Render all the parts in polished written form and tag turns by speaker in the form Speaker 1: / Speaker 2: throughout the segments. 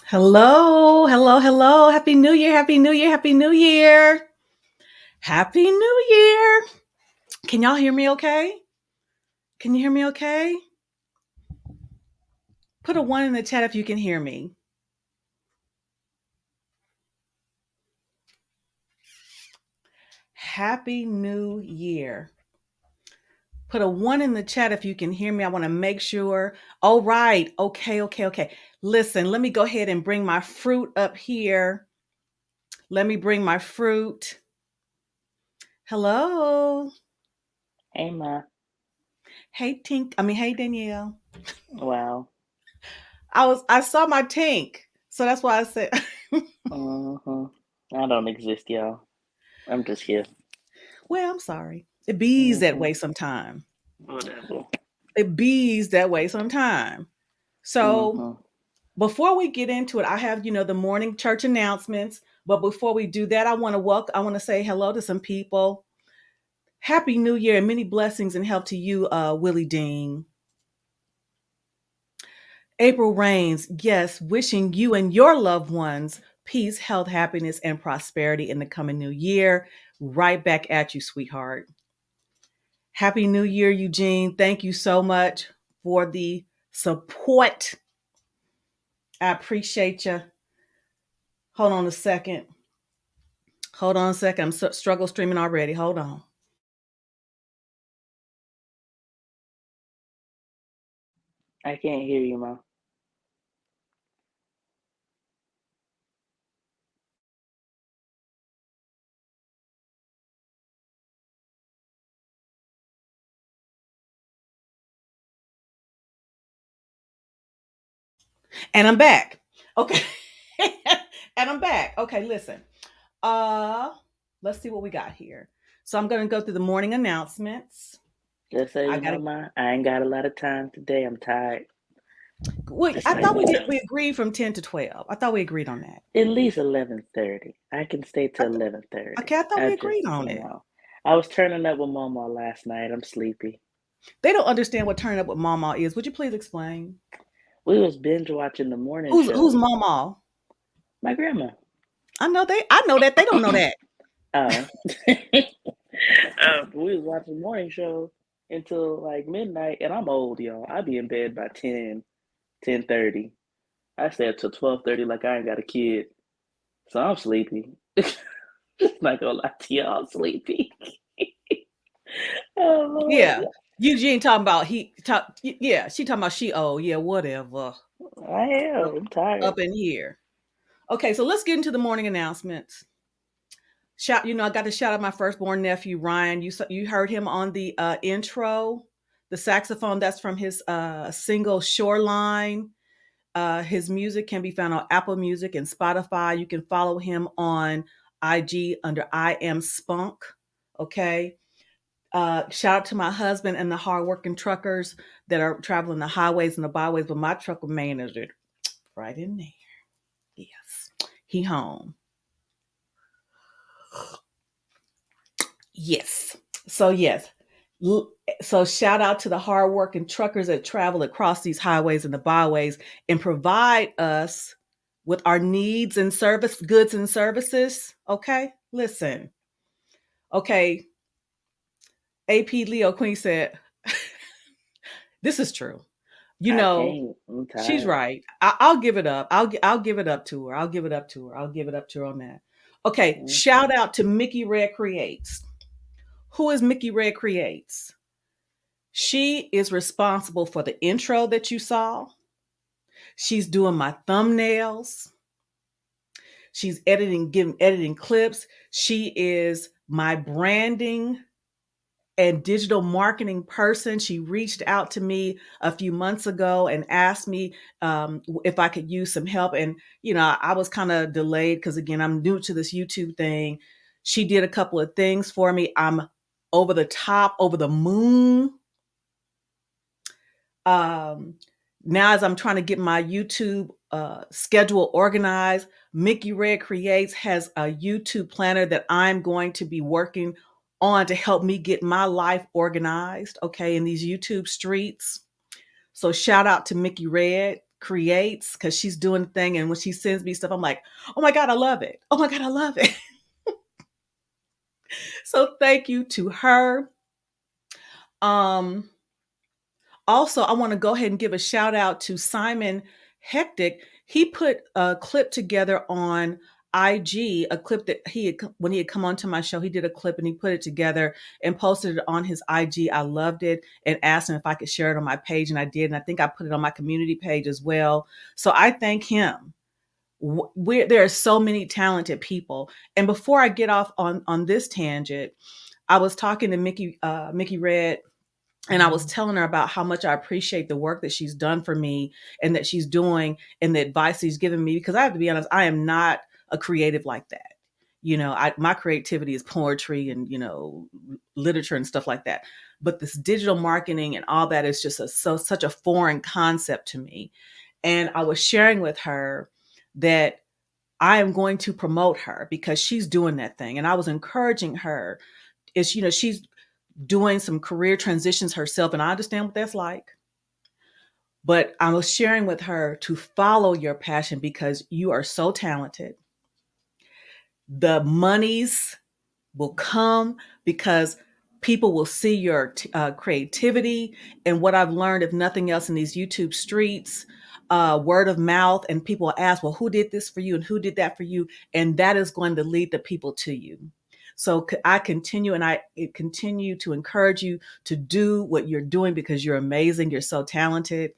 Speaker 1: Hello, hello, hello. Happy New Year, Happy New Year, Happy New Year. Happy New Year. Can y'all hear me okay? Can you hear me okay? Put a 1 in the chat if you can hear me. Happy New Year. Put a 1 in the chat if you can hear me. I want to make sure. All right. Okay. Listen, let me go ahead and bring my fruit up here. Let me bring my fruit. Hello.
Speaker 2: Hey, Ma.
Speaker 1: Hey, hey, Danielle.
Speaker 2: Wow.
Speaker 1: I saw my Tink. So that's why I said.
Speaker 2: I don't exist, y'all. I'm just here.
Speaker 1: Well, I'm sorry. It bees that way sometime.
Speaker 2: Whatever.
Speaker 1: It bees that way sometime. So before we get into it, I have, the morning church announcements. But before we do that, I want to say hello to some people. Happy New Year and many blessings and help to you, Willie Dean. April Rains, yes, wishing you and your loved ones peace, health, happiness, and prosperity in the coming new year. Right back at you, sweetheart. Happy New Year, Eugene. Thank you so much for the support. I appreciate you. Hold on a second. I'm struggle streaming already. Hold on.
Speaker 2: I can't hear you, Ma.
Speaker 1: And I'm back. Okay. And I'm back. Okay, listen. Let's see what we got here. So I'm gonna go through the morning announcements.
Speaker 2: Just so you know, Ma, I ain't got a lot of time today. I'm tired.
Speaker 1: I thought we agreed from 10 to 12. I thought we agreed on that.
Speaker 2: At least 11:30. I can stay till 11:30.
Speaker 1: Okay, I thought we agreed on it.
Speaker 2: I was turning up with Mama last night. I'm sleepy.
Speaker 1: They don't understand what turning up with Mama is. Would you please explain?
Speaker 2: We was binge watching the morning show.
Speaker 1: Who's Mama?
Speaker 2: My grandma.
Speaker 1: I know that. They don't know that.
Speaker 2: We was watching the morning show until like midnight, and I'm old, y'all. I be in bed by 10:30. I stay up till 12:30 like I ain't got a kid. So I'm sleepy. Not gonna lie to y'all, I'm sleepy. Oh, Lord.
Speaker 1: Yeah. Eugene talking about she talking about she old. Yeah, whatever.
Speaker 2: I am. I'm tired.
Speaker 1: Up in here. Okay, so let's get into the morning announcements. I got to shout out my firstborn nephew, Rhyan. You heard him on the intro. The saxophone, that's from his single Shoreline. His music can be found on Apple Music and Spotify. You can follow him on IG under I Am Spunk. Okay. Shout out to my husband and the hardworking truckers that are traveling the highways and the byways, but my trucker manager right in there. Yes. He home. Yes. So yes. So shout out to the hardworking truckers that travel across these highways and the byways and provide us with our needs and service goods and services. Okay. Listen. Okay. AP Leo Queen said, this is true. You
Speaker 2: I
Speaker 1: know,
Speaker 2: can't. I'm
Speaker 1: she's
Speaker 2: tired.
Speaker 1: right. I'll give it up. I'll give it up to her. I'll give it up to her. I'll give it up to her on that. Okay.
Speaker 2: Okay.
Speaker 1: Shout out to Micki-Redd Creates. Who is Micki-Redd Creates? She is responsible for the intro that you saw. She's doing my thumbnails. She's editing clips. She is my branding and digital marketing person. She reached out to me a few months ago and asked me if I could use some help. And, I was kind of delayed because, again, I'm new to this YouTube thing. She did a couple of things for me. I'm over the top, over the moon. Um, Now, as I'm trying to get my YouTube schedule organized, Micki-Redd Creates has a YouTube planner that I'm going to be working on to help me get my life organized, okay, in these YouTube streets. So shout out to Micki-Redd Creates because she's doing the thing. And when she sends me stuff, I'm like, oh my God, I love it. Oh my God, I love it. So thank you to her. Um, Also, I want to go ahead and give a shout out to Simon Hectic. He put a clip together on IG, a clip that when he had come onto my show, he did a clip and he put it together and posted it on his IG. I loved it and asked him if I could share it on my page, and I did. And I think I put it on my community page as well. So I thank him. There are so many talented people. And before I get off on this tangent, I was talking to Micki-Redd, and I was telling her about how much I appreciate the work that she's done for me and that she's doing and the advice she's given me, because I have to be honest, I am not a creative like that. My creativity is poetry and, literature and stuff like that. But this digital marketing and all that is just such a foreign concept to me. And I was sharing with her that I am going to promote her because she's doing that thing. And I was encouraging her. She's doing some career transitions herself, and I understand what that's like. But I was sharing with her to follow your passion because you are so talented. The monies will come because people will see your creativity. And what I've learned, if nothing else, in these YouTube streets, word of mouth, and people ask, well, who did this for you and who did that for you? And that is going to lead the people to you. So I continue to encourage you to do what you're doing because you're amazing. You're so talented.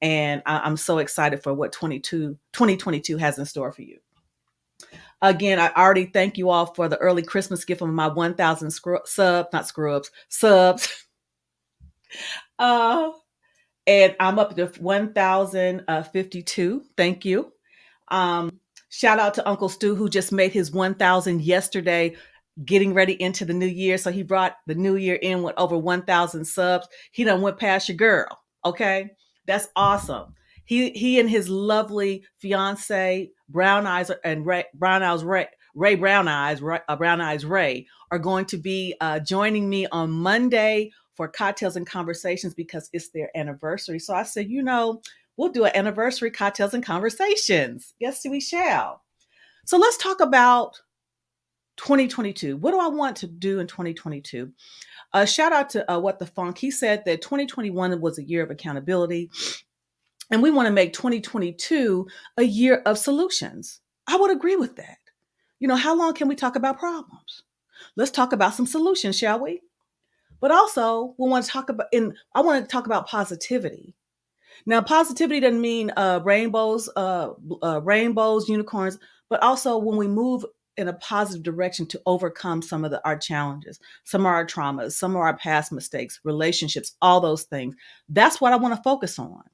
Speaker 1: And I'm so excited for what 2022 has in store for you. Again, I already thank you all for the early Christmas gift of my 1,000 subs. Uh, and I'm up to 1,052. Thank you. Shout out to Uncle Stu, who just made his 1,000 yesterday, getting ready into the new year. So he brought the new year in with over 1,000 subs. He done went past your girl. Okay. That's awesome. He and his lovely fiance, Brown Eyes and Ray Brown Eyes Brown Eyes Ray, are going to be joining me on Monday for cocktails and conversations because it's their anniversary. So I said, we'll do an anniversary cocktails and conversations. Yes, we shall. So let's talk about 2022. What do I want to do in 2022? Shout out to What the Funk. He said that 2021 was a year of accountability, and we want to make 2022 a year of solutions. I would agree with that. How long can we talk about problems? Let's talk about some solutions, shall we? But also, I want to talk about positivity. Now, positivity doesn't mean rainbows, unicorns, but also when we move in a positive direction to overcome some of our challenges, some of our traumas, some of our past mistakes, relationships, all those things. That's what I want to focus on.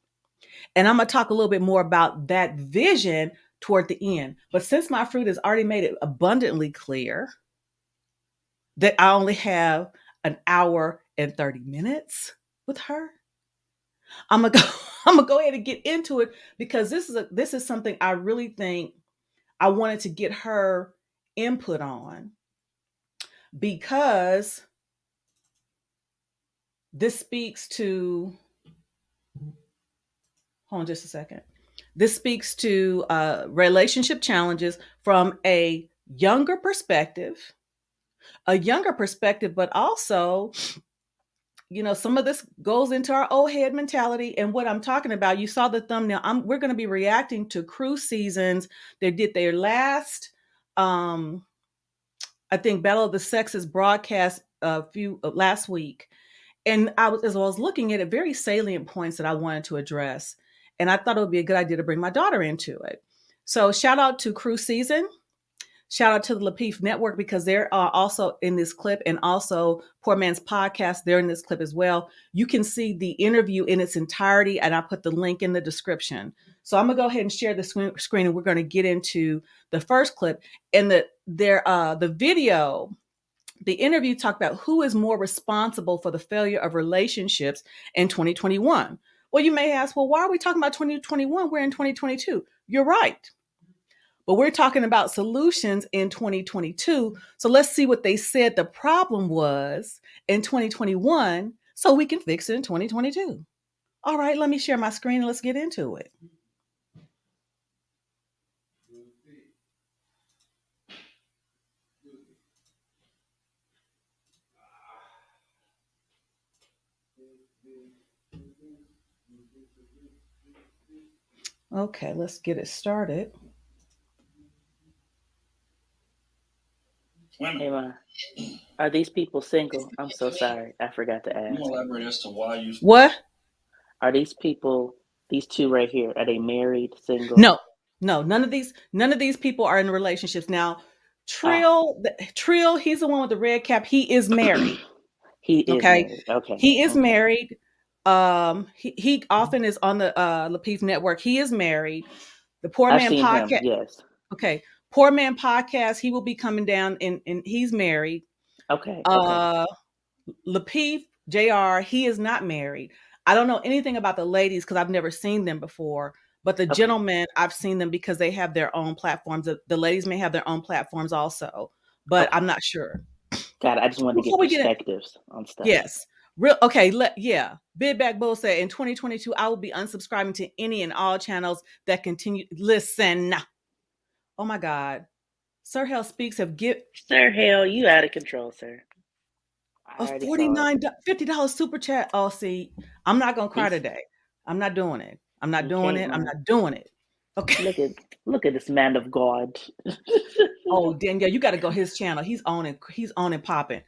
Speaker 1: And I'm going to talk a little bit more about that vision toward the end. But since my fruit has already made it abundantly clear that I only have an hour and 30 minutes with her. I'm gonna go I'm gonna go ahead and get into it because this is something I really think I wanted to get her input on, because this speaks to, hold on just a second. This speaks to relationship challenges from a younger perspective, but also, some of this goes into our old head mentality. And what I'm talking about, you saw the thumbnail. We're going to be reacting to Cruise Seasons. They did their last, I think, Battle of the Sexes broadcast last week. And as I was looking at it, very salient points that I wanted to address. And I thought it would be a good idea to bring my daughter into it. So shout out to Cruise Season. Shout out to the Lapeef Network, because they're also in this clip, and also Poor Man's Podcast. They're in this clip as well. You can see the interview in its entirety, and I put the link in the description. So I'm going to go ahead and share the screen, and we're going to get into the first clip. And the video, the interview talked about who is more responsible for the failure of relationships in 2021. Well, you may ask, well, why are we talking about 2021? We're in 2022. You're right. But we're talking about solutions in 2022. So let's see what they said the problem was in 2021 so we can fix it in 2022. All right, let me share my screen and let's get into it. Okay, let's get it started.
Speaker 2: Women. Hey, are these people single? I'm so sorry. I forgot to ask.
Speaker 3: Can you elaborate as to why you...
Speaker 1: What?
Speaker 2: Are these people, these two right here, are they married, single?
Speaker 1: No, none of these people are in relationships. Now, Trill, he's the one with the red cap. He is married.
Speaker 2: He is married. Okay.
Speaker 1: He is married. He often is on the Lapeef Network. He is married. The Poor Man Podcast.
Speaker 2: Yes.
Speaker 1: Okay. Poor Man Podcast. He will be coming down, and he's married.
Speaker 2: Okay.
Speaker 1: Lapeef Jr. He is not married. I don't know anything about the ladies because I've never seen them before. But the gentlemen, I've seen them because they have their own platforms. The ladies may have their own platforms also, but I'm not sure.
Speaker 2: God, I just wanted to get perspectives on stuff.
Speaker 1: Yes. Big Back Bull said in 2022, I will be unsubscribing to any and all channels that continue. Listen. Oh my God. Sir Hell Speaks
Speaker 2: Sir Hell, you out of control, sir.
Speaker 1: A $50 super chat. Oh, see, I'm not going to cry today. I'm not doing it. I'm not doing it. Okay.
Speaker 2: Look at this man of God.
Speaker 1: Oh, Danielle, you got to go his channel. He's on and popping.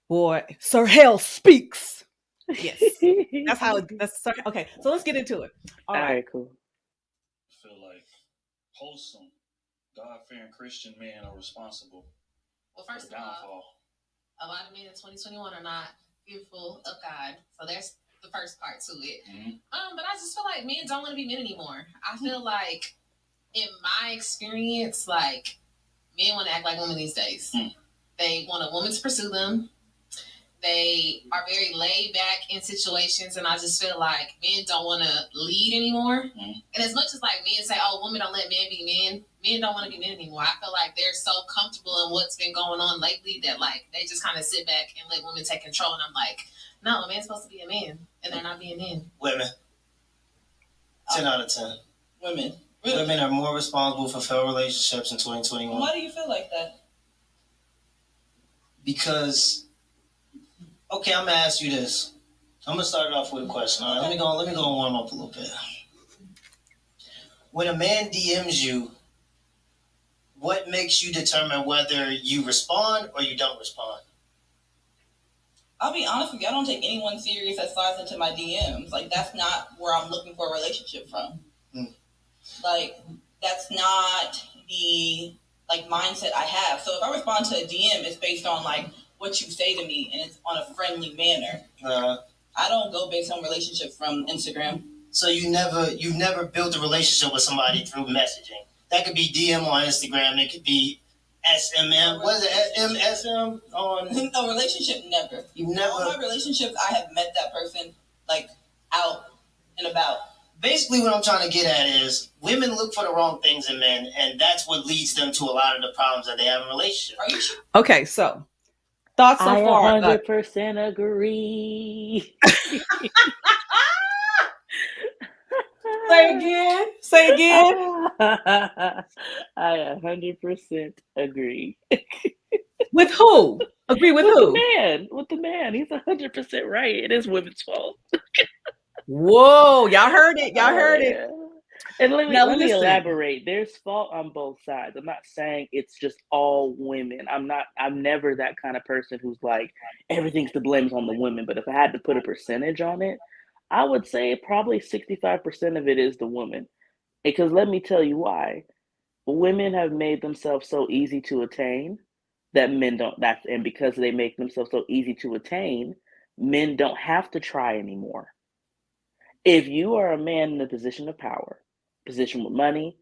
Speaker 1: Boy, Sir Hell Speaks. Yes. That's how that's Sir. Okay, so let's get into it.
Speaker 2: All right, cool.
Speaker 3: I feel like wholesome, God-fearing Christian men are responsible.
Speaker 4: Well, first of all, a lot of men in 2021 are not fearful of God. So there's the first part to it. Mm-hmm. But I just feel like men don't want to be men anymore. I feel like, in my experience, like, men want to act like women these days. Mm. They want a woman to pursue them. They are very laid back in situations, and I just feel like men don't want to lead anymore. Mm. And as much as like men say, "Oh, women don't let men be men," men don't want to be men anymore. I feel like they're so comfortable in what's been going on lately that like they just kind of sit back and let women take control. And I'm like, no, a man's supposed to be a man, and they're not being men.
Speaker 5: Women. 10 out of 10. Women. Really? Women are more responsible for failed relationships in 2021.
Speaker 6: Why do you feel like that?
Speaker 5: Because, okay, I'm gonna ask you this. I'm gonna start it off with a question. All right, let me go and warm up a little bit. When a man DMs you, what makes you determine whether you respond or you don't respond?
Speaker 6: I'll be honest with you, I don't take anyone serious that slides into my DMs. Like, that's not where I'm looking for a relationship from. Mm. Like, that's not the mindset I have. So if I respond to a DM, it's based on what you say to me, and it's on a friendly manner. I don't go based on relationship from Instagram.
Speaker 5: So you've never built a relationship with somebody through messaging. That could be DM on Instagram. It could be SMM. Was it MSM on?
Speaker 6: No, relationship, never.
Speaker 5: You never.
Speaker 6: All my relationships, I have met that person like out and about.
Speaker 5: Basically, what I'm trying to get at is women look for the wrong things in men, and that's what leads them to a lot of the problems that they have in relationships.
Speaker 6: Are you sure?
Speaker 1: Okay, so thoughts so far.
Speaker 2: I 100% agree.
Speaker 1: Say again. Say again.
Speaker 2: I 100% agree.
Speaker 1: With who? Agree with who?
Speaker 2: With the man. He's 100% right. It is women's fault.
Speaker 1: Whoa, y'all heard it. Y'all heard it.
Speaker 2: And let
Speaker 1: Now,
Speaker 2: me
Speaker 1: listen.
Speaker 2: elaborate. There's fault on both sides. I'm not saying it's just all women. I'm never that kind of person who's like everything's the blame's on the women. But if I had to put a percentage on it, I would say probably 65% of it is the woman. Because let me tell you why. Women have made themselves so easy to attain that men don't. And because they make themselves so easy to attain, men don't have to try anymore. If you are a man in a position of power, position with money,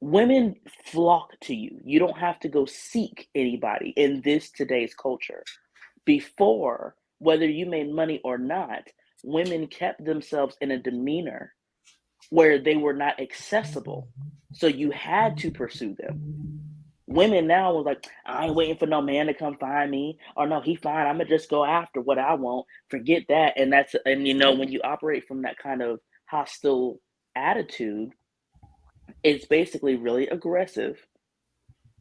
Speaker 2: women flock to you. You don't have to go seek anybody in this today's culture. Before, whether you made money or not, women kept themselves in a demeanor where they were not accessible. So you had to pursue them. Women now was like, I ain't waiting for no man to come find me. Or no, he fine. I'm gonna just go after what I want. Forget that. And when you operate from that kind of hostile attitude, it's basically really aggressive.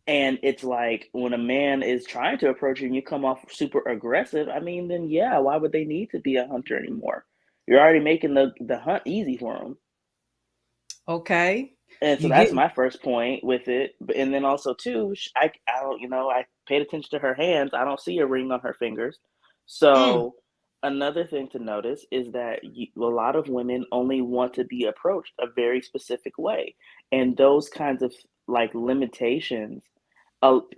Speaker 2: And it's like when a man is trying to approach you and you come off super aggressive, I mean, then yeah, why would they need to be a hunter anymore? You're already making the hunt easy for them.
Speaker 1: Okay.
Speaker 2: And so that's my first point with it. And then also too, I don't, I paid attention to her hands. I don't see a ring on her fingers. So another thing to notice is that a lot of women only want to be approached a very specific way. And those kinds of like limitations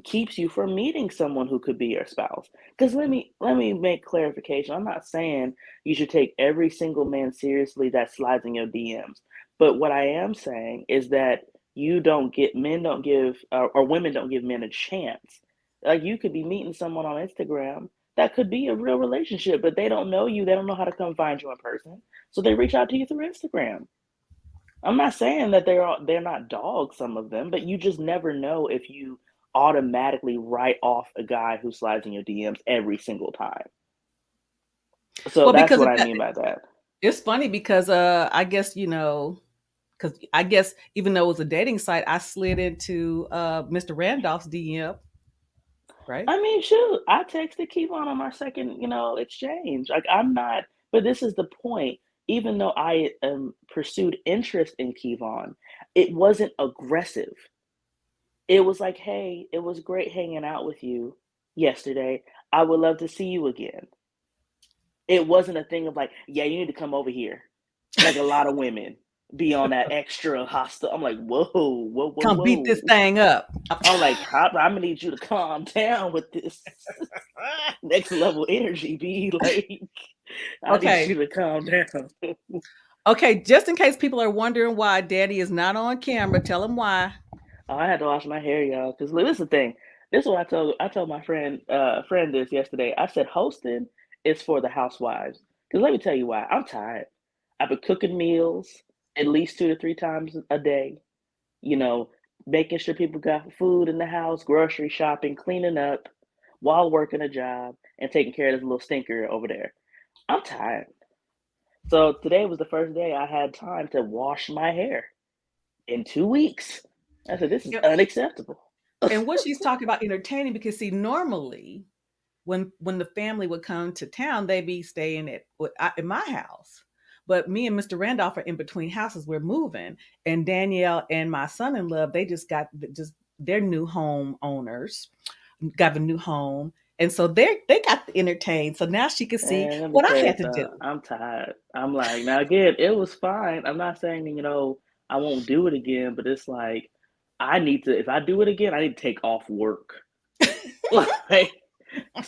Speaker 2: keeps you from meeting someone who could be your spouse. Because let me make clarification. I'm not saying you should take every single man seriously that slides in your DMs. But what I am saying is that women don't give men a chance. Like you could be meeting someone on Instagram that could be a real relationship, but they don't know you. They don't know how to come find you in person. So they reach out to you through Instagram. I'm not saying that they're not dogs, some of them, but you just never know if you automatically write off a guy who slides in your DMs every single time. So that's what I mean by that.
Speaker 1: It's funny because I guess, because I guess even though it was a dating site, I slid into Mr. Randolph's DM. Right.
Speaker 2: I mean, shoot, I texted Kevon on our second, exchange. Like I'm not, but this is the point. Even though I pursued interest in Kevon, it wasn't aggressive. It was like, hey, it was great hanging out with you yesterday. I would love to see you again. It wasn't a thing of like, yeah, you need to come over here. Like a lot of women be on that extra hostile. I'm like, whoa.
Speaker 1: Come beat this thing up.
Speaker 2: I'm like, I'm gonna need you to calm down with this next level energy, B. Like, I need you to calm down.
Speaker 1: Okay, just in case people are wondering why Daddy is not on camera, tell them why.
Speaker 2: Oh, I had to wash my hair, y'all. Because look, this is the thing. This is what I told my friend this yesterday. I said hosting is for the housewives. Because let me tell you why. I'm tired. I've been cooking meals at least 2 to 3 times a day. Making sure people got food in the house, grocery shopping, cleaning up while working a job, and taking care of this little stinker over there. I'm tired. So today was the first day I had time to wash my hair in 2 weeks. I said, this is unacceptable.
Speaker 1: And what she's talking about entertaining, because see, normally when the family would come to town, they'd be staying in my house. But me and Mr. Randolph are in between houses. We're moving, and Danielle and my son-in-law, they just got their new home owners, got a new home, and so they got to entertain. So now she could see what I had to do.
Speaker 2: I'm tired. I'm like, now again, it was fine. I'm not saying I won't do it again, but it's like I need to. If I do it again, I need to take off work. Like,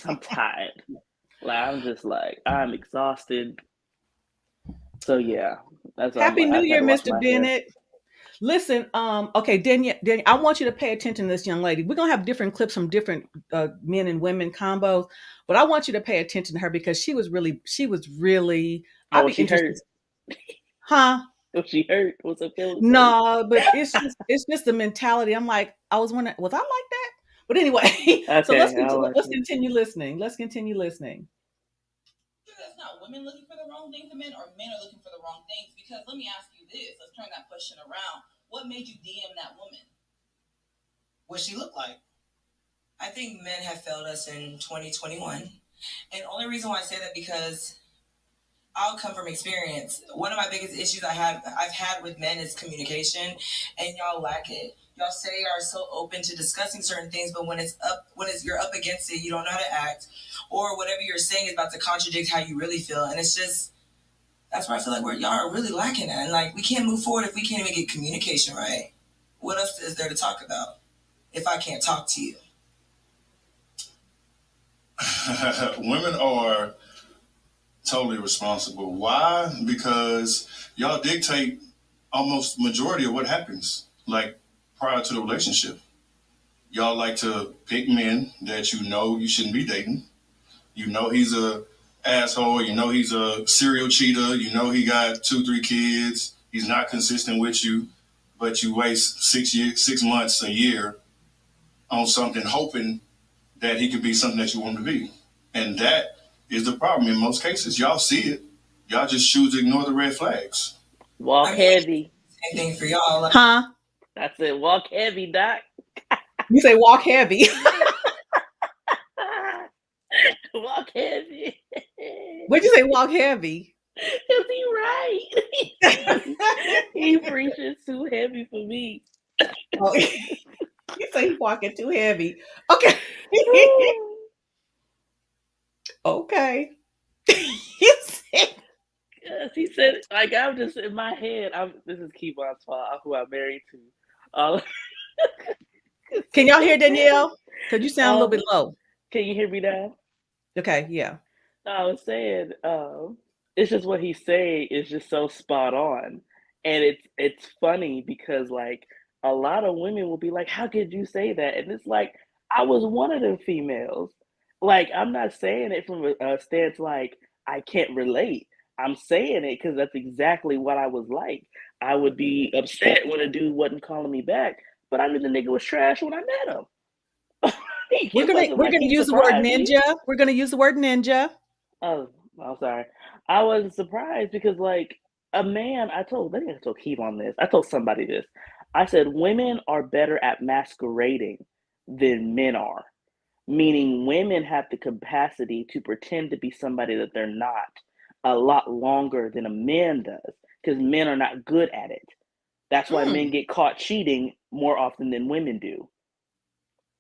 Speaker 2: I'm tired. Like I'm just like I'm exhausted. So yeah, that's
Speaker 1: Happy New Year, Mr. Bennett. Listen, okay, Danielle, I want you to pay attention to this young lady. We're gonna have different clips from different men and women combos, but I want you to pay attention to her because she was really. I'd
Speaker 2: Oh,
Speaker 1: be
Speaker 2: she
Speaker 1: interested,
Speaker 2: hurt.
Speaker 1: huh?
Speaker 2: Oh, she hurt. What's her feelings hurt?
Speaker 1: No, but it's just the mentality. I'm like, I was wondering, was I like that? But anyway, so
Speaker 2: Okay, I like
Speaker 1: let's
Speaker 2: it.
Speaker 1: continue listening. Let's continue listening.
Speaker 6: That's not women looking for the wrong things in men, or men are looking for the wrong things. Because let me ask you this: let's turn that question around. What made you DM that woman?
Speaker 5: What she look like? I think men have failed us in 2021. And the only reason why I say that because I'll come from experience. One of my biggest issues I've had with men is communication, and y'all lack it. Y'all say are so open to discussing certain things, but when you're up against it, you don't know how to act, or whatever you're saying is about to contradict how you really feel, and it's just that's where I feel like y'all are really lacking at, and like we can't move forward if we can't even get communication right. What else is there to talk about if I can't talk to you?
Speaker 3: Women are totally responsible. Why? Because y'all dictate almost majority of what happens. Like prior to the relationship, y'all like to pick men that you know you shouldn't be dating. You know he's a asshole. You know he's a serial cheater. You know he got 2, 3 kids. He's not consistent with you, but you waste 6 months, a year on something, hoping that he could be something that you want him to be. And that is the problem in most cases. Y'all see it. Y'all just choose to ignore the red flags.
Speaker 2: Walk heavy.
Speaker 5: Same thing for y'all.
Speaker 1: Huh?
Speaker 2: I said, walk heavy, Doc.
Speaker 1: You say walk heavy.
Speaker 2: Walk heavy.
Speaker 1: What'd you say? Walk heavy.
Speaker 2: Is he right? He preaches too heavy for me.
Speaker 1: Oh, you say he walking too heavy. Okay. Okay. You said
Speaker 2: Yes, he said, like, I'm just in my head. This is Kevon's fault, who I'm married to.
Speaker 1: Can y'all hear Danielle? Because you sound a little bit
Speaker 2: Um,
Speaker 1: low.
Speaker 2: can you hear me now?
Speaker 1: Okay, yeah.
Speaker 2: I was saying, it's just what he's saying is just so spot on, and it's funny because like a lot of women will be like, "How could you say that?" And it's like I was one of them females. Like I'm not saying it from a stance like I can't relate. I'm saying it because that's exactly what I was like. I would be upset when a dude wasn't calling me back, but I knew the nigga was trash when I met him.
Speaker 1: We're
Speaker 2: It
Speaker 1: gonna
Speaker 2: wasn't
Speaker 1: we're
Speaker 2: like
Speaker 1: gonna
Speaker 2: he
Speaker 1: use the word
Speaker 2: surprised me.
Speaker 1: ninja. We're gonna use the word ninja.
Speaker 2: Oh, I'm sorry. I was surprised because, like, a man, I think I told Keith on this. I told somebody this. I said, women are better at masquerading than men are, meaning women have the capacity to pretend to be somebody that they're not a lot longer than a man does because men are not good at it. That's why men
Speaker 1: Mm.
Speaker 2: get caught cheating more often than women do.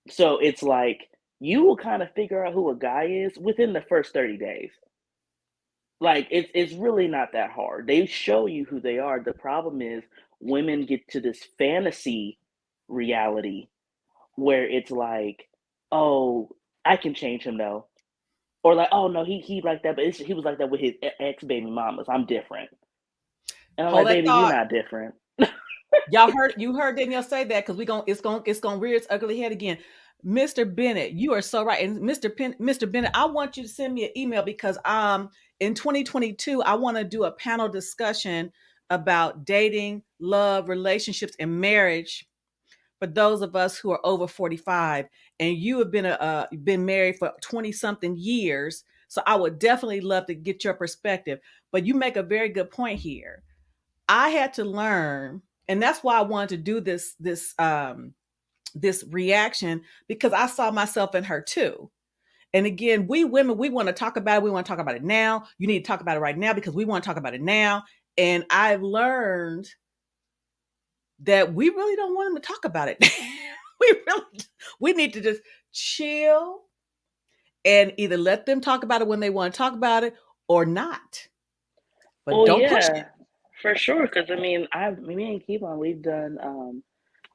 Speaker 2: So it's like you will kind of figure out who a guy is within the first 30 days. Like it's really not that hard. They show you who they are. The problem is women get to this fantasy reality where it's like, oh, I can change him though, or like, oh no, he like that, but he was like that with his ex baby mamas. I'm different, and I'm
Speaker 1: Hold
Speaker 2: like,
Speaker 1: that
Speaker 2: baby, you're
Speaker 1: thought.
Speaker 2: not different.
Speaker 1: You heard Danielle say that because it's gonna rear its ugly head again. Mr. Bennett, you are so right. And Mr. Bennett, I want you to send me an email because in 2022 I want to do a panel discussion about dating, love, relationships, and marriage for those of us who are over 45. And you have been married for 20 something years, so I would definitely love to get your perspective. But you make a very good point here. I had to learn, and that's why I wanted to do this reaction, because I saw myself in her too. And again, we women, we want to talk about it. We want to talk about it now. You need to talk about it right now because we want to talk about it now. And I've learned that we really don't want them to talk about it. really we need to just chill and either let them talk about it when they want to talk about it or not. But
Speaker 2: Oh
Speaker 1: don't push it.
Speaker 2: yeah, for sure. Because I mean, me and Keevon, we've done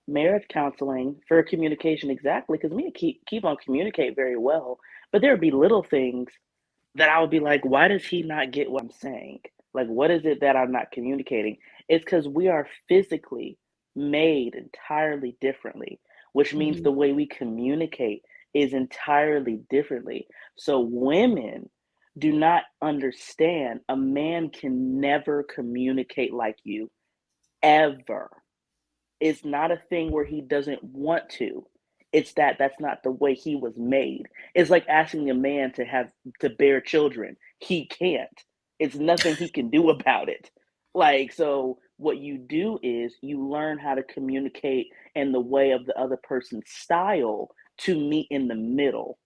Speaker 2: marriage counseling for communication exactly. Because me and Keevon communicate very well, but there would be little things that I would be like, why does he not get what I'm saying? Like, what is it that I'm not communicating? It's because we are physically made entirely differently, which means
Speaker 1: Mhm.
Speaker 2: the way we communicate is entirely differently. So women do not understand a man can never communicate like you ever. It's not a thing where he doesn't want to. It's that that's not the way he was made. It's like asking a man to bear children. He can't. It's nothing he can do about it. Like, so what you do is you learn how to communicate in the way of the other person's style to meet in the middle.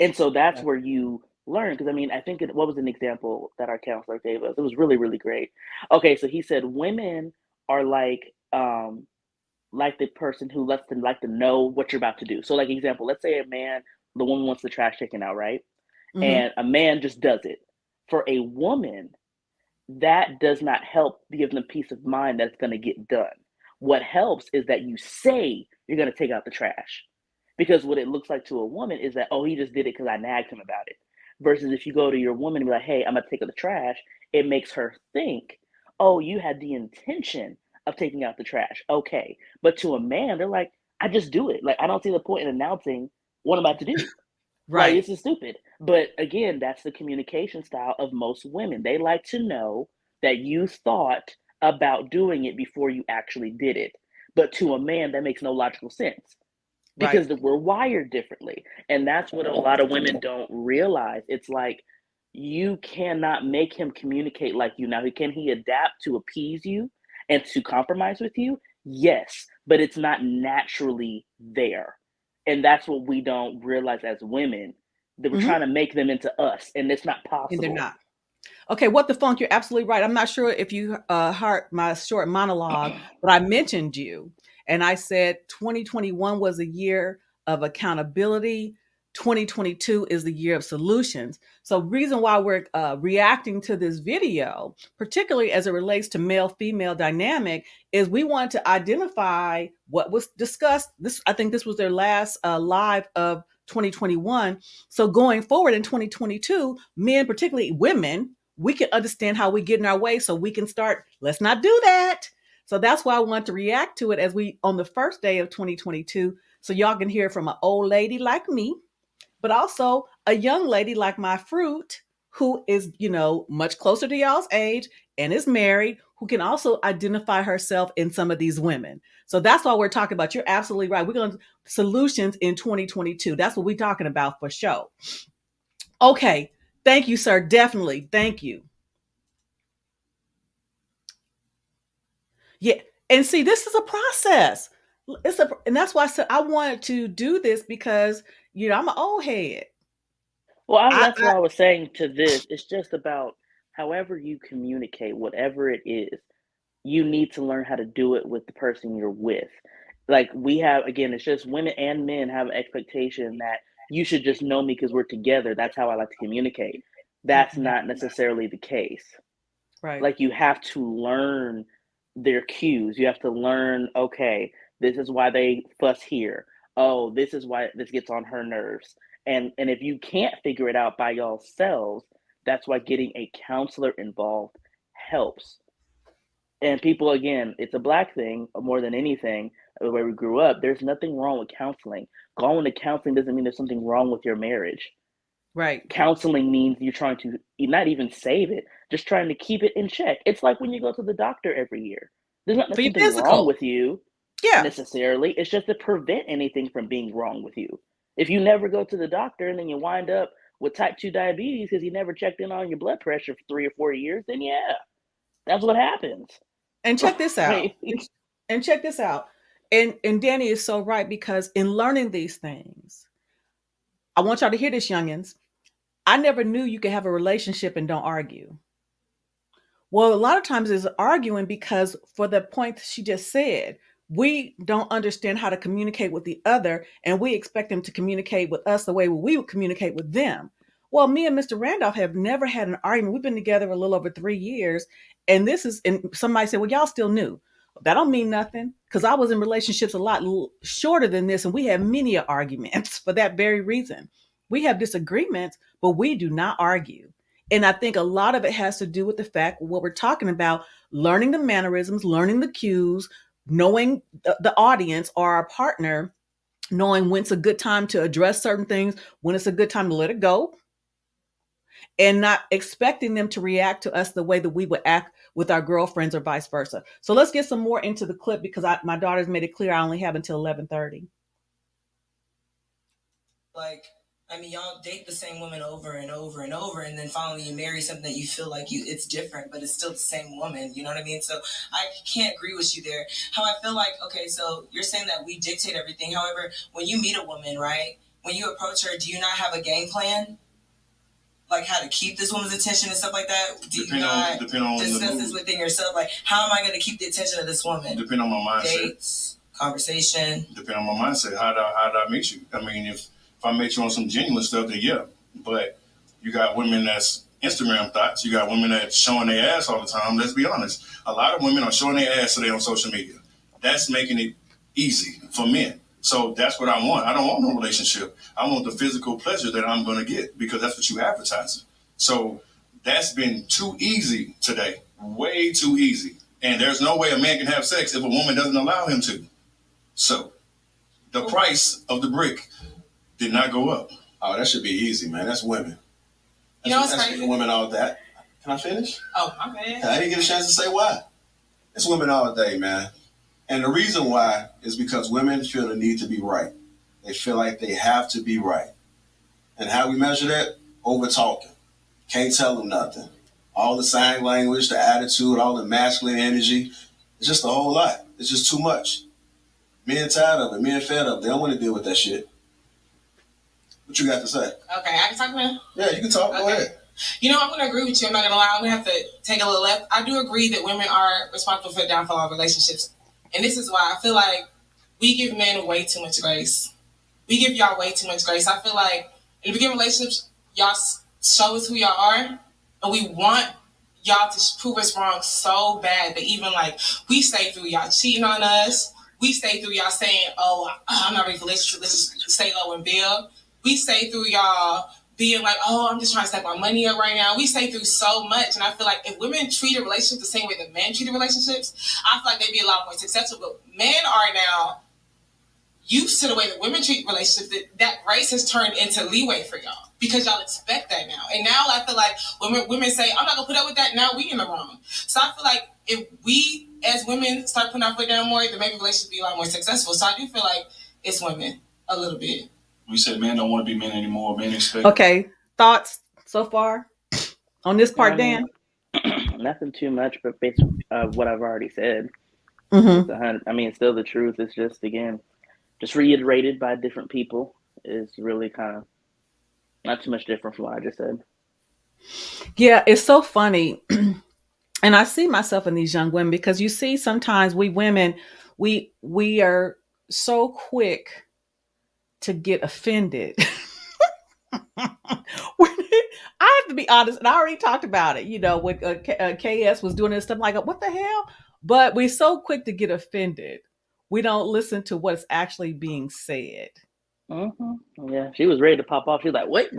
Speaker 2: And so that's
Speaker 1: Yeah.
Speaker 2: where you learn. Because I mean, I think what was an example that our counselor gave us? It was really, really great. Okay, so he said women are like the person who lets them like to know what you're about to do. So, like example, let's say a man, the woman wants the trash taken out, right?
Speaker 1: Mhm.
Speaker 2: And a man just does it. For a woman, that does not help give them peace of mind that it's going to get done. What helps is that you say you're going to take out the trash. Because what it looks like to a woman is that, oh, he just did it because I nagged him about it. Versus if you go to your woman and be like, hey, I'm going to take out the trash, it makes her think, oh, you had the intention of taking out the trash. Okay. But to a man, they're like, I just do it. Like, I don't see the point in announcing what I'm about to do. Like,
Speaker 1: Right.
Speaker 2: this is stupid. But again, that's the communication style of most women. They like to know that you thought about doing it before you actually did it. But to a man, that makes no logical sense
Speaker 1: Right.
Speaker 2: because we're wired differently. And that's what a lot of women don't realize. It's like you cannot make him communicate like you. Now, can he adapt to appease you and to compromise with you? Yes, but it's not naturally there. And that's what we don't realize as women, that we're
Speaker 1: Mhm.
Speaker 2: trying to make them into us, and it's not
Speaker 1: And they're
Speaker 2: possible.
Speaker 1: not. Okay, what the funk? You're absolutely right. I'm not sure if you heard my short monologue, but I mentioned you, and I said 2021 was a year of accountability. 2022 is the year of solutions. So, reason why we're reacting to this video, particularly as it relates to male-female dynamic, is we want to identify what was discussed. This, I think, this was their last live of 2021. So, going forward in 2022, men, particularly women, we can understand how we get in our way so we can start, let's not do that. So that's why I want to react to it as we on the first day of 2022, so y'all can hear from an old lady like me, but also a young lady like my fruit who is, much closer to y'all's age and is married, who can also identify herself in some of these women. So that's why we're talking about. You're absolutely right. We're going to solutions in 2022. That's what we're talking about for sure. Okay. Thank you, sir. Definitely. Thank you. Yeah. And see, this is a process. And that's why I said I wanted to do this because, I'm an old head.
Speaker 2: That's
Speaker 1: I
Speaker 2: what I was saying to this. It's just about however you communicate, whatever it is, you need to learn how to do it with the person you're with. Like we have, again, it's just women and men have an expectation that you should just know me because we're together. That's how I like to communicate. That's
Speaker 1: Mhm.
Speaker 2: not necessarily the case.
Speaker 1: Right.
Speaker 2: Like you have to learn their cues. You have to learn, okay, this is why they fuss here. Oh, this is why this gets on her nerves. And if you can't figure it out by yourselves, that's why getting a counselor involved helps. And people, again, it's a black thing more than anything, the way we grew up. There's nothing wrong with counseling. Going to counseling doesn't mean there's something wrong with your marriage.
Speaker 1: Right.
Speaker 2: Counseling means you're trying to not even save it, just trying to keep it in check. It's like when you go to the doctor every year. There's not
Speaker 1: For your
Speaker 2: something wrong
Speaker 1: physical.
Speaker 2: with you
Speaker 1: Yeah.
Speaker 2: necessarily. It's just to prevent anything from being wrong with you. If you never go to the doctor and then you wind up with type 2 diabetes because you never checked in on your blood pressure for 3 or 4 years, then yeah, that's what happens.
Speaker 1: And check this out.
Speaker 2: Like,
Speaker 1: And check this out. And Danny is so right because in learning these things, I want y'all to hear this, youngins. I never knew you could have a relationship and don't argue. Well, a lot of times it's arguing because for the point she just said, we don't understand how to communicate with the other and we expect them to communicate with us the way we would communicate with them. Well, me and Mr. Randolph have never had an argument. We've been together a little over 3 years. And somebody said, well, y'all still new. That don't mean nothing because I was in relationships a lot shorter than this. And we had many arguments for that very reason. We have disagreements, but we do not argue. And I think a lot of it has to do with the fact what we're talking about, learning the mannerisms, learning the cues, knowing the audience or our partner, knowing when's a good time to address certain things, when it's a good time to let it go, and not expecting them to react to us the way that we would act with our girlfriends or vice versa. So let's get some more into the clip because my daughter's made it clear I only have until 11:30.
Speaker 5: Like, I mean, y'all date the same woman over and over and over, and then finally you marry something that you feel like it's different, but it's still the same woman. You know what I mean? So I can't agree with you there. How I feel like, okay, so you're saying that we dictate everything. However, when you meet a woman, right, when you approach her, do you not have a game plan? Like how to keep this woman's attention and stuff like that? Do you not discuss this within yourself? Like, how am I going to keep the attention of this woman?
Speaker 3: Depending on my mindset.
Speaker 5: Dates, conversation.
Speaker 3: Depending on my mindset. How did I meet you? I mean, if I met you on some genuine stuff, then yeah. But you got women that's Instagram thoughts. You got women that's showing their ass all the time. Let's be honest. A lot of women are showing their ass today on social media. That's making it easy for men. So that's what I want. I don't want no relationship. I want the physical pleasure that I'm going to get because that's what you advertising. So that's been too easy today. Way too easy. And there's no way a man can have sex if a woman doesn't allow him to. So the price of the brick did not go up.
Speaker 7: Oh, that should be easy, man. That's women.
Speaker 6: You know what's crazy?
Speaker 7: Women all that. Can I finish?
Speaker 6: Oh, my bad.
Speaker 7: I didn't get a chance to say why. It's women all day, man. And the reason why is because women feel the need to be right. They feel like they have to be right. And how we measure that? Over talking. Can't tell them nothing. All the sign language, the attitude, all the masculine energy. It's just a whole lot. It's just too much. Men tired of it. Men fed up. They don't want to deal with that shit. What you got to say?
Speaker 6: Okay, I can talk now?
Speaker 7: Yeah, you can talk. Okay. Go ahead.
Speaker 6: You know, I'm going to agree with you. I'm not going to lie. I'm going to have to take a little left. I do agree that women are responsible for the downfall of relationships. And this is why I feel like we give men way too much grace. We give y'all way too much grace. I feel like in the beginning of relationships, y'all show us who y'all are. And we want y'all to prove us wrong so bad that even like we stay through y'all cheating on us. We stay through y'all saying, oh, I'm not ready for relationship. Let's just stay low and build. We stay through y'all being like, oh, I'm just trying to stack my money up right now. We stay through so much. And I feel like if women treated relationships the same way that men treated relationships, I feel like they'd be a lot more successful. But men are now used to the way that women treat relationships. That grace has turned into leeway for y'all because y'all expect that now. And now I feel like when women say, I'm not going to put up with that, now we in the wrong. So I feel like if we as women start putting our foot down more, then maybe relationships be a lot more successful. So I do feel like it's women a little bit.
Speaker 8: We said men don't want to be men anymore. Men expect.
Speaker 1: Okay, thoughts so far on this part, Dan?
Speaker 2: Nothing too much, but based on what I've already said.
Speaker 1: Mm-hmm.
Speaker 2: I mean, it's still the truth. It's just, again, just reiterated by different people is really kind of not too much different from what I just said.
Speaker 1: Yeah, it's so funny. And I see myself in these young women because you see sometimes we women, we are so quick to get offended. I have to be honest, and I already talked about it, you know, when KS was doing this stuff, like, what the hell? But we're so quick to get offended. We don't listen to what's actually being said.
Speaker 2: Mm-hmm. Yeah, she was ready to pop off. She was like, wait.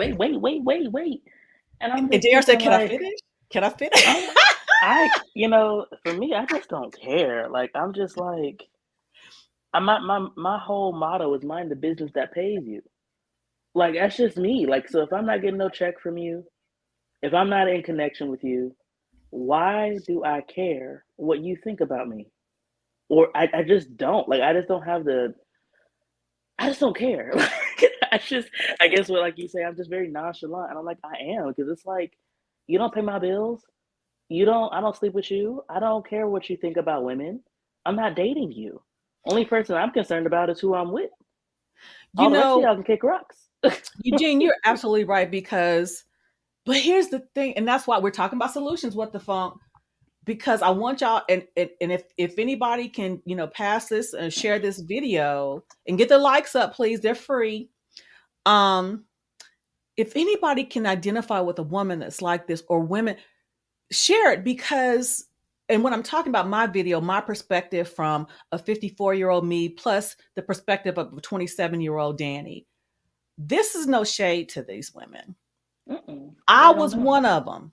Speaker 2: And I'm just
Speaker 1: Dare said,
Speaker 2: can
Speaker 1: I finish? Can I finish?
Speaker 2: For me, I just don't care. Like, I'm just like, my whole motto is mind the business that pays you. Like, that's just me. Like, so if I'm not getting no check from you, if I'm not in connection with you, why do I care what you think about me? Or I just don't. Like, I just don't care. I guess what, like you say, I'm just very nonchalant. And I'm like, I am, because it's like, you don't pay my bills. I don't sleep with you. I don't care what you think about women. I'm not dating you. Only person I'm concerned about is who I'm with. All the rest of y'all can kick rocks.
Speaker 1: Eugene, you're absolutely right but here's the thing, and that's why we're talking about solutions, what the funk, because I want y'all, and if anybody can, pass this and share this video and get the likes up, please, they're free. If anybody can identify with a woman that's like this or women, share it because, and when I'm talking about my video, my perspective from a 54-year-old me plus the perspective of a 27-year-old Danny, this is no shade to these women. I was one of them.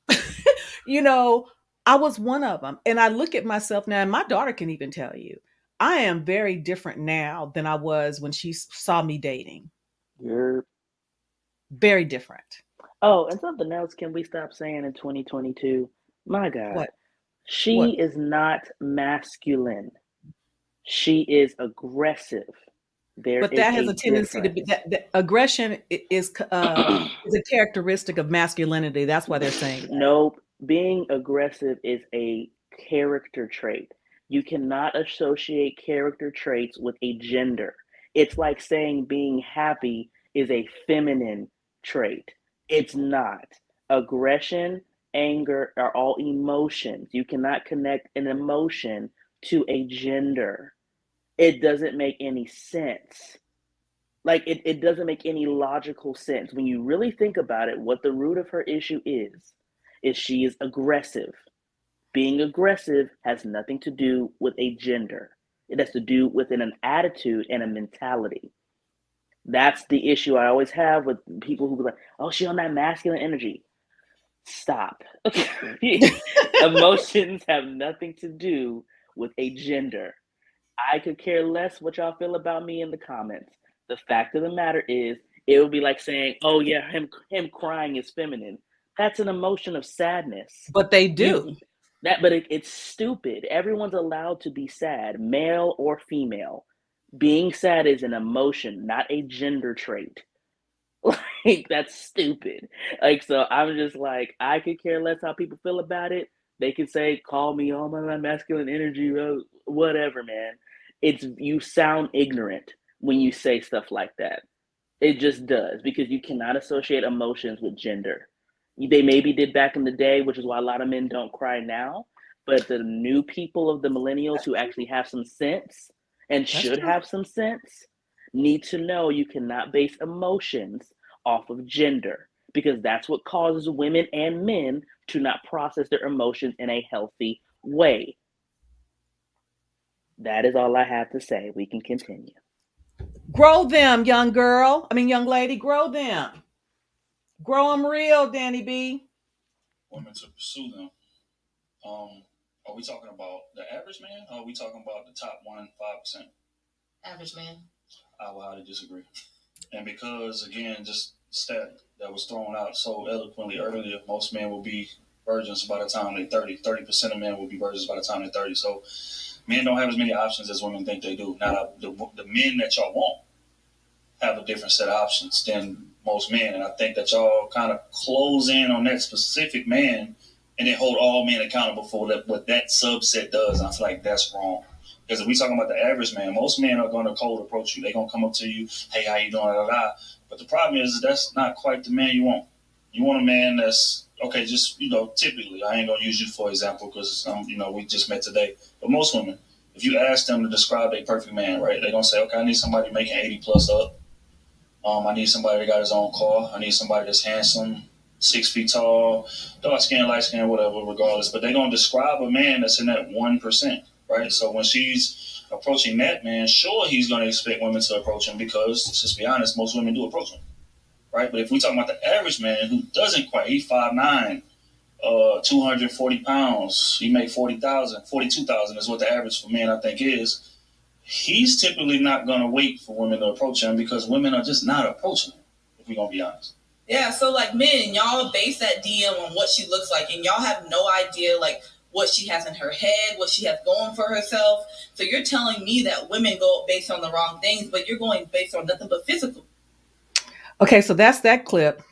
Speaker 1: I was one of them. And I look at myself now, and my daughter can even tell you, I am very different now than I was when she saw me dating.
Speaker 2: You're
Speaker 1: Very different.
Speaker 2: Oh, and something else, can we stop saying in 2022? My God,
Speaker 1: What?
Speaker 2: she
Speaker 1: What?
Speaker 2: is not masculine. She is aggressive. There
Speaker 1: But
Speaker 2: is
Speaker 1: that has
Speaker 2: a
Speaker 1: a tendency to be
Speaker 2: difference.
Speaker 1: that aggression is a characteristic of masculinity. That's why they're saying that.
Speaker 2: Nope. Being aggressive is a character trait. You cannot associate character traits with a gender. It's like saying being happy is a feminine trait. It's not. Aggression, anger are all emotions. You cannot connect an emotion to a gender. It doesn't make any sense. Like it doesn't make any logical sense. When you really think about it, what the root of her issue is she is aggressive. Being aggressive has nothing to do with a gender. It has to do with an attitude and a mentality. That's the issue I always have with people who be like, oh, she on that masculine energy. Stop. Emotions have nothing to do with a gender. I could care less what y'all feel about me in the comments. The fact of the matter is, it would be like saying, "Oh yeah, him crying is feminine." That's an emotion of sadness.
Speaker 1: But they do.
Speaker 2: It's stupid. Everyone's allowed to be sad, male or female. Being sad is an emotion, not a gender trait. Like that's stupid. Like so, I'm just like I could care less how people feel about it. They can say, "Call me all my masculine energy," whatever, man. It's you sound ignorant when you say stuff like that. It just does because you cannot associate emotions with gender. They maybe did back in the day, which is why a lot of men don't cry now. But the new people of the millennials
Speaker 1: That's
Speaker 2: who
Speaker 1: true.
Speaker 2: actually have some sense and
Speaker 1: That's
Speaker 2: should
Speaker 1: true.
Speaker 2: have some sense need to know you cannot base emotions off of gender because that's what causes women and men to not process their emotions in a healthy way. That is all I have to say. We can continue.
Speaker 1: Grow them, young girl. I mean, young lady, grow them. Grow them real, Danny B.
Speaker 8: Women to pursue them. Are we talking about the average man, or are we talking about the top 1.5%?
Speaker 4: Average man.
Speaker 8: I will highly disagree. And because, again, just stat that was thrown out so eloquently earlier, most men will be virgins by the time they're 30. 30% of men will be virgins by the time they're 30. So men don't have as many options as women think they do. Now, the men that y'all want have a different set of options than most men. And I think that y'all kind of close in on that specific man and then hold all men accountable for what that subset does. And I feel like that's wrong. Because if we talking about the average man, most men are going to cold approach you. They're going to come up to you, hey, how you doing? Blah, blah, blah. But the problem is that's not quite the man you want. You want a man that's, okay, just, typically, I ain't going to use you for example because, we just met today. But most women, if you ask them to describe a perfect man, right, they're going to say, okay, I need somebody making 80 plus up. I need somebody that got his own car. I need somebody that's handsome, 6 feet tall, dark skin, light skin, whatever, regardless. But they're going to describe a man that's in that 1%, right? So when she's approaching that man, sure, he's going to expect women to approach him because, let's just be honest, most women do approach him, right? But if we're talking about the average man who doesn't quite, he's 5'9", 240 pounds, he make 40,000, 42,000 is what the average for men I think is. He's typically not going to wait for women to approach him because women are just not approaching him, if we're going to be honest.
Speaker 6: Yeah, so like men, y'all base that DM on what she looks like, and y'all have no idea like what she has in her head, what she has going for herself. So you're telling me that women go based on the wrong things, but you're going based on nothing but physical.
Speaker 1: Okay, so that's that clip.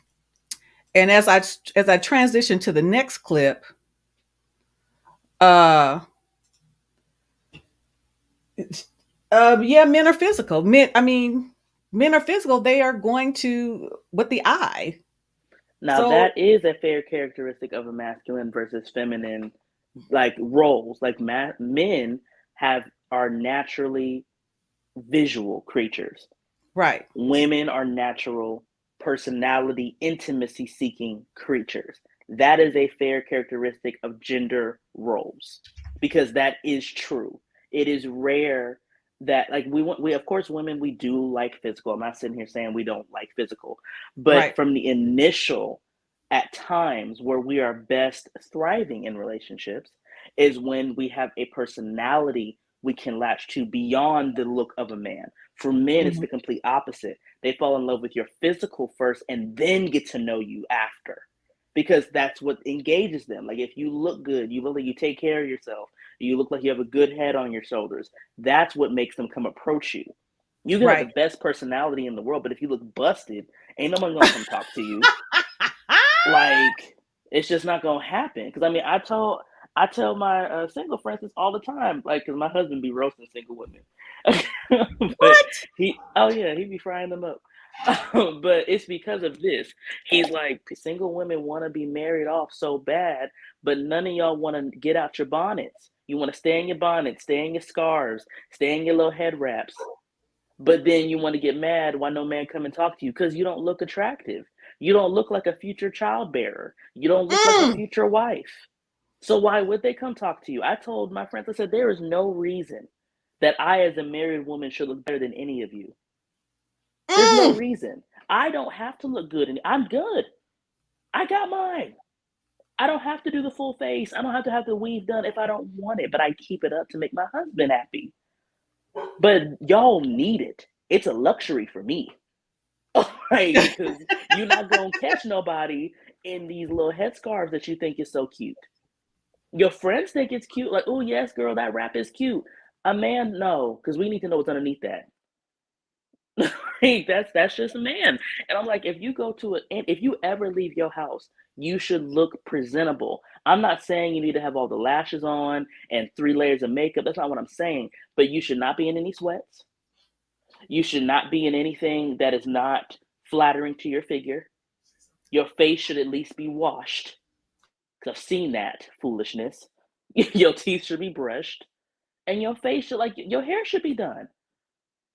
Speaker 1: And as I transition to the next clip, yeah, men are physical. Men are physical. They are going to with the eye.
Speaker 2: Now
Speaker 1: So
Speaker 2: that is a fair characteristic of a masculine versus feminine like roles. Like men are naturally visual creatures.
Speaker 1: right.
Speaker 2: Women are natural personality, intimacy seeking creatures. That is a fair characteristic of gender roles because that is true. It is rare that like we of course women we do like physical. I'm not sitting here saying we don't like physical, but
Speaker 1: Right.
Speaker 2: from the initial at times where we are best thriving in relationships is when we have a personality we can latch to beyond the look of a man. For men, it's the complete opposite. They fall in love with your physical first and then get to know you after, because that's what engages them. Like if you look good, you look like you take care of yourself, you look like you have a good head on your shoulders, that's what makes them come approach you. You can have the best personality in the world, but if you look busted, ain't no one gonna come talk to you. Like, it's just not gonna happen. Because I mean, I tell my single friends this all the time, like, because my husband be roasting single women. But he be frying them up. But it's because of this. He's like, single women want to be married off so bad, but none of y'all want to get out your bonnets. You want to stay in your bonnets, stay in your scarves, stay in your little head wraps. But then you want to get mad why no man come and talk to you because you don't look attractive. You don't look like a future child bearer. You don't look like a future wife. So why would they come talk to you? I told my friends, I said, there is no reason that I, as a married woman, should look better than any of you. There's no reason. I don't have to look good. And I'm good. I got mine. I don't have to do the full face. I don't have to have the weave done if I don't want it. But I keep it up to make my husband happy. But y'all need it. It's a luxury for me. Right? Because you're not going to catch nobody in these little headscarves that you think is so cute. Your friends think it's cute. Like, oh, yes, girl, that wrap is cute. A man, no, because we need to know what's underneath that. That's just a man. And I'm like, if you ever leave your house, you should look presentable. I'm not saying you need to have all the lashes on and 3 layers of makeup. That's not what I'm saying. But you should not be in any sweats. You should not be in anything that is not flattering to your figure. Your face should at least be washed. Because I've seen that foolishness. Your teeth should be brushed. And your face should, your hair should be done.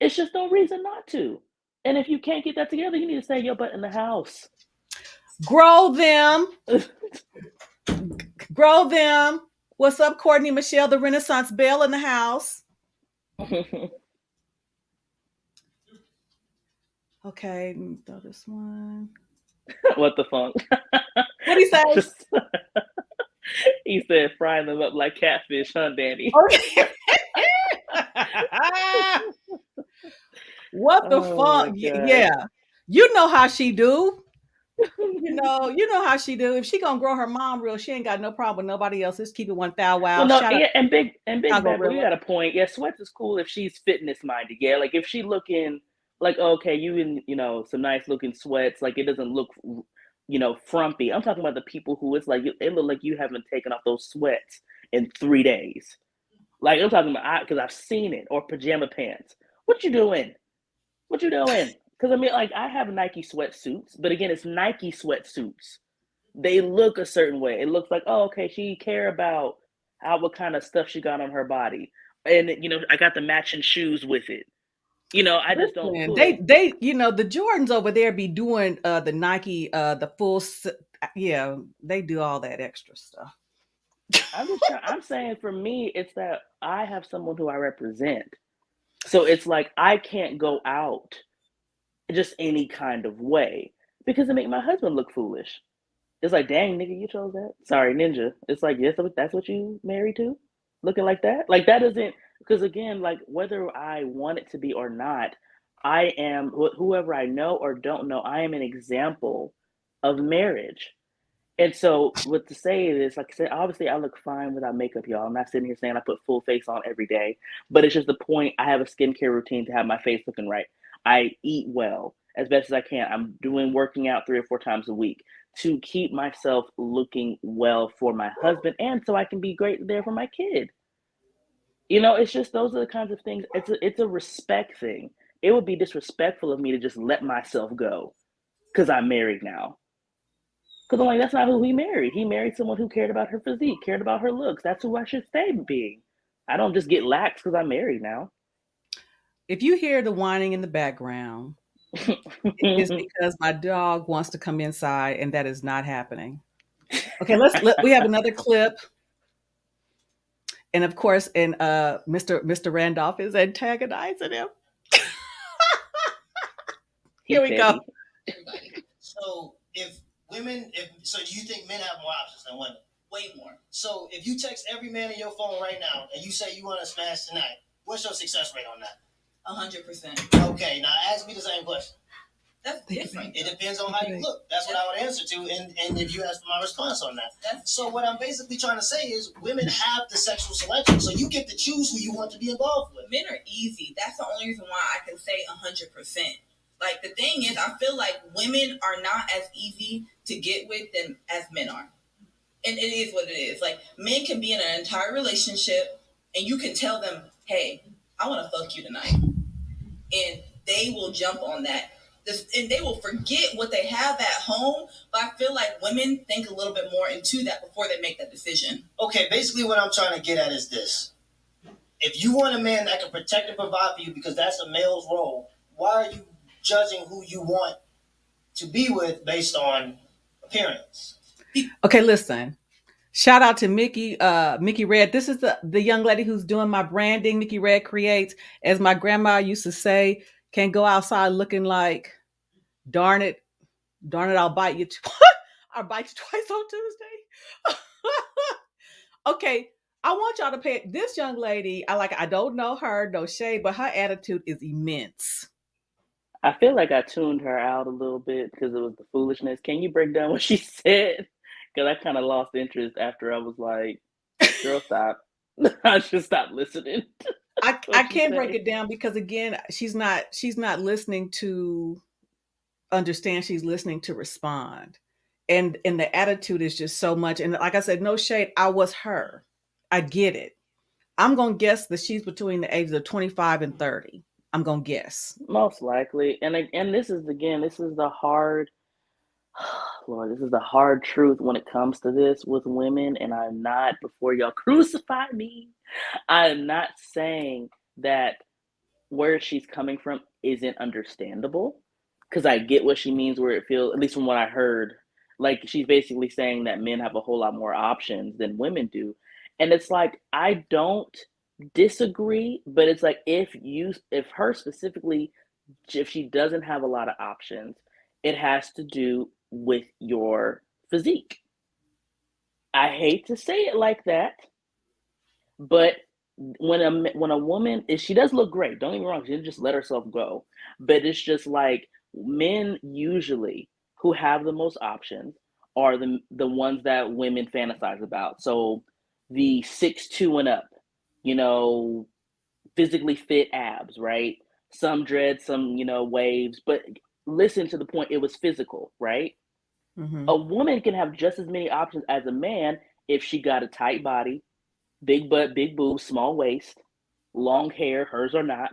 Speaker 2: It's just no reason not to. And if you can't get that together, you need to stay your butt in the house.
Speaker 1: Grow them. Grow them. What's up, Courtney Michelle, the Renaissance Belle in the house? Okay, let me throw this one.
Speaker 2: What the funk?
Speaker 1: What he say?
Speaker 2: He said, frying them up like catfish, huh, Danny?
Speaker 1: Okay. What the fuck? Yeah. You know how she do. You know how she do. If she gonna grow her mom real, she ain't got no problem with nobody else. Just keep it one thou wow.
Speaker 2: Well, no, yeah, and big Bad, you got a point. Yeah, sweats is cool if she's fitness minded. Yeah, like if she looking like, okay, you in some nice looking sweats, like it doesn't look frumpy. I'm talking about the people who it's like it look like you haven't taken off those sweats in 3 days. Like I'm talking about, because I've seen it. Or pajama pants. What you doing? Because I mean, like, I have Nike sweatsuits, but again, it's Nike sweatsuits. They look a certain way. It looks like, oh, okay, she care about what kind of stuff she got on her body, and I got the matching shoes with it. I just don't.
Speaker 1: They the Jordans over there be doing the Nike the full. Yeah, they do all that extra stuff.
Speaker 2: I'm saying for me, it's that I have someone who I represent, so it's like I can't go out just any kind of way because it make my husband look foolish. It's like, dang, nigga, you chose that. Sorry, ninja. It's like, yes, that's what you married to, looking like that. Like that doesn't, because again, like whether I want it to be or not, I am whoever I know or don't know. I am an example of marriage. And so, what to say is, like I said, obviously I look fine without makeup, y'all. I'm not sitting here saying I put full face on every day, but it's just the point. I have a skincare routine to have my face looking right. I eat well as best as I can. I'm doing working out 3 or 4 times a week to keep myself looking well for my husband and so I can be great there for my kid. It's just those are the kinds of things. It's a respect thing. It would be disrespectful of me to just let myself go because I'm married now. Because I'm like, that's not who he married. He married someone who cared about her physique, cared about her looks. That's who I should stay being. I don't just get lax because I'm married now.
Speaker 1: If you hear the whining in the background, it's because my dog wants to come inside, and that is not happening. Okay, we have another clip. And of course, Mr. Randolph is antagonizing him. Here we go.
Speaker 9: So do you think men have more options than women?
Speaker 6: Way more.
Speaker 9: So if you text every man in your phone right now and you say you want to smash tonight, what's your success rate on that?
Speaker 6: 100%.
Speaker 9: Okay, now ask me the same question.
Speaker 6: That's different.
Speaker 9: It depends on how you look. That's what I would answer to, and if you ask for my response on that. So what I'm basically trying to say is women have the sexual selection, so you get to choose who you want to be involved with.
Speaker 6: Men are easy. That's the only reason why I can say 100%. Like, the thing is, I feel like women are not as easy to get with than as men are. And it is what it is. Like, men can be in an entire relationship and you can tell them, hey, I want to fuck you tonight. And they will jump on that. And they will forget what they have at home. But I feel like women think a little bit more into that before they make that decision.
Speaker 9: Okay, basically what I'm trying to get at is this. If you want a man that can protect and provide for you because that's a male's role, why are you judging who you want to be with based on appearance?
Speaker 1: Okay, listen. Shout out to Micki-Redd. This is the young lady who's doing my branding. Micki-Redd Creates, as my grandma used to say, can't go outside looking like, darn it, I'll bite you. I'll bite you twice on Tuesday. Okay, I want y'all to pay this young lady. I don't know her, no shade, but her attitude is immense.
Speaker 2: I feel like I tuned her out a little bit because it was the foolishness. Can you break down what she said? Because I kind of lost interest after I was like, girl, stop. I just stopped listening.
Speaker 1: I can't break it down because, again, she's not listening to understand. She's listening to respond. And the attitude is just so much. And like I said, no shade. I was her. I get it. I'm going to guess that she's between the ages of 25 and 30. I'm going to guess.
Speaker 2: Most likely. And this is the hard, Lord, this is the hard truth when it comes to this with women. And I'm not, before y'all crucify me, I'm not saying that where she's coming from isn't understandable. Because I get what she means, where it feels, at least from what I heard, like she's basically saying that men have a whole lot more options than women do. And it's like, I don't disagree, but it's like if her specifically, if she doesn't have a lot of options, it has to do with your physique. I hate to say it like that, but when a woman she does look great, don't get me wrong, she didn't just let herself go, but it's just like men usually who have the most options are the ones that women fantasize about. So the 6'2" and up, physically fit abs, right? Some dreads, some, waves, but listen to the point, it was physical, right?
Speaker 1: Mm-hmm.
Speaker 2: A woman can have just as many options as a man if she got a tight body, big butt, big boobs, small waist, long hair, hers or not.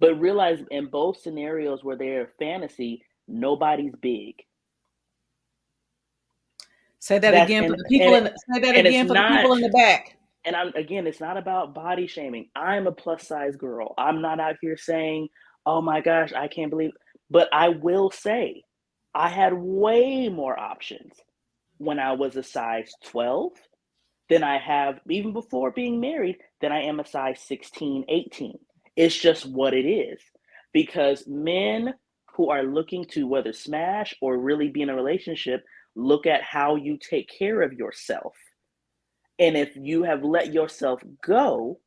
Speaker 2: But realize in both scenarios where they're fantasy, nobody's big.
Speaker 1: Say that again for the people in the back.
Speaker 2: And it's not about body shaming. I'm a plus size girl. I'm not out here saying, oh my gosh, I can't believe. But I will say, I had way more options when I was a size 12 than I have, even before being married, than I am a size 16, 18. It's just what it is. Because men who are looking to whether smash or really be in a relationship look at how you take care of yourself. And if you have let yourself go,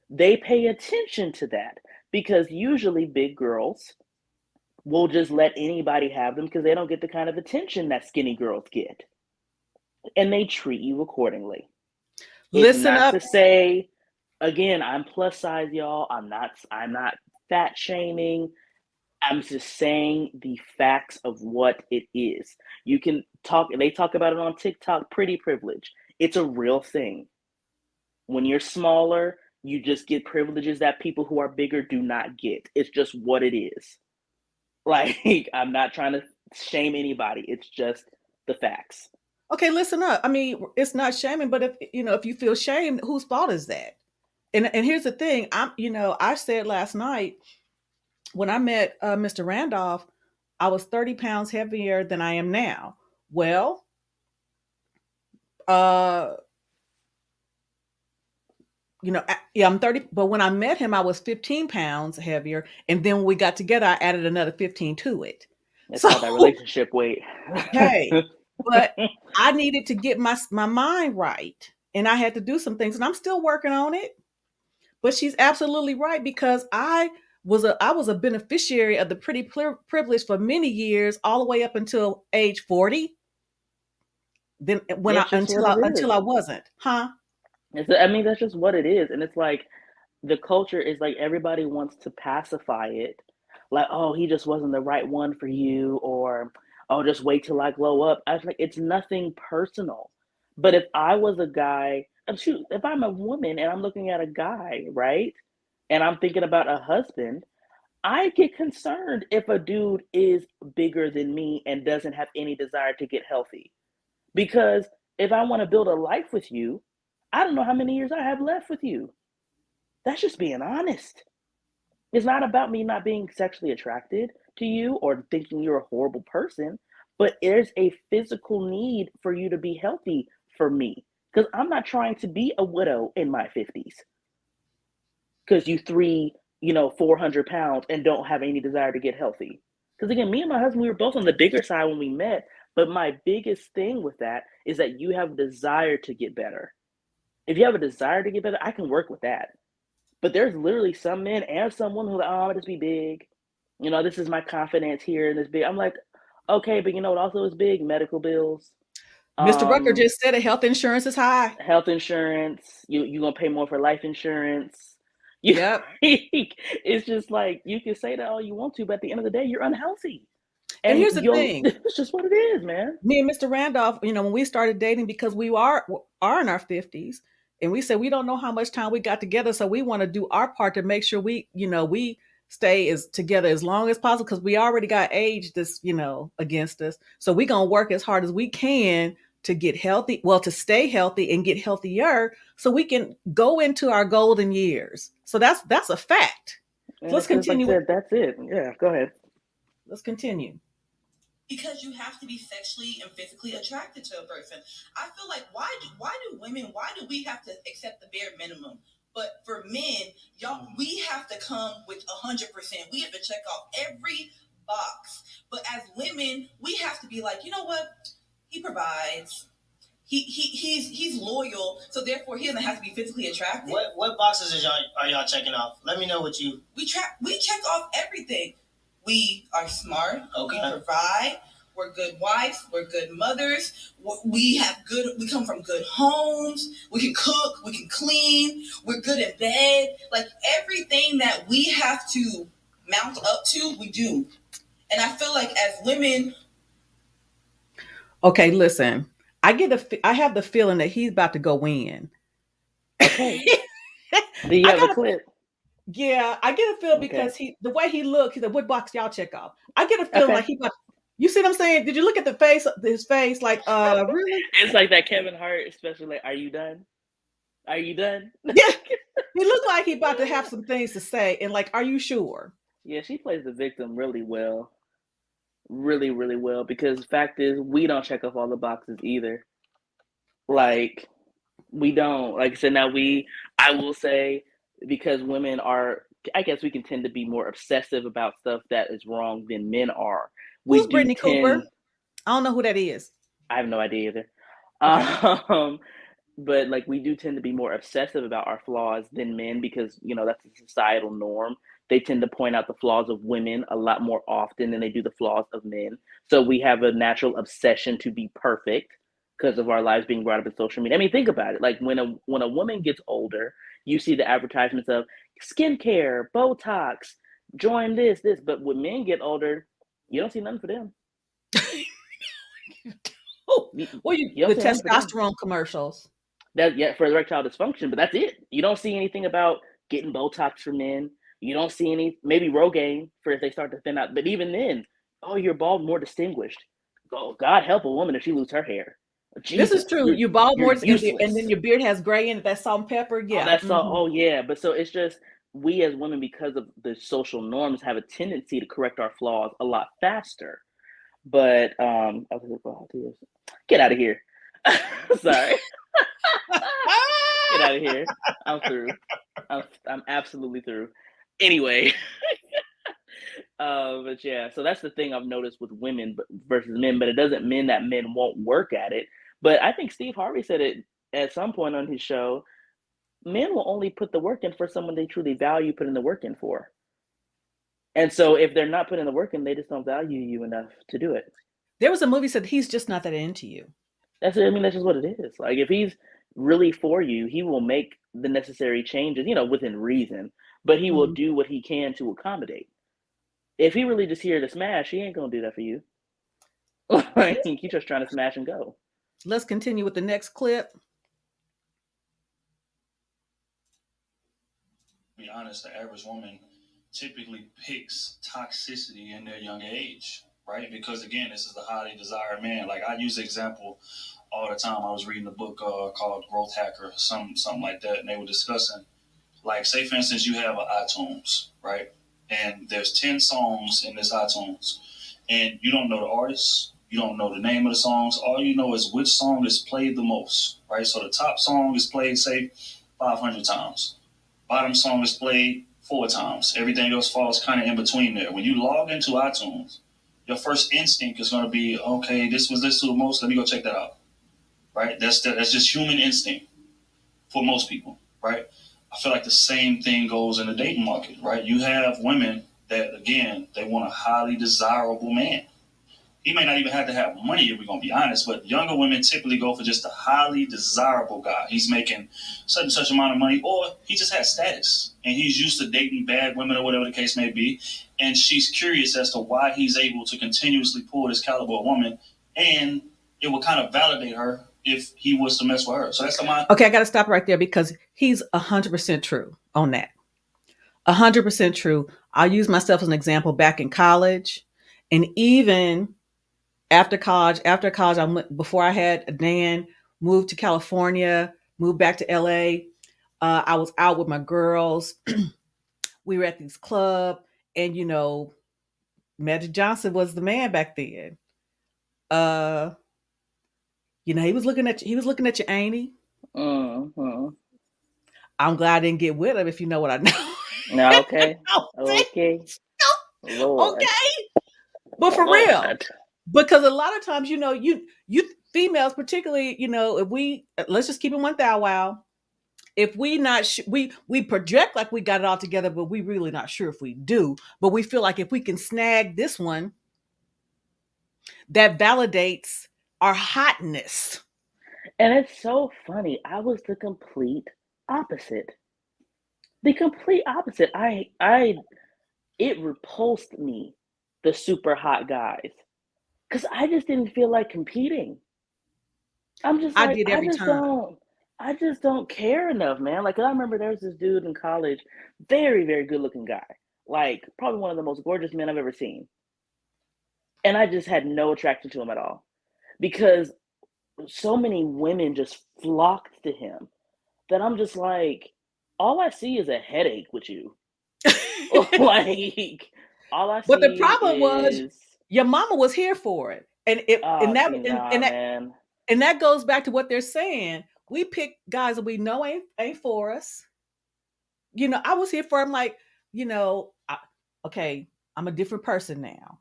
Speaker 2: they pay attention to that. Because usually big girls will just let anybody have them because they don't get the kind of attention that skinny girls get. And they treat you accordingly.
Speaker 1: Listen up.
Speaker 2: To say, again, I'm plus size, y'all. I'm not fat shaming. I'm just saying the facts of what it is. You can talk, they talk about it on TikTok, pretty privilege. It's a real thing. When you're smaller, you just get privileges that people who are bigger do not get. It's just what it is. Like, I'm not trying to shame anybody. It's just the facts.
Speaker 1: Okay, listen up. I mean, it's not shaming, but if you feel shamed, whose fault is that? And here's the thing. I said last night when I met Mr. Randolph, I was 30 pounds heavier than I am now. Well, I'm 30, but when I met him, I was 15 pounds heavier. And then when we got together, I added another 15 to it.
Speaker 2: That's how that relationship weight.
Speaker 1: Hey, But I needed to get my mind right, and I had to do some things, and I'm still working on it. But she's absolutely right, because I was a beneficiary of the pretty privilege for many years, all the way up until age 40. Then when
Speaker 2: It's just what it
Speaker 1: until
Speaker 2: is.
Speaker 1: I wasn't, huh?
Speaker 2: I mean, that's just what it is, and it's like the culture is like everybody wants to pacify it, like, oh, he just wasn't the right one for you, or oh, just wait till I glow up. I was like, it's nothing personal. But if I was a guy, shoot, if I'm a woman and I'm looking at a guy, right, and I'm thinking about a husband, I get concerned if a dude is bigger than me and doesn't have any desire to get healthy. Because if I want to build a life with you, I don't know how many years I have left with you. That's just being honest. It's not about me not being sexually attracted to you or thinking you're a horrible person, but there's a physical need for you to be healthy for me. Because I'm not trying to be a widow in my 50s. Because you 400 pounds and don't have any desire to get healthy. Because again, me and my husband, we were both on the bigger side when we met. But my biggest thing with that is that you have a desire to get better. If you have a desire to get better, I can work with that. But there's literally some men and some women who are like, oh, I'll just be big. This is my confidence here and this big. I'm like, okay, but you know what also is big? Medical bills.
Speaker 1: Mr. Rucker just said health insurance is high.
Speaker 2: Health insurance. You're going to pay more for life insurance.
Speaker 1: Yep.
Speaker 2: It's just like, you can say that all you want to, but at the end of the day, you're unhealthy.
Speaker 1: And here's the thing.
Speaker 2: It's just what it is, man.
Speaker 1: Me and Mr. Randolph, when we started dating, because we are in our 50s, and we said we don't know how much time we got together, so we want to do our part to make sure we stay together as long as possible, because we already got age this, against us. So we're going to work as hard as we can to get healthy, to stay healthy and get healthier, so we can go into our golden years. So that's a fact. So let's continue.
Speaker 2: Like that's it. Yeah, go ahead.
Speaker 1: Let's continue.
Speaker 6: Because you have to be sexually and physically attracted to a person. I feel like why do we have to accept the bare minimum? But for men, y'all, we have to come with 100%. We have to check off every box. But as women, we have to be like, you know what? He provides. He's loyal, so therefore he doesn't have to be physically attractive.
Speaker 9: What boxes are y'all checking off? Let me know what you.
Speaker 6: We check off everything. We are smart. Okay. We provide. We're good wives. We're good mothers. We come from good homes. We can cook. We can clean. We're good in bed. Like everything that we have to mount up to, we do. And I feel like as women.
Speaker 1: Okay, listen. I have the feeling that he's about to go in.
Speaker 2: Okay. Do you have a clip?
Speaker 1: Yeah, I get a feel because the way he looked, he said, "What box y'all check off?" I get a feeling like he. You see what I'm saying? Did you look at his face? Like, really?
Speaker 2: It's like that Kevin Hart, especially like, "Are you done? Are you done?"
Speaker 1: Yeah, he looked like he about to have some things to say, and like, "Are you sure?"
Speaker 2: Yeah, she plays the victim really well, really, really well. Because the fact is, we don't check off all the boxes either. Like, we don't. Like I said, I will say, because women are, I guess we can tend to be more obsessive about stuff that is wrong than men are.
Speaker 1: Who's Brittany Cooper? I don't know who that is.
Speaker 2: I have no idea either. Okay. But like, we do tend to be more obsessive about our flaws than men, because that's a societal norm. They tend to point out the flaws of women a lot more often than they do the flaws of men. So we have a natural obsession to be perfect because of our lives being brought up in social media. I mean, think about it. Like when a woman gets older, you see the advertisements of skincare, Botox, join this. But when men get older, you don't see nothing for them.
Speaker 1: The testosterone commercials.
Speaker 2: For erectile dysfunction, but that's it. You don't see anything about getting Botox for men. You don't see any, maybe Rogaine for if they start to thin out. But even then, you're bald, more distinguished. Oh, God help a woman if she loses her hair. Jesus,
Speaker 1: this is true. You bald more, and then your beard has gray in it. That's salt and pepper. Yeah.
Speaker 2: That's all. Oh, yeah. But so it's just, we as women, because of the social norms, have a tendency to correct our flaws a lot faster. But get out of here. Sorry. Get out of here. I'm through. I'm absolutely through. Anyway, But yeah, so that's the thing I've noticed with women versus men, but it doesn't mean that men won't work at it. But I think Steve Harvey said it at some point on his show. Men will only put the work in for someone they truly value putting the work in for. And so if they're not putting the work in, they just don't value you enough to do it.
Speaker 1: There was a movie said he's just not that into you.
Speaker 2: That's just what it is. Like if he's really for you, he will make the necessary changes, within reason, but he will do what he can to accommodate. If he really just here to smash, he ain't gonna do that for you. Like he's just trying to smash and go.
Speaker 1: Let's continue with the next clip.
Speaker 8: To be honest, the average woman typically picks toxicity in their younger age, right? Because again, this is the highly desired man. Like I use the example all the time. I was reading a book called Growth Hacker, something like that, and they were discussing, like, say for instance, you have an iTunes, right? And there's 10 songs in this iTunes, and you don't know the artist, you don't know the name of the songs. All you know is which song is played the most, right? So the top song is played, say, 500 times. Bottom song is played 4 times. Everything else falls kind of in between there. When you log into iTunes, your first instinct is going to be, okay, this was listened to the most. Let me go check that out, right? That's just human instinct for most people, right? I feel like the same thing goes in the dating market, right? You have women that, again, they want a highly desirable man. He may not even have to have money, if we're going to be honest, but younger women typically go for just a highly desirable guy. He's making such and such amount of money, or he just has status, and he's used to dating bad women or whatever the case may be, and she's curious as to why he's able to continuously pull this caliber of woman, and it will kind of validate her if he was to mess with her. So that's the mind.
Speaker 1: Okay, I got to stop right there because he's 100% true on that. 100% true. I'll use myself as an example. Back in college, and even after college, before I had Dan, moved to California, moved back to LA. I was out with my girls. We were at this club, and Magic Johnson was the man back then. He was looking at you. He was looking at you, ain't he?
Speaker 2: Mm-hmm.
Speaker 1: I'm glad I didn't get with him, if you know what I know.
Speaker 2: No, okay. Okay. Lord.
Speaker 1: Okay. But for
Speaker 2: Lord.
Speaker 1: real, because a lot of times, you females, particularly, if we, let's just keep it 1,000 wow. If we not, we project like we got it all together, but we really not sure if we do. But we feel like if we can snag this one, that validates our hotness.
Speaker 2: And it's so funny. I was the complete opposite. The complete opposite. It repulsed me, the super hot guys, because I just didn't feel like competing. I'm just like,
Speaker 1: I did every time.
Speaker 2: I just don't care enough, man. Like, I remember there was this dude in college, very, very good looking guy, like probably one of the most gorgeous men I've ever seen. And I just had no attraction to him at all because so many women just flocked to him that I'm just like, all I see is a headache with you. Like, all I see.
Speaker 1: But the problem was your mama was here for it, and that goes back to what they're saying. We pick guys that we know ain't for us. I was here for him. Like, okay, I'm a different person now.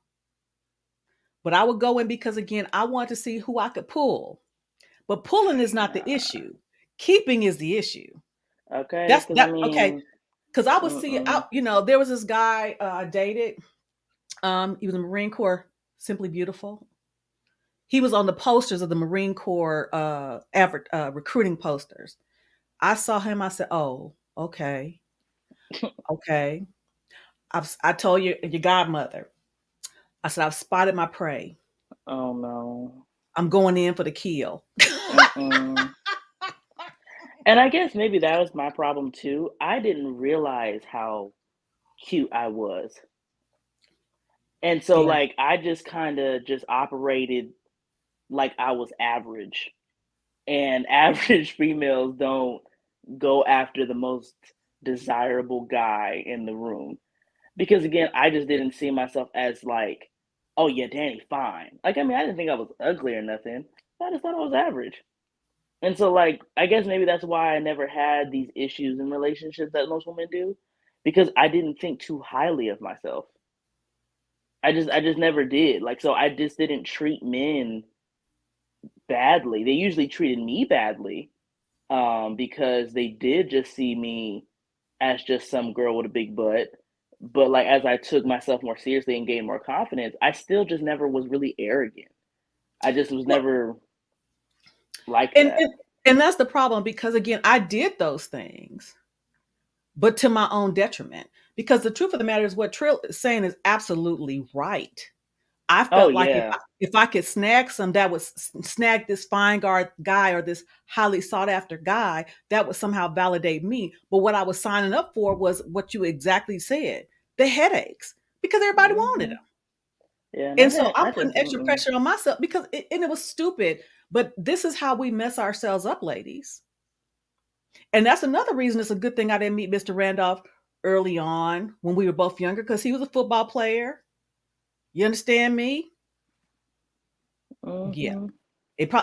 Speaker 1: But I would go in because, again, I wanted to see who I could pull. But pulling is not the issue. Keeping is the issue.
Speaker 2: Okay.
Speaker 1: That's that. Okay. Because I would see, there was this guy I dated. He was in the Marine Corps, Simply Beautiful. He was on the posters of the Marine Corps recruiting posters. I saw him. I said, "Oh, okay, okay." I told your godmother. I said, "I've spotted my prey.
Speaker 2: Oh no,
Speaker 1: I'm going in for the kill."
Speaker 2: And I guess maybe that was my problem too. I didn't realize how cute I was. And so like I just kind of just operated like I was average. And average females don't go after the most desirable guy in the room. Because again, I just didn't see myself as like, oh yeah, Danny fine. Like, I mean, I didn't think I was ugly or nothing. I just thought I was average. And so, like, I guess maybe that's why I never had these issues in relationships that most women do, because I didn't think too highly of myself. I just never did. Like, so I just didn't treat men badly. They usually treated me badly, because they did just see me as just some girl with a big butt. But like as I took myself more seriously and gained more confidence, I still just never was really arrogant. I just was
Speaker 1: Well,
Speaker 2: never like
Speaker 1: and,
Speaker 2: that.
Speaker 1: and and that's the problem because again, I did those things, but to my own detriment. Because the truth of the matter is, what Trill is saying is absolutely right. I
Speaker 2: Oh
Speaker 1: felt like if
Speaker 2: yeah.
Speaker 1: I could snag some that would snag this fine guard guy or this highly sought after guy, that would somehow validate me. But what I was signing up for was what you exactly said, the headaches, because everybody wanted
Speaker 2: Hmm.
Speaker 1: them.
Speaker 2: Yeah, and
Speaker 1: And so I'm
Speaker 2: I just
Speaker 1: putting extra pressure on myself because and it was stupid. But this is how we mess ourselves up, ladies. And that's another reason it's a good thing I didn't meet Mr. Randolph early on when we were both younger because he was a football player. You understand me? Yeah.
Speaker 2: hmm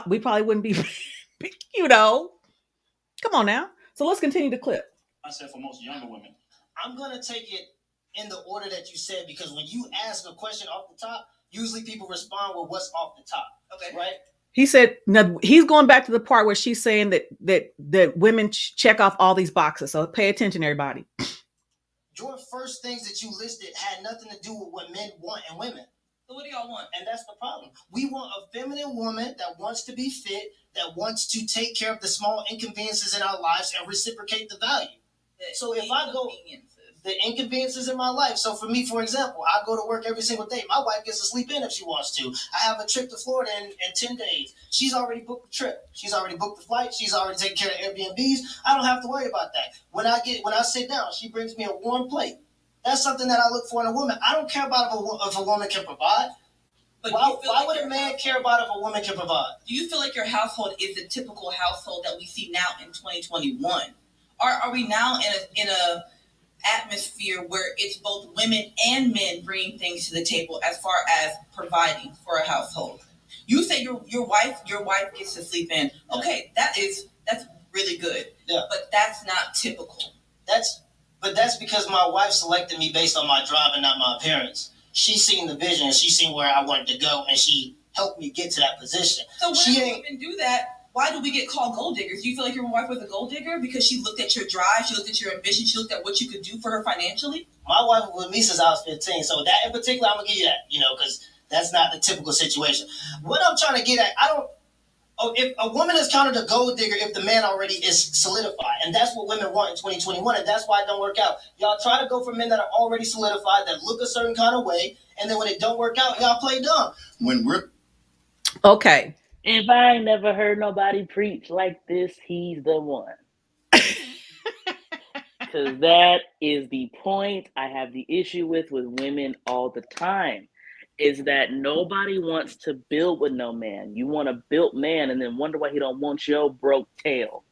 Speaker 1: We probably wouldn't be, you know. Come on now. So let's continue the clip.
Speaker 8: I said for most younger women.
Speaker 9: I'm gonna take it in the order that you said because when you ask a question off the top, usually people respond with what's off the top. Okay, right?
Speaker 1: He said, now he's going back to the part where she's saying that women check off all these boxes. So pay attention, everybody.
Speaker 9: Your first things that you listed had nothing to do with what men want in women. So what do y'all want? And that's the problem. We want a feminine woman that wants to be fit, that wants to take care of the small inconveniences in our lives and reciprocate the value. So if I go the inconveniences in my life. So for me, for example, I go to work every single day. My wife gets to sleep in if she wants to. I have a trip to Florida in 10 days. She's already booked the trip. She's already booked the flight. She's already taken care of Airbnbs. I don't have to worry about that. When I sit down, she brings me a warm plate. That's something that I look for in a woman. I don't care about if a woman can provide. But why would a man care about if a woman can provide? Do you feel like your household is the typical household that we see now in 2021? Are we now in a atmosphere where it's both women and men bringing things to the table as far as providing for a household? You say your wife gets to sleep in. Okay, that's really good. Yeah. But that's not typical. That's because my wife selected me based on my drive and not my appearance. She seen the vision and she seen where I wanted to go and she helped me get to that position. So when women do that, why do we get called gold diggers? Do you feel like your wife was a gold digger because she looked at your drive, she looked at your ambition, she looked at what you could do for her financially? My wife was with me since I was 15, so that in particular, I'm gonna give you that, because that's not the typical situation. What I'm trying to get at, if a woman is counted a gold digger if the man already is solidified, and that's what women want in 2021, and that's why it don't work out. Y'all try to go for men that are already solidified, that look a certain kind of way, and then when it don't work out, y'all play dumb.
Speaker 3: When we're
Speaker 1: Okay.
Speaker 2: If I ain't never heard nobody preach like this, he's the one. Because that is the point I have the issue with women all the time. Is that nobody wants to build with no man. You want a built man and then wonder why he don't want your broke tail.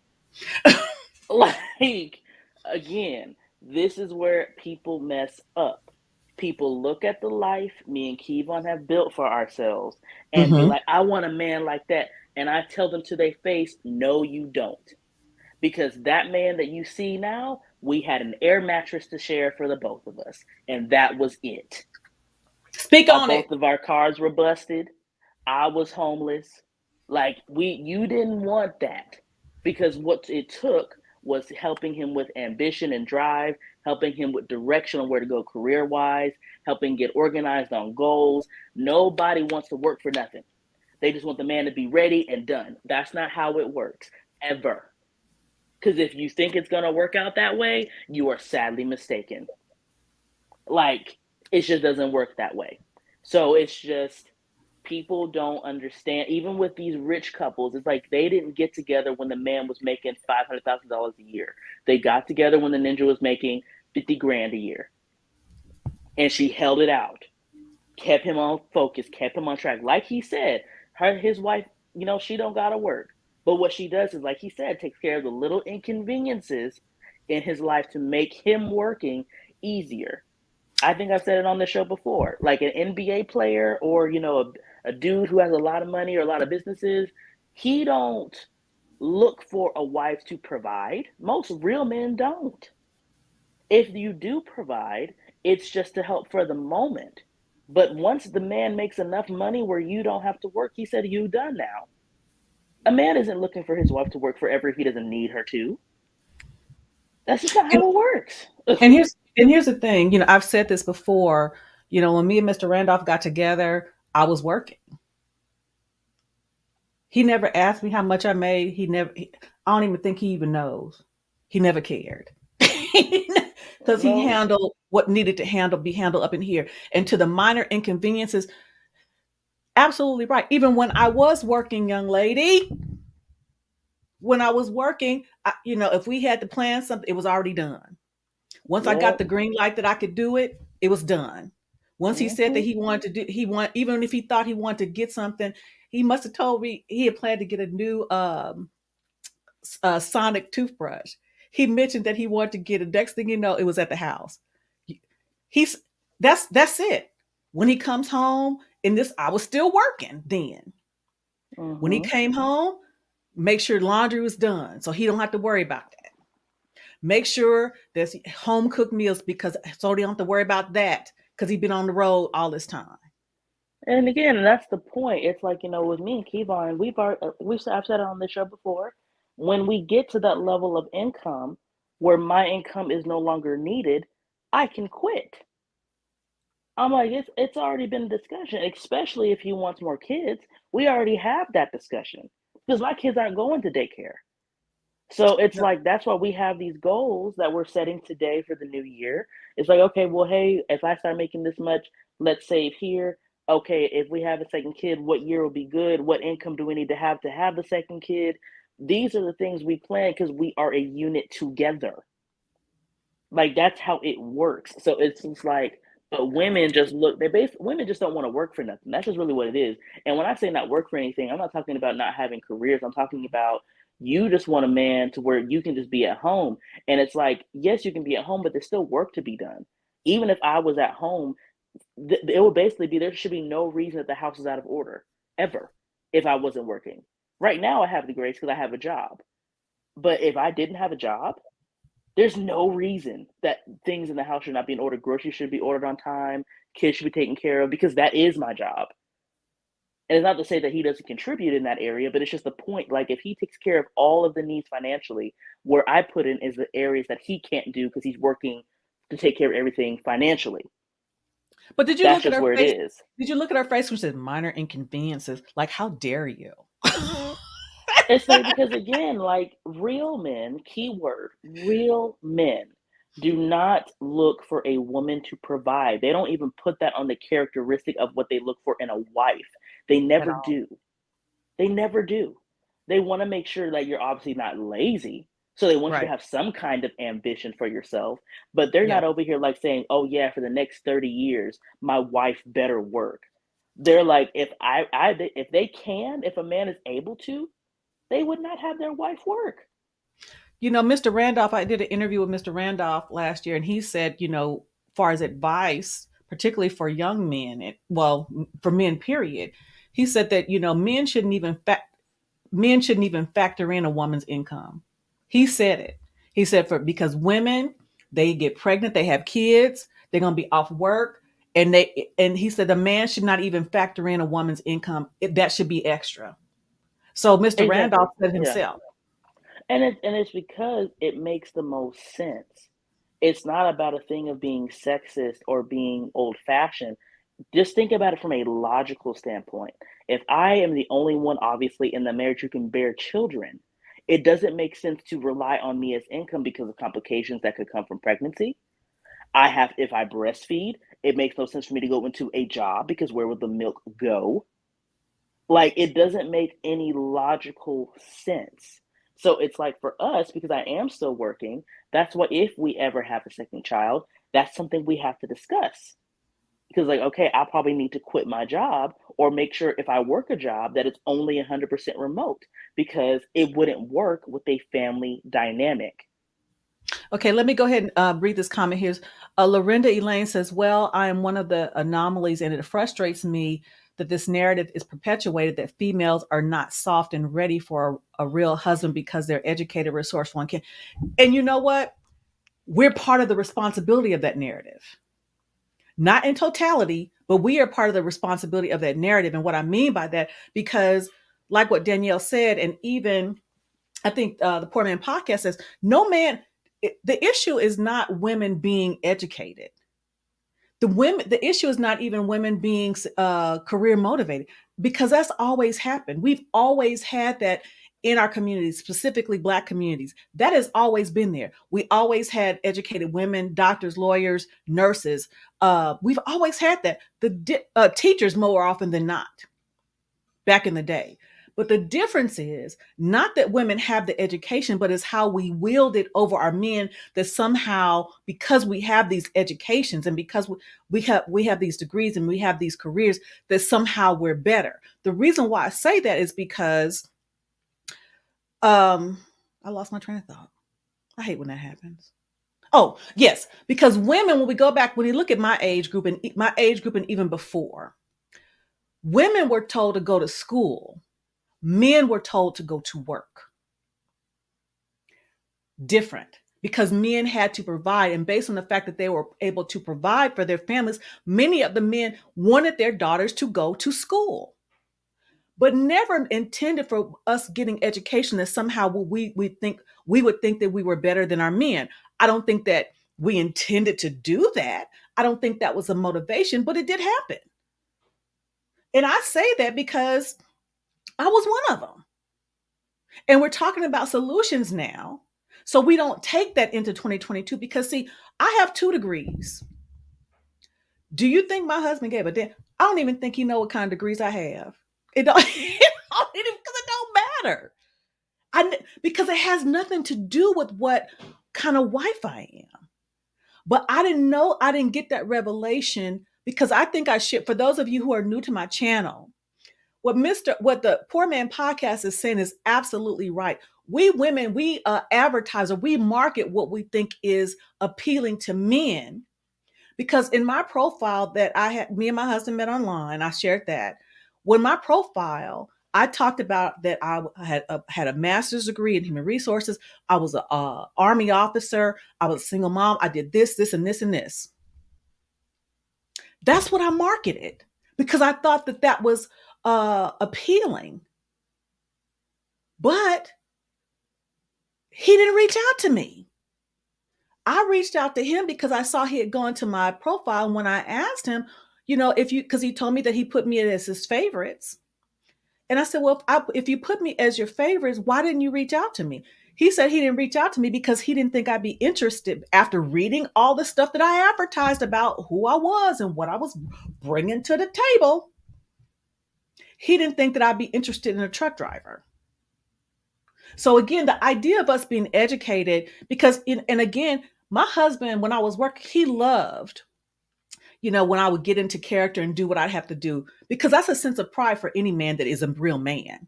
Speaker 2: Like, again, this is where people mess up. People look at the life me and Kevon have built for ourselves and be like, I want a man like that. And I tell them to their face, no, you don't. Because that man that you see now, we had an air mattress to share for the both of us. And that was it.
Speaker 1: Speak on it.
Speaker 2: Both of our cars were busted. I was homeless. Like, you didn't want that. Because what it took was helping him with ambition and drive, helping him with direction on where to go career wise, helping get organized on goals. Nobody wants to work for nothing. They just want the man to be ready and done. That's not how it works, ever. Because if you think it's going to work out that way, you are sadly mistaken. Like, it just doesn't work that way. So it's just, people don't understand. Even with these rich couples, it's like they didn't get together when the man was making $500,000 a year. They got together when the ninja was making 50 grand a year. And she held it out, kept him on focus, kept him on track. Like he said, his wife, she don't got to work. But what she does is, like he said, takes care of the little inconveniences in his life to make him working easier. I think I've said it on the show before. Like an NBA player or, a dude who has a lot of money or a lot of businesses, he don't look for a wife to provide. Most real men don't. If you do provide, it's just to help for the moment. But once the man makes enough money where you don't have to work, he said, you done now. A man isn't looking for his wife to work forever if he doesn't need her to. That's just not
Speaker 1: And,
Speaker 2: how it works.
Speaker 1: and here's the thing. I've said this before. When me and Mr. Randolph got together, I was working. He never asked me how much I made. I don't even think he even knows. He never cared. Because he
Speaker 2: No.
Speaker 1: handled what needed to be handled up in here. And to the minor inconveniences, absolutely right. Even when I was working, young lady, when I was working, if we had to plan something, it was already done. Once I got
Speaker 2: Yep.
Speaker 1: the green light that I could do it, it was done. Once he said that
Speaker 2: Mm-hmm.
Speaker 1: he wanted to do, even if he thought he wanted to get something, he must have told me he had planned to get a new Sonic toothbrush. He mentioned that he wanted to get it. Next thing you know, it was at the house. He's that's it. When he comes home, I was still working then. When he
Speaker 2: Mm-hmm.
Speaker 1: came home, make sure laundry was done so he don't have to worry about that. Make sure there's home cooked meals because so they don't have to worry about that because he's been on the road all this time.
Speaker 2: And again, that's the point. It's like, with me and Kevon, I've said it on this show before. When we get to that level of income where my income is no longer needed, I can quit. I'm like, it's already been a discussion, especially if he wants more kids. We already have that discussion because my kids aren't going to daycare. So it's
Speaker 1: No.
Speaker 2: like that's why we have these goals that we're setting today for the new year. It's like, okay, well, hey, if I start making this much, let's save here. Okay, if we have a second kid, what year will be good? What income do we need to have the second kid? These are the things we plan because we are a unit together. Like that's how it works. So it's just like, but women just look. Women just don't want to work for nothing. That's just really what it is. And when I say not work for anything, I'm not talking about not having careers. I'm talking about you just want a man to where you can just be at home. And it's like, yes, you can be at home, but there's still work to be done. Even if I was at home, it would basically be there should be no reason that the house is out of order ever if I wasn't working. Right now, I have the grace because I have a job. But if I didn't have a job, there's no reason that things in the house should not be in order. Groceries should be ordered on time. Kids should be taken care of because that is my job. And it's not to say that he doesn't contribute in that area, but it's just the point. Like if he takes care of all of the needs financially, where I put in is the areas that he can't do because he's working to take care of everything financially.
Speaker 1: But did you
Speaker 2: That's
Speaker 1: look at
Speaker 2: just
Speaker 1: her
Speaker 2: where it
Speaker 1: face?
Speaker 2: is.
Speaker 1: Did you look at her face when she said minor inconveniences? Like, how dare you?
Speaker 2: It's like because again, like real men, keyword, real men do not look for a woman to provide. They don't even put that on the characteristic of what they look for in a wife. They
Speaker 1: At
Speaker 2: never
Speaker 1: all.
Speaker 2: do. They never do. They want to make sure that you're obviously not lazy. So they want you to
Speaker 1: Right.
Speaker 2: have some kind of ambition for yourself, but they're
Speaker 1: Yeah.
Speaker 2: not over here like saying, "Oh yeah, for the next 30 years, my wife better work." They're like, if a man is able to, they would not have their wife work.
Speaker 1: Mr. Randolph, I did an interview with Mr. Randolph last year, and he said, far as advice, particularly for young men, for men, period, he said that, men shouldn't even factor in a woman's income. He said it. He said because women, they get pregnant, they have kids, they're gonna be off work, and he said the man should not even factor in a woman's income. That should be extra. So Mr.
Speaker 2: Exactly.
Speaker 1: Randolph said
Speaker 2: Yeah.
Speaker 1: himself.
Speaker 2: And it's because it makes the most sense. It's not about a thing of being sexist or being old fashioned. Just think about it from a logical standpoint. If I am the only one, obviously, in the marriage who can bear children, it doesn't make sense to rely on me as income because of complications that could come from pregnancy. If I breastfeed, it makes no sense for me to go into a job because where would the milk go? Like, it doesn't make any logical sense. So it's like for us, because I am still working, that's what if we ever have a second child, that's something we have to discuss because like okay I probably need to quit my job or make sure if I work a job that it's only 100% remote because it wouldn't work with a family dynamic.
Speaker 1: Okay, let me go ahead and read this comment here. Lorinda Elaine says, well, I am one of the anomalies, and it frustrates me that this narrative is perpetuated that females are not soft and ready for a real husband because they're educated, resourceful, and can. And you know what? We're part of the responsibility of that narrative. not in totality, but we are part of the responsibility of that narrative. And what I mean by that, because like what Danielle said, and even I think the Poor Man Podcast says, no man, the issue is not women being educated. The issue is not even women being career motivated, because that's always happened. We've always had that in our communities, specifically Black communities. That has always been there. We always had educated women, doctors, lawyers, nurses. We've always had that. The teachers more often than not, back in the day. But the difference is not that women have the education, but it's how we wield it over our men, that somehow, because we have these educations and because we have these degrees and we have these careers, that somehow we're better. The reason why I say that is because I lost my train of thought. I hate when that happens. Oh, yes, because women, when we go back, when you look at my age group and even before, women were told to go to school. Men were told to go to work. Different, because men had to provide. And based on the fact that they were able to provide for their families, many of the men wanted their daughters to go to school, but never intended for us getting education that somehow we would think that we were better than our men. I don't think that we intended to do that. I don't think that was a motivation, but it did happen. And I say that because I was one of them. And we're talking about solutions now. So we don't take that into 2022, because see, I have 2 degrees. Do you think my husband gave a damn? I don't even think he know what kind of degrees I have. It don't, because it don't matter. Because it has nothing to do with what kind of wife I am. But I didn't get that revelation, because I think I should. For those of you who are new to my channel, what the Poor Man Podcast is saying is absolutely right. We women, we advertise, or we market what we think is appealing to men. Because in my profile that I had, me and my husband met online, I shared that. When my profile, I talked about that I had a master's degree in human resources. I was an Army officer. I was a single mom. I did this, and this, and this. That's what I marketed, because I thought that was appealing. But he didn't reach out to me. I reached out to him because I saw he had gone to my profile. And when I asked him, because he told me that he put me as his favorites. And I said, well, if you put me as your favorites, why didn't you reach out to me? He said he didn't reach out to me because he didn't think I'd be interested, after reading all the stuff that I advertised about who I was and what I was bringing to the table. He didn't think that I'd be interested in a truck driver. So again, the idea of us being educated, because again, my husband, when I was working, he loved, when I would get into character and do what I'd have to do, because that's a sense of pride for any man that is a real man.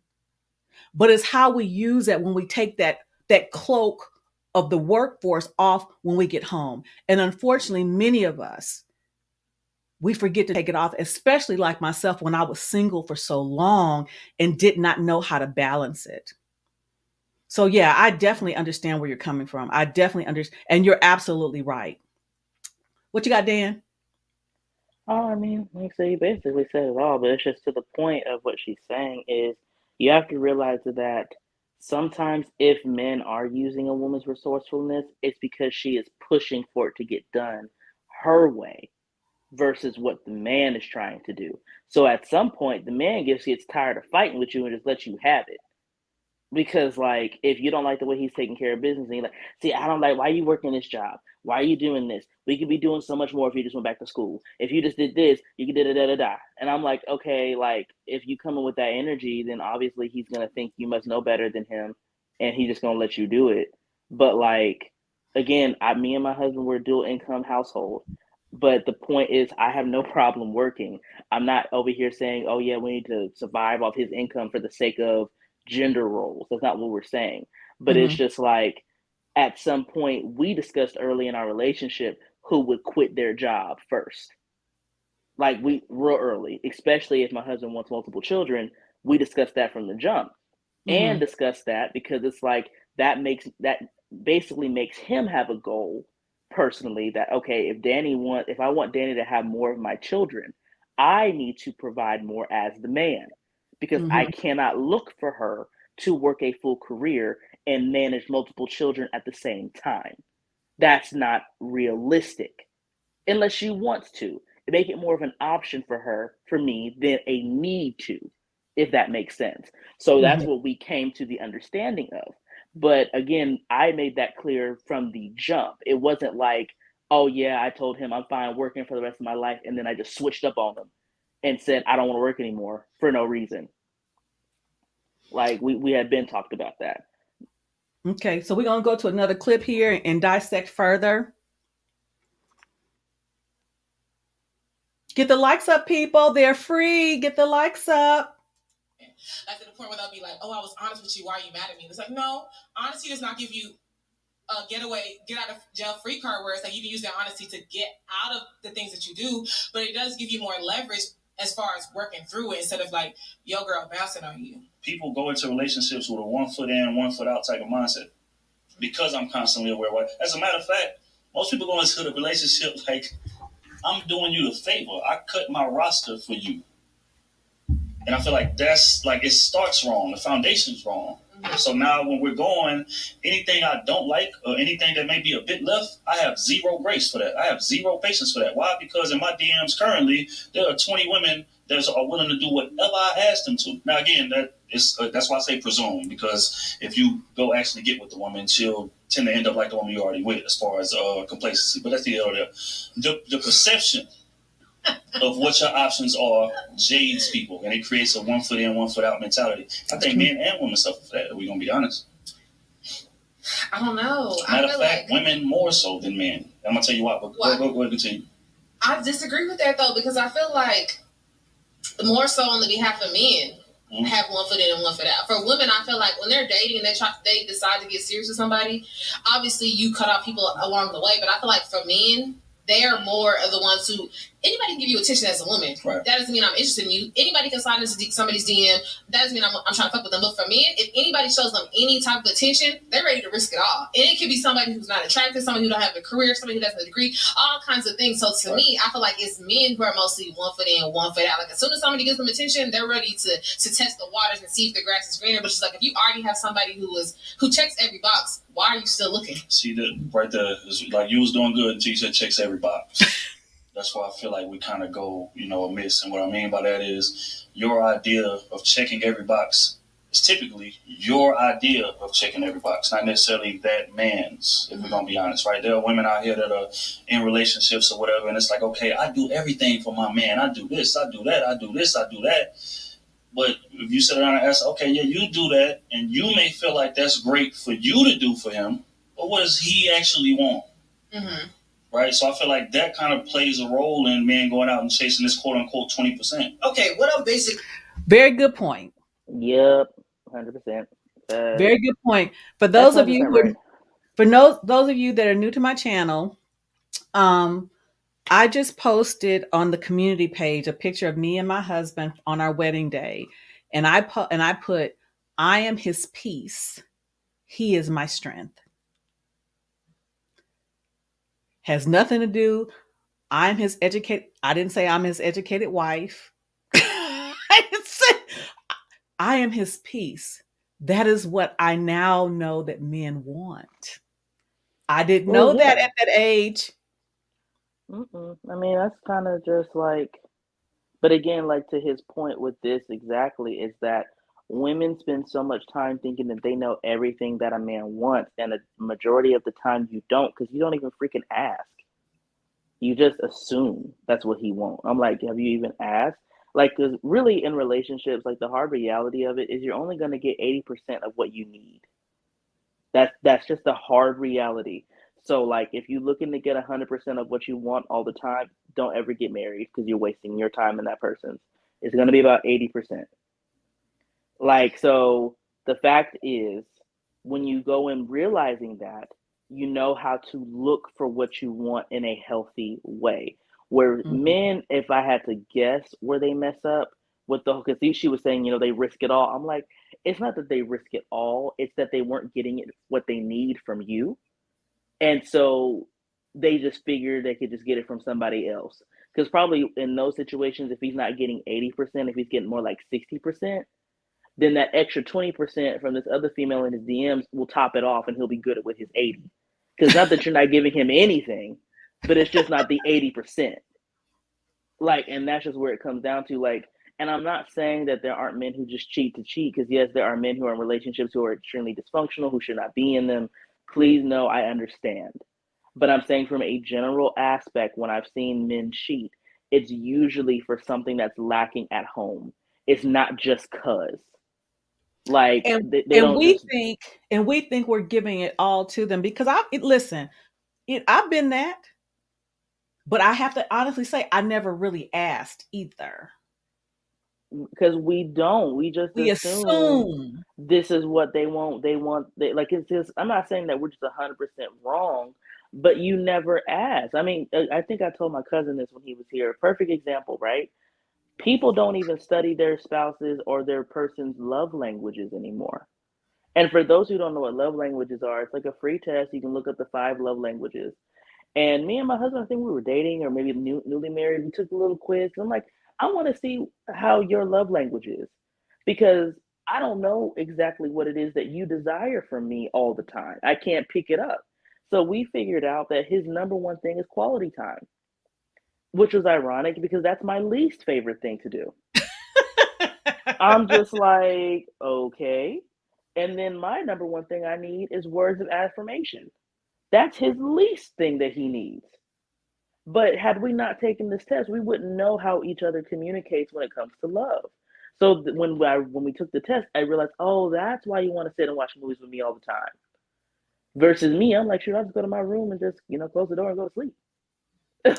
Speaker 1: But it's how we use that when we take that cloak of the workforce off when we get home. And unfortunately, many of us, we forget to take it off, especially like myself, when I was single for so long and did not know how to balance it. So yeah, I definitely understand where you're coming from. I definitely understand. And you're absolutely right. What you got, Dan?
Speaker 2: Oh, I mean, like I say, you basically said it all, but it's just to the point of what she's saying is you have to realize that sometimes if men are using a woman's resourcefulness, it's because she is pushing for it to get done her way versus what the man is trying to do. So at some point, the man gets tired of fighting with you and just lets you have it. Because, like, if you don't like the way he's taking care of business, and you're like, see, I don't like, why are you working this job? Why are you doing this? We could be doing so much more if you just went back to school. If you just did this, you could da-da-da-da-da. And I'm like, okay, like, if you come in with that energy, then obviously he's going to think you must know better than him, and he's just going to let you do it. But, like, again, me and my husband were a dual income household. But the point is, I have no problem working. I'm not over here saying, oh, yeah, we need to survive off his income for the sake of gender roles. That's not what we're saying. But It's just like, at some point, we discussed early in our relationship who would quit their job first. Like, real early, especially if my husband wants multiple children, we discussed that from the jump. And discussed that because it's like that basically makes him have a goal personally that, okay, if I want Danny to have more of my children, I need to provide more as the man, because I cannot look for her to work a full career and manage multiple children at the same time. That's not realistic unless she wants to. Make it more of an option for me, than a need to, if that makes sense. So that's what we came to the understanding of. But again, I made that clear from the jump. It wasn't like, oh yeah, I told him I'm fine working for the rest of my life, and then I just switched up on him and said I don't want to work anymore for no reason. Like we had been talked about that.
Speaker 1: Okay, so we're gonna go to another clip here and dissect further. Get the likes up, people. They're free. Get the likes up.
Speaker 6: Like to the point where they'll be like, "Oh, I was honest with you. Why are you mad at me?" It's like, no, honesty does not give you a get out of jail free card, where it's like you can use that honesty to get out of the things that you do, but it does give you more leverage as far as working through it, instead of like, yo girl bouncing on you.
Speaker 8: People go into relationships with a 1 foot in, 1 foot out type of mindset, because I'm constantly aware. As a matter of fact, most people go into the relationship like, I'm doing you a favor. I cut my roster for you. And I feel like that's like, it starts wrong. The foundation's wrong. So now when we're going, anything I don't like or anything that may be a bit left, I have zero grace for that. I have zero patience for that. Why? Because in my DMs currently, there are 20 women that are willing to do whatever I ask them to. Now, again, that's why I say presume, because if you go actually get with the woman, she'll tend to end up like the woman you already with as far as complacency. But that's the other. The perception of what your options are jades people, and it creates a 1 foot in, 1 foot out mentality. I think men and women suffer for that, if we're going to be honest.
Speaker 6: I don't know.
Speaker 8: Matter of fact, women more so than men. I'm going to tell you why, but go ahead, continue.
Speaker 6: I disagree with that, though, because I feel like more so on the behalf of men have 1 foot in and 1 foot out. For women, I feel like when they're dating and they decide to get serious with somebody, obviously you cut off people along the way, but I feel like for men, they are more of the ones who, anybody can give you attention as a woman. Right. That doesn't mean I'm interested in you. Anybody can slide into somebody's DM. That doesn't mean I'm trying to fuck with them. But for men, if anybody shows them any type of attention, they're ready to risk it all. And it could be somebody who's not attractive, somebody who don't have a career, somebody who doesn't have a degree, all kinds of things. So to me, I feel like it's men who are mostly 1 foot in, 1 foot out. Like as soon as somebody gives them attention, they're ready to test the waters and see if the grass is greener. But it's like, if you already have somebody who checks every box, why are you still looking?
Speaker 8: See that right there? It's like you was doing good until you said checks every box. That's why I feel like we kind of go, amiss. And what I mean by that is your idea of checking every box is typically your idea of checking every box, not necessarily that man's, if we're going to be honest, right? There are women out here that are in relationships or whatever, and it's like, okay, I do everything for my man. I do this, I do that, I do this, I do that. But if you sit around and ask, okay, yeah, you do that, and you may feel like that's great for you to do for him, but what does he actually want? Mm-hmm. Right? So I feel like that kind of plays a role in men going out and chasing this quote-unquote 20%.
Speaker 9: Okay, what I'm basic...
Speaker 1: Very good point.
Speaker 2: Yep, 100%.
Speaker 1: Very good point. For those of you who those of you that are new to my channel, I just posted on the community page a picture of me and my husband on our wedding day, and I put, I am his peace, he is my strength. Has nothing to do. I'm his educated. I didn't say I'm his educated wife. I didn't say, I am his peace. That is what I now know that men want. I didn't know that at that age.
Speaker 2: I mean, that's kind of just like, but again, like to his point with this exactly is that women spend so much time thinking that they know everything that a man wants, and a majority of the time you don't, because you don't even freaking ask. You just assume that's what he wants. I'm like, have you even asked? Like, because really in relationships, like the hard reality of it is you're only going to get 80% of what you need. That's just the hard reality. So like, if you're looking to get 100% of what you want all the time, don't ever get married, because you're wasting your time and that person's. It's going to be about 80%. Like, so the fact is, when you go in realizing that, you know how to look for what you want in a healthy way. Where men, if I had to guess where they mess up with because she was saying, they risk it all. I'm like, it's not that they risk it all. It's that they weren't getting what they need from you. And so they just figure they could just get it from somebody else. Because probably in those situations, if he's not getting 80%, if he's getting more like 60%, then that extra 20% from this other female in his DMs will top it off and he'll be good with his 80. Because not that you're not giving him anything, but it's just not the 80%. Like, and that's just where it comes down to. Like, and I'm not saying that there aren't men who just cheat to cheat, because yes, there are men who are in relationships who are extremely dysfunctional, who should not be in them. Please know, I understand. But I'm saying from a general aspect, when I've seen men cheat, it's usually for something that's lacking at home. It's not just cause. Like,
Speaker 1: And
Speaker 2: they
Speaker 1: and
Speaker 2: don't
Speaker 1: we
Speaker 2: just.
Speaker 1: think we're giving it all to them, because I've been that, but I have to honestly say I never really asked either.
Speaker 2: Because we don't. We just
Speaker 1: We
Speaker 2: assume
Speaker 1: assume.
Speaker 2: this is what they want. Like, it's just, I'm not saying that we're just 100% wrong, but you never ask. I mean, I think I told my cousin this when he was here. Perfect example, right? People don't even study their spouses or their person's love languages anymore. And for those who don't know what love languages are, it's like a free test. You can look up the 5 love languages. And me and my husband, I think we were dating or maybe newly married. We took a little quiz. I'm like, I want to see how your love language is, because I don't know exactly what it is that you desire from me all the time. I can't pick it up. So we figured out that his number one thing is quality time, which was ironic because that's my least favorite thing to do. I'm just like, okay. And then my number one thing I need is words of affirmation. That's his least thing that he needs. But had we not taken this test, we wouldn't know how each other communicates when it comes to love. So when we took the test, I realized, oh, that's why you want to sit and watch movies with me all the time. Versus me, I'm like, shoot, I'll just go to my room and just, close the door and go to sleep.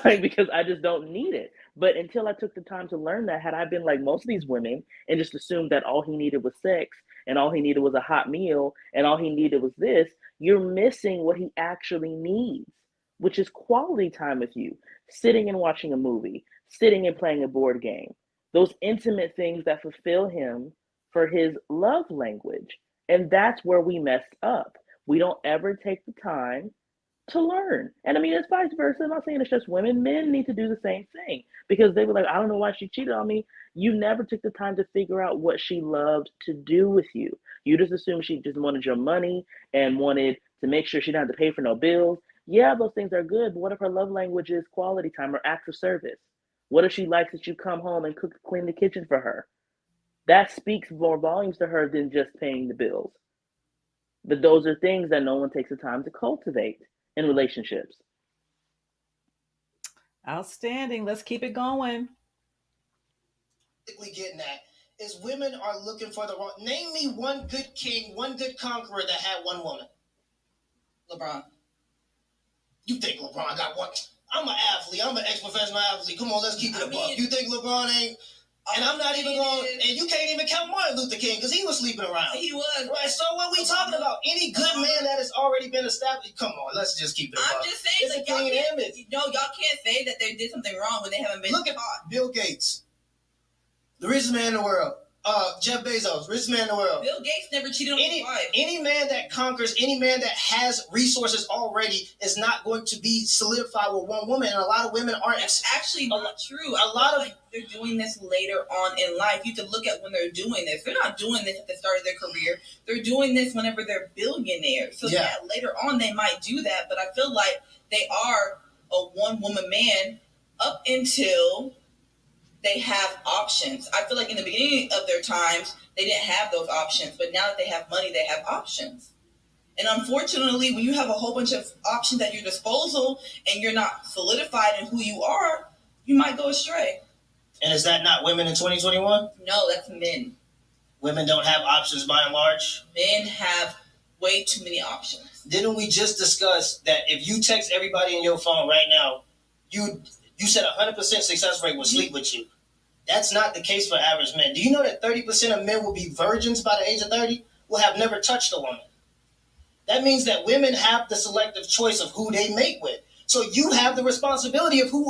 Speaker 2: Like, because I just don't need it. But until I took the time to learn that, had I been like most of these women and just assumed that all he needed was sex and all he needed was a hot meal and all he needed was this, you're missing what he actually needs, which is quality time with you, sitting and watching a movie, sitting and playing a board game, those intimate things that fulfill him for his love language. And that's where we mess up. We don't ever take the time to learn. And I mean, it's vice versa. I'm not saying it's just women. Men need to do the same thing, because they were like, I don't know why she cheated on me. You never took the time to figure out what she loved to do with you. You just assumed she just wanted your money and wanted to make sure she didn't have to pay for no bills. Yeah, those things are good, but what if her love language is quality time or acts of service? What if she likes that you come home and cook, clean the kitchen for her? That speaks more volumes to her than just paying the bills. But those are things that no one takes the time to cultivate in relationships.
Speaker 1: Outstanding. Let's keep it going.
Speaker 9: Getting at is women are looking for the wrong. Name me one good king, one good conqueror that had one woman.
Speaker 6: LeBron.
Speaker 9: You think LeBron got one? I'm an athlete. I'm an ex-professional athlete. Come on, let's keep it a buck. You think LeBron ain't? And I'm not even going. And you can't even count Martin Luther King because he was sleeping around.
Speaker 6: He was.
Speaker 9: Right. So what we talking about? Any good man that has already been established? Come on, let's just keep it a buck.
Speaker 6: I'm just saying,
Speaker 9: it's like, y'all
Speaker 6: can't say that they did something wrong when they haven't been.
Speaker 9: Look at Bill Gates, the richest man in the world. Jeff Bezos, richest man in the world.
Speaker 6: Bill Gates never cheated on his wife.
Speaker 9: Any man that conquers, any man that has resources already is not going to be solidified with one woman. And a lot of women aren't.
Speaker 6: That's actually not true.
Speaker 9: A lot of
Speaker 6: they're doing this later on in life. You have to look at when they're doing this. They're not doing this at the start of their career. They're doing this whenever they're billionaires. So yeah, later on they might do that. But I feel like they are a one-woman man up until they have options. I feel like in the beginning of their times, they didn't have those options. But now that they have money, they have options. And unfortunately, when you have a whole bunch of options at your disposal and you're not solidified in who you are, you might go astray.
Speaker 9: And is that not women in 2021?
Speaker 6: No, that's men.
Speaker 9: Women don't have options by and large?
Speaker 6: Men have way too many options.
Speaker 9: Didn't we just discuss that if you text everybody in your phone right now, you said 100% success rate will sleep with you? That's not the case for average men. Do you know that 30% of men will be virgins by the age of 30? Will have never touched a woman. That means that women have the selective choice of who they mate with. So you have the responsibility of who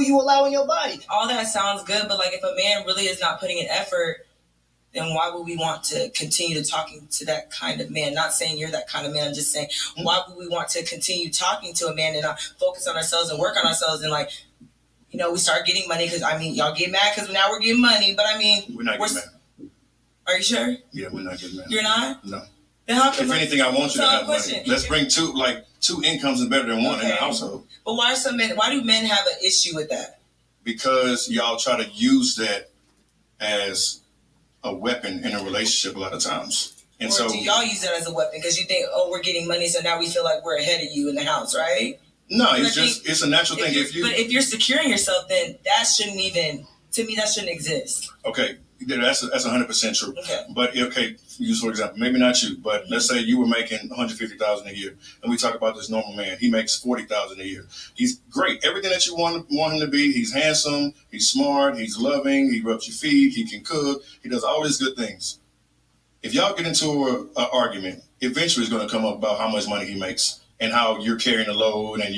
Speaker 9: you allow in your body.
Speaker 6: All that sounds good, but like if a man really is not putting in effort,
Speaker 5: then why would we want to continue talking to that kind of man? Not saying you're that kind of man. I'm just saying, why would we want to continue talking to a man and not focus on ourselves and work on ourselves? And like, you know, we start getting money because, I mean, y'all get mad because now we're getting money. But I mean,
Speaker 3: we're not getting mad.
Speaker 5: Are you sure?
Speaker 3: Yeah, we're not getting mad.
Speaker 5: You're not?
Speaker 3: No.
Speaker 5: Then how come
Speaker 3: if anything, I want you to have money. Let's bring two incomes is better than one in the household.
Speaker 5: But why do men have an issue with that?
Speaker 3: Because y'all try to use that as a weapon in a relationship a lot of times. And
Speaker 5: or do y'all use that as a weapon because you think, oh, we're getting money, so now we feel like we're ahead of you in the house, right?
Speaker 3: No, it's a natural thing.
Speaker 5: But if you're securing yourself, then that shouldn't even, to me, that shouldn't exist.
Speaker 3: Okay, that's 100% true.
Speaker 5: Okay.
Speaker 3: But use for example, maybe not you, but let's say you were making $150,000 a year, and we talk about this normal man. He makes $40,000 a year. He's great, everything that you want him to be. He's handsome, he's smart, he's loving, he rubs your feet, he can cook, he does all these good things. If y'all get into an argument, eventually it's going to come up about how much money he makes and how you're carrying the load, and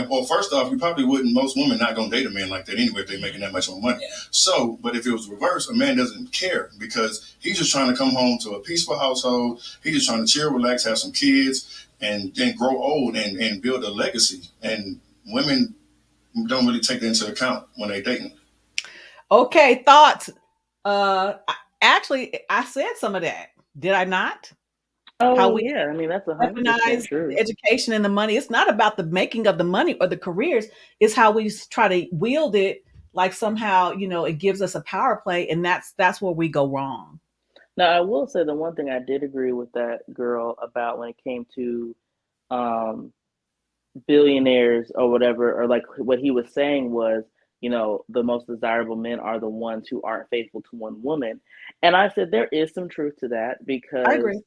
Speaker 3: well, first off, you probably wouldn't. Most women not gonna date a man like that anyway if they're making that much more money. Yeah. So, but if it was reverse, a man doesn't care because he's just trying to come home to a peaceful household. He's just trying to chill, relax, have some kids, and grow old and build a legacy. And women don't really take that into account when they're dating.
Speaker 1: Okay, thoughts. Actually, I said some of that. Did I not?
Speaker 2: Oh, yeah. I mean, that's 100% true.
Speaker 1: The education and the money. It's not about the making of the money or the careers. It's how we try to wield it. Like somehow, it gives us a power play, and that's where we go wrong.
Speaker 2: Now, I will say the one thing I did agree with that girl about when it came to billionaires or whatever, or like what he was saying was, the most desirable men are the ones who aren't faithful to one woman. And I said there is some truth to that because
Speaker 1: I agree.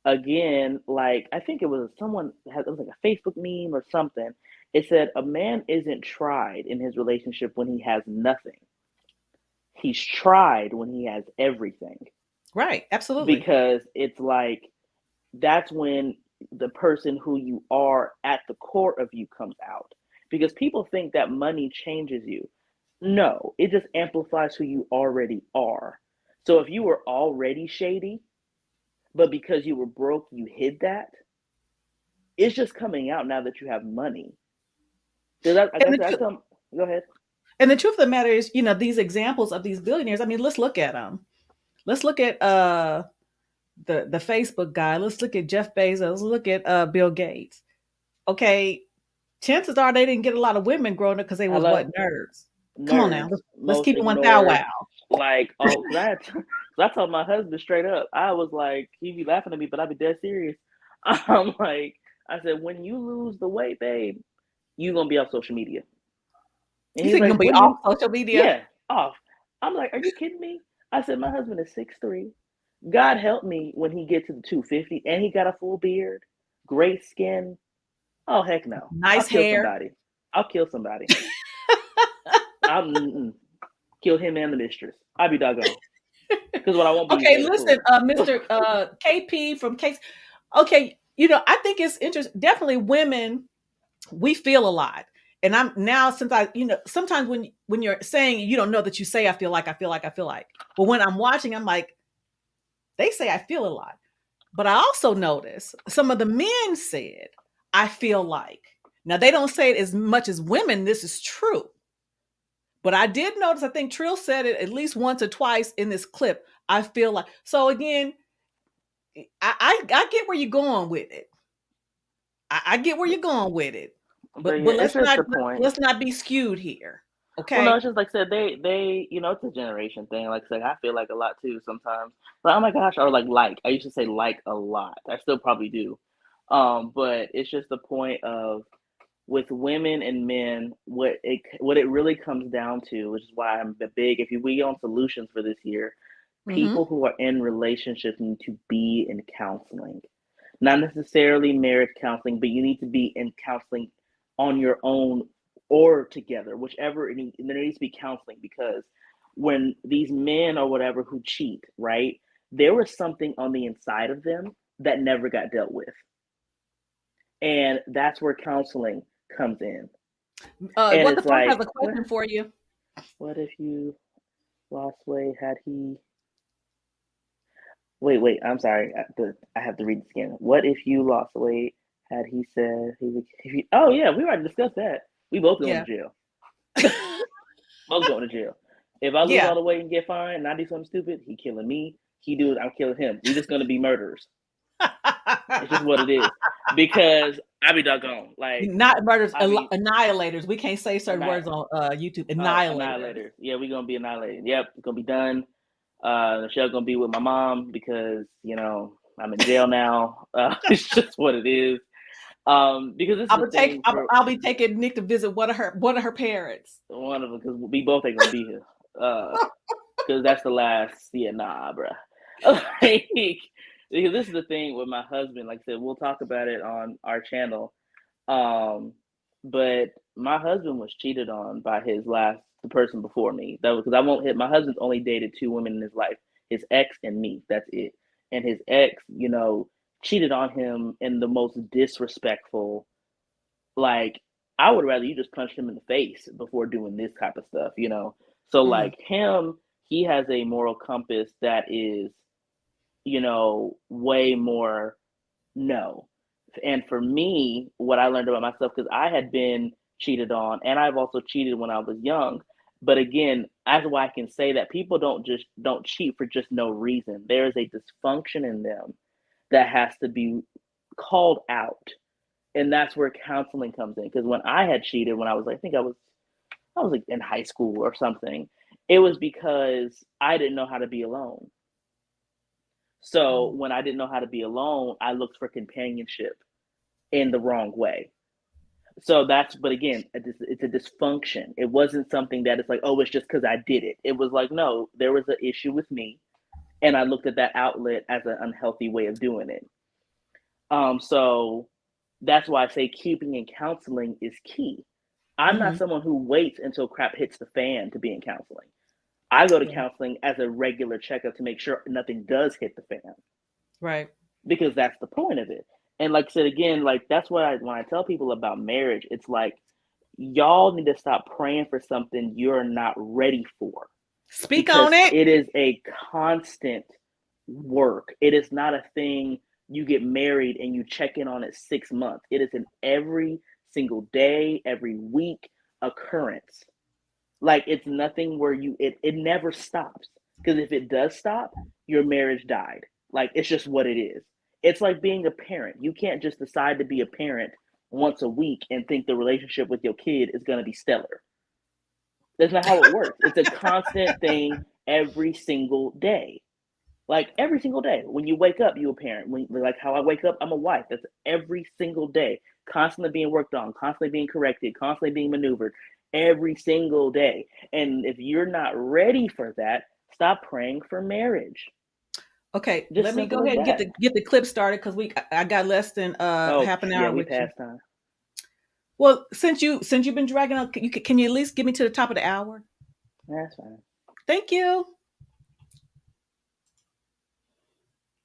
Speaker 2: Again, like I think it was it was like a Facebook meme or something. It said a man isn't tried in his relationship when he has nothing. He's tried when he has everything.
Speaker 1: Right, absolutely.
Speaker 2: Because it's like that's when the person who you are at the core of you comes out. Because people think that money changes you. No, it just amplifies who you already are. So if you were already shady, but because you were broke, you hid that. It's just coming out now that you have money. So go ahead.
Speaker 1: And the truth of the matter is, these examples of these billionaires, I mean, let's look at them. Let's look at the Facebook guy. Let's look at Jeff Bezos. Let's look at Bill Gates. Okay, chances are they didn't get a lot of women growing up because they was nerds. Come on now, let's keep it 1,000 wow.
Speaker 2: Like, I told my husband straight up, I was like, he'd be laughing at me, but I'd be dead serious. I'm like, I said, when you lose the weight, babe, you're going to be off social media.
Speaker 1: And you think you're going to be off social media?
Speaker 2: Yeah, off. I'm like, are you kidding me? I said, my husband is 6'3". God help me when he gets to the 250 and he got a full beard, great skin. Oh, heck no.
Speaker 1: Nice hair.
Speaker 2: I'll kill somebody. Kill him and the mistress. I'll be doggone. Because what I won't be.
Speaker 1: Okay, listen, Mr. KP from Case. Okay, I think it's interesting. Definitely, women, we feel a lot, and I'm now since sometimes when you're saying you don't know that you say I feel like, but when I'm watching, I'm like, they say I feel a lot, but I also notice some of the men said I feel like. Now they don't say it as much as women. This is true. But I did notice, I think Trill said it at least once or twice in this clip. I feel like, so again, I get where you're going with it. I get where you're going with it. But let's not be skewed here. Okay.
Speaker 2: Well, no, it's just like I said, they it's a generation thing. Like I said, I feel like a lot too sometimes. But oh my gosh, or like I used to say like a lot. I still probably do. But it's just the point of with women and men, what it really comes down to, which is why I'm big. If we get on solutions for this year, people who are in relationships need to be in counseling, not necessarily marriage counseling, but you need to be in counseling on your own or together, whichever. There needs to be counseling because when these men or whatever who cheat, right, there was something on the inside of them that never got dealt with, and that's where counseling comes in.
Speaker 1: What the fuck has a question for you?
Speaker 2: What if you lost weight? Had he Wait. I'm sorry. I have to read this again. What if you lost weight? Had he said he would? If you, oh yeah, we already discussed that. We both going
Speaker 1: Yeah.
Speaker 2: to jail. Both going to jail. If I lose
Speaker 1: Yeah.
Speaker 2: all the weight and get fined and I do something stupid, he killing me. He do it, I'm killing him. We just gonna be murderers. It's just what it is. Because I be doggone. Like
Speaker 1: Not murders,
Speaker 2: I mean,
Speaker 1: annihilators. We can't say certain words on YouTube. Annihilators.
Speaker 2: annihilators. Yeah, we gonna be annihilated. Yep, it's gonna be done. Michelle's gonna be with my mom because I'm in jail now. It's just what it is. Because this is the thing.
Speaker 1: I'll be taking Nick to visit one of her parents.
Speaker 2: One of them, because we both ain't gonna be here. Because that's the last. Yeah, nah, bruh. Like, because this is the thing with my husband. Like I said, we'll talk about it on our channel. But my husband was cheated on by the person before me. That was because I won't hit. My husband's only dated 2 women in his life: his ex and me. That's it. And his ex, cheated on him in the most disrespectful. Like, I would rather you just punch him in the face before doing this type of stuff. So like him, he has a moral compass that is, way more no. And for me, what I learned about myself, because I had been cheated on, and I've also cheated when I was young. But again, that's why I can say that people don't cheat for just no reason. There is a dysfunction in them that has to be called out, and that's where counseling comes in. Because when I had cheated, when I was, I think I was like in high school or something, it was because I didn't know how to be alone. So when I didn't know how to be alone, I looked for companionship in the wrong way. But again, it's a dysfunction. It wasn't something that it's like, oh, it's just because I did it. It was like, no, there was an issue with me, and I looked at that outlet as an unhealthy way of doing it. So that's why I say keeping in counseling is key. I'm not someone who waits until crap hits the fan to be in counseling. I go to counseling as a regular checkup to make sure nothing does hit the fan.
Speaker 1: Right.
Speaker 2: Because that's the point of it. And like I said, again, like that's what when I tell people about marriage, it's like, y'all need to stop praying for something you're not ready for.
Speaker 1: Speak on it.
Speaker 2: It is a constant work. It is not a thing you get married and you check in on it 6 months. It is an every single day, every week occurrence. Like, it's nothing where it never stops. Because if it does stop, your marriage died. Like, it's just what it is. It's like being a parent. You can't just decide to be a parent once a week and think the relationship with your kid is going to be stellar. That's not how it works. It's a constant thing every single day. Like, every single day. When you wake up, you're a parent. Like how I wake up, I'm a wife. That's every single day. Constantly being worked on, constantly being corrected, constantly being maneuvered. Every single day. And if you're not ready for that, stop praying for marriage.
Speaker 1: Okay, let me go ahead and get the clip started, because I got less than half an hour.
Speaker 2: Yeah, we passed time.
Speaker 1: Well, since you've been dragging out, can you at least get me to the top of the hour?
Speaker 2: That's fine.
Speaker 1: Thank you.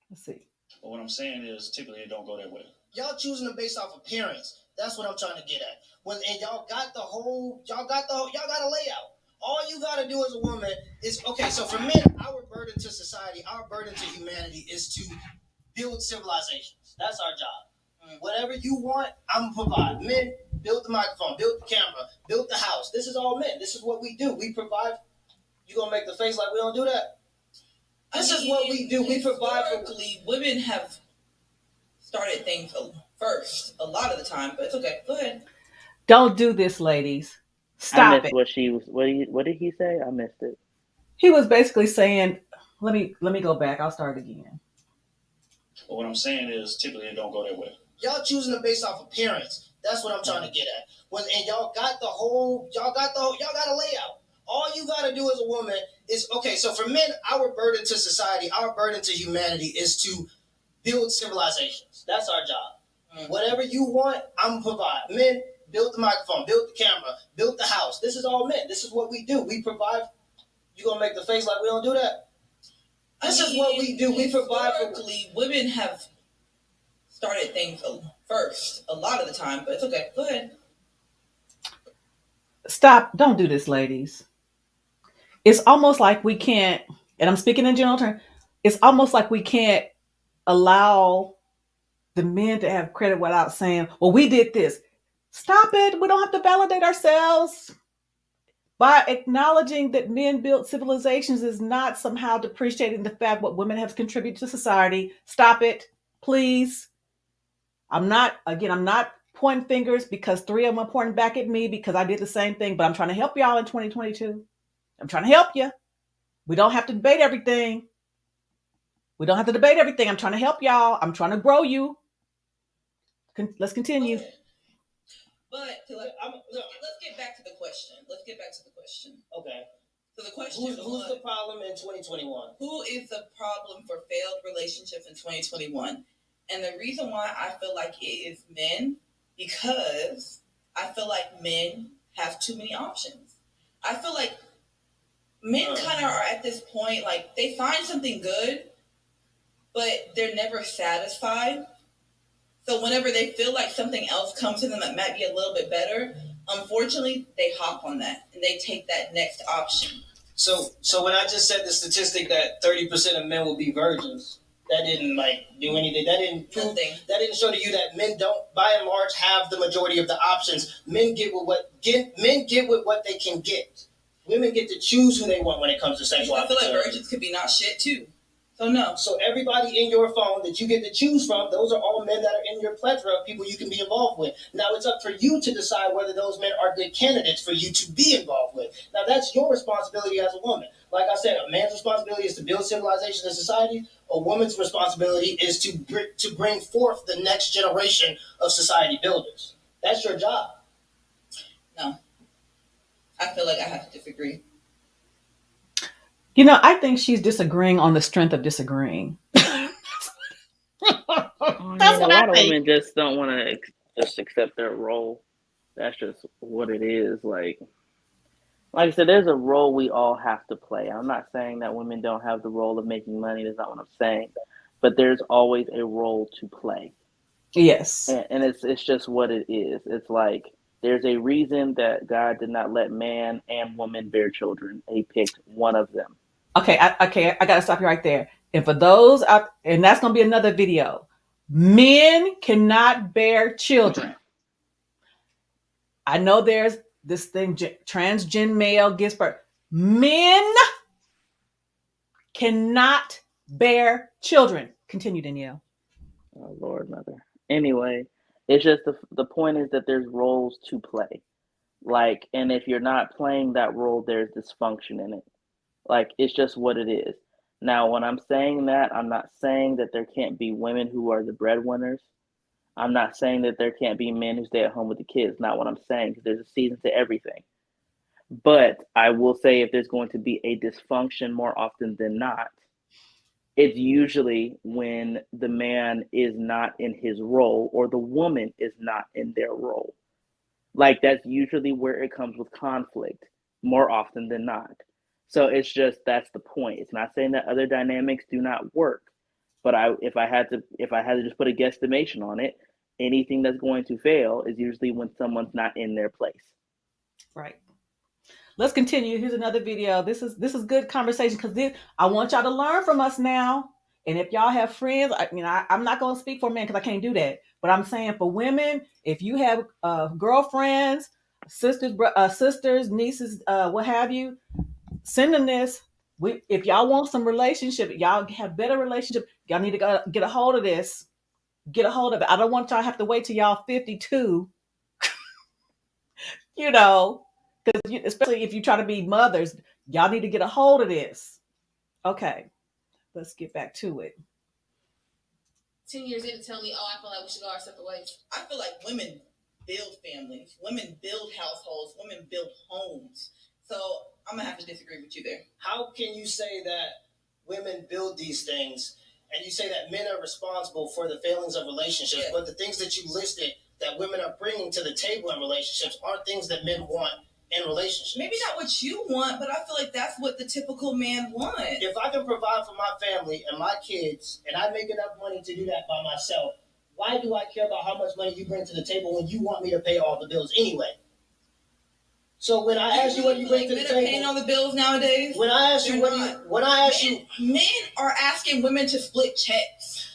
Speaker 1: Let's see.
Speaker 8: But what I'm saying is, typically it don't go that way.
Speaker 9: Y'all choosing them based off appearance. That's what I'm trying to get at. And y'all got a layout. All you got to do as a woman is, okay, so for men, our burden to society, our burden to humanity is to build civilizations. That's our job. Whatever you want, I'm going to provide. Men, build the microphone, build the camera, build the house. This is all men. This is what we do. We provide. You going to make the face like we don't do that? This is what we do. We provide for...
Speaker 6: Women have started things first a lot of the time, but it's okay. Go ahead.
Speaker 1: Don't do this, ladies. Stop it.
Speaker 2: What did he say? I missed it.
Speaker 1: He was basically saying, let me go back. I'll start again.
Speaker 8: But what I'm saying is, typically it don't go that way.
Speaker 9: Y'all choosing them based off appearance. That's what I'm trying to get at. And y'all got a layout. All you got to do as a woman is, okay, so for men, our burden to society, our burden to humanity is to build civilizations. That's our job. Whatever you want, I'm going to provide. Men, build the microphone, build the camera, build the house. This is all men. This is what we do. We provide. You going to make the face like we don't do that? This is what we do. We provide for...
Speaker 6: Women have started things first a lot of the time, but it's okay. Go ahead.
Speaker 1: Stop. Don't do this, ladies. It's almost like we can't, and I'm speaking in general terms, it's almost like we can't allow the men to have credit without saying, well, we did this. Stop it. We don't have to validate ourselves. By acknowledging that men built civilizations is not somehow depreciating the fact what women have contributed to society. Stop it, please. I'm not pointing fingers because 3 of them are pointing back at me because I did the same thing, but I'm trying to help y'all in 2022. I'm trying to help you. We don't have to debate everything. I'm trying to help y'all. I'm trying to grow you. Let's continue.
Speaker 6: Okay. But let's get back to the question.
Speaker 9: Okay.
Speaker 6: So the question
Speaker 9: who's the problem in 2021?
Speaker 6: Who is the problem for failed relationships in 2021? And the reason why I feel like it is men, because I feel like men have too many options. I feel like men kind of are at this point, like they find something good, but they're never satisfied. So whenever they feel like something else comes to them that might be a little bit better, unfortunately, they hop on that and they take that next option.
Speaker 9: So when I just said the statistic that 30% of men will be virgins, that didn't do anything. That didn't prove.
Speaker 6: Nothing.
Speaker 9: That didn't show to you that men don't, by and large, have the majority of the options. Men get with what they can get. Women get to choose who they want when it comes to sexual.
Speaker 6: I feel like virgins could be not shit too. So no.
Speaker 9: So everybody in your phone that you get to choose from, those are all men that are in your plethora of people you can be involved with. Now it's up for you to decide whether those men are good candidates for you to be involved with. Now that's your responsibility as a woman. Like I said, a man's responsibility is to build civilization and society. A woman's responsibility is to bring forth the next generation of society builders. That's your job.
Speaker 6: No. I feel like I have to disagree.
Speaker 1: I think she's disagreeing on the strength of disagreeing.
Speaker 2: That's what a lot of women just don't want to just accept their role. That's just what it is. Like I said, there's a role we all have to play. I'm not saying that women don't have the role of making money. That's not what I'm saying. But there's always a role to play.
Speaker 1: Yes.
Speaker 2: And it's just what it is. It's like there's a reason that God did not let man and woman bear children. He picked one of them.
Speaker 1: Okay, I got to stop you right there. And for those out, and that's going to be another video. Men cannot bear children. I know there's this thing, transgender male gives birth. Men cannot bear children. Continue, Danielle.
Speaker 2: Oh, Lord, mother. Anyway, it's just the point is that there's roles to play. And if you're not playing that role, there's dysfunction in it. It's just what it is. Now, when I'm saying that, I'm not saying that there can't be women who are the breadwinners. I'm not saying that there can't be men who stay at home with the kids. Not what I'm saying, because there's a season to everything. But I will say if there's going to be a dysfunction more often than not, it's usually when the man is not in his role or the woman is not in their role. That's usually where it comes with conflict more often than not. So it's just, that's the point. It's not saying that other dynamics do not work, but if I had to just put a guesstimation on it, anything that's going to fail is usually when someone's not in their place.
Speaker 1: Right. Let's continue. Here's another video. This is good conversation because I want y'all to learn from us now. And if y'all have friends, I'm not going to speak for men because I can't do that. But I'm saying for women, if you have girlfriends, sisters, nieces, what have you, send them this. If y'all want some relationship, y'all have better relationship, y'all need to get a hold of this. Get a hold of it. I don't want y'all to have to wait till y'all 52. Because especially if you try to be mothers, y'all need to get a hold of this. Okay, let's get back to it.
Speaker 4: 10 years in to tell me, I feel like we should go our separate ways.
Speaker 6: I feel like women build families, women build households, women build homes. So I'm gonna have to disagree with you there.
Speaker 9: How can you say that women build these things and you say that men are responsible for the failings of relationships, but the things that you listed that women are bringing to the table in relationships aren't things that men want in relationships?
Speaker 6: Maybe not what you want, but I feel like that's what the typical man wants.
Speaker 9: If I can provide for my family and my kids and I make enough money to do that by myself, why do I care about how much money you bring to the table when you want me to pay all the bills anyway? So when I ask you what you bring to the
Speaker 6: men are paying
Speaker 9: table,
Speaker 6: all the bills nowadays.
Speaker 9: when I ask you
Speaker 6: men are asking women to split checks.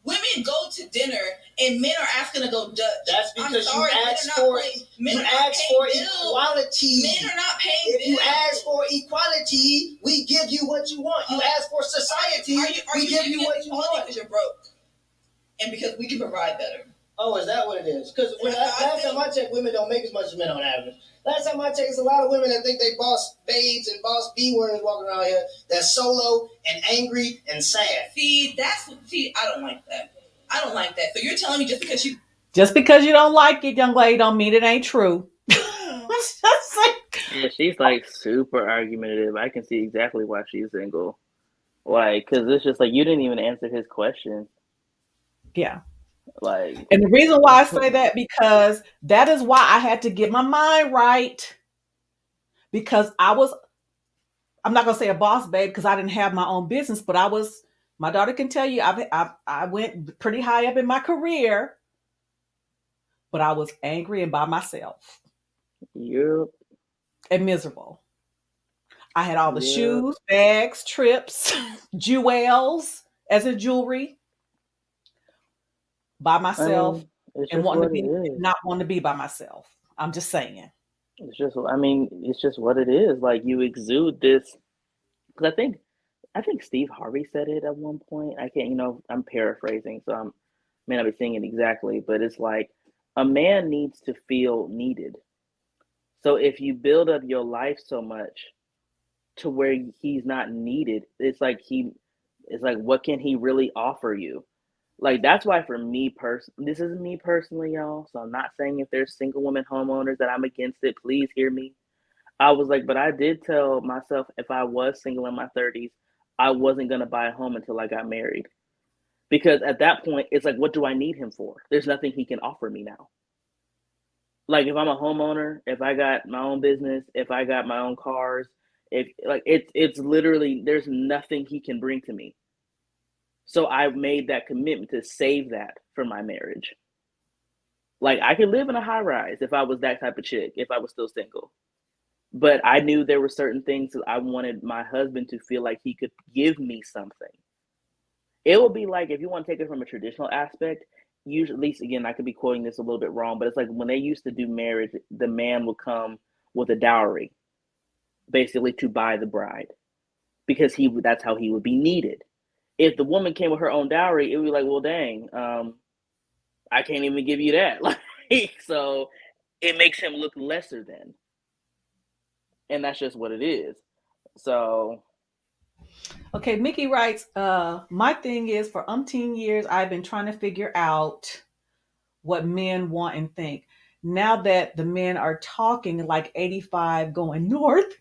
Speaker 6: Women go to dinner and men are asking to go Dutch.
Speaker 9: That's because you ask for equality.
Speaker 6: Men are not paying
Speaker 9: If
Speaker 6: bills.
Speaker 9: you ask for equality, we give you what you want. You ask for society, we give you what you want.
Speaker 6: Because you're broke and because we can provide better.
Speaker 9: Oh, is that what it is? Because last time I checked, women don't make as much as men on average. Last time I checked, there's a lot of women that think they boss babes and boss B-words walking around here that's solo and angry and sad.
Speaker 6: See, I don't like that. I don't like that. So you're telling me just because you
Speaker 1: don't like it, young lady, don't mean it ain't true.
Speaker 2: Yeah, she's like super argumentative. I can see exactly why she's single. Like, because it's just like you didn't even answer his question.
Speaker 1: Yeah.
Speaker 2: Like,
Speaker 1: and the reason why I say that, because that is why I had to get my mind right. Because I'm not going to say a boss babe because I didn't have my own business, but my daughter can tell you, I went pretty high up in my career, but I was angry and by myself.
Speaker 2: Yep.
Speaker 1: And miserable. I had all the shoes, bags, trips, jewels as a jewelry by myself, and not want to be by myself. I'm just saying.
Speaker 2: It's just what it is. Like, you exude this, because I think Steve Harvey said it at one point. I can't, I'm paraphrasing, so I may not be saying it exactly, but it's like a man needs to feel needed. So if you build up your life so much to where he's not needed, it's like what can he really offer you? Like, that's why for me this isn't me personally, y'all. So I'm not saying if there's single women homeowners that I'm against it. Please hear me. I was like, but I did tell myself if I was single in my 30s, I wasn't going to buy a home until I got married. Because at that point, it's like, what do I need him for? There's nothing he can offer me now. Like, if I'm a homeowner, if I got my own business, if I got my own cars, it's literally, there's nothing he can bring to me. So I made that commitment to save that for my marriage. Like, I could live in a high rise if I was that type of chick, if I was still single. But I knew there were certain things that I wanted my husband to feel like he could give me something. It would be like, if you want to take it from a traditional aspect, usually, at least again, I could be quoting this a little bit wrong, but it's like when they used to do marriage, the man would come with a dowry, basically to buy the bride, because that's how he would be needed. If the woman came with her own dowry, it would be like, well, dang, I can't even give you that. So it makes him look lesser than. And that's just what it is. So.
Speaker 1: Okay, Micki writes, my thing is, for umpteen years, I've been trying to figure out what men want and think. Now that the men are talking like 85 going north,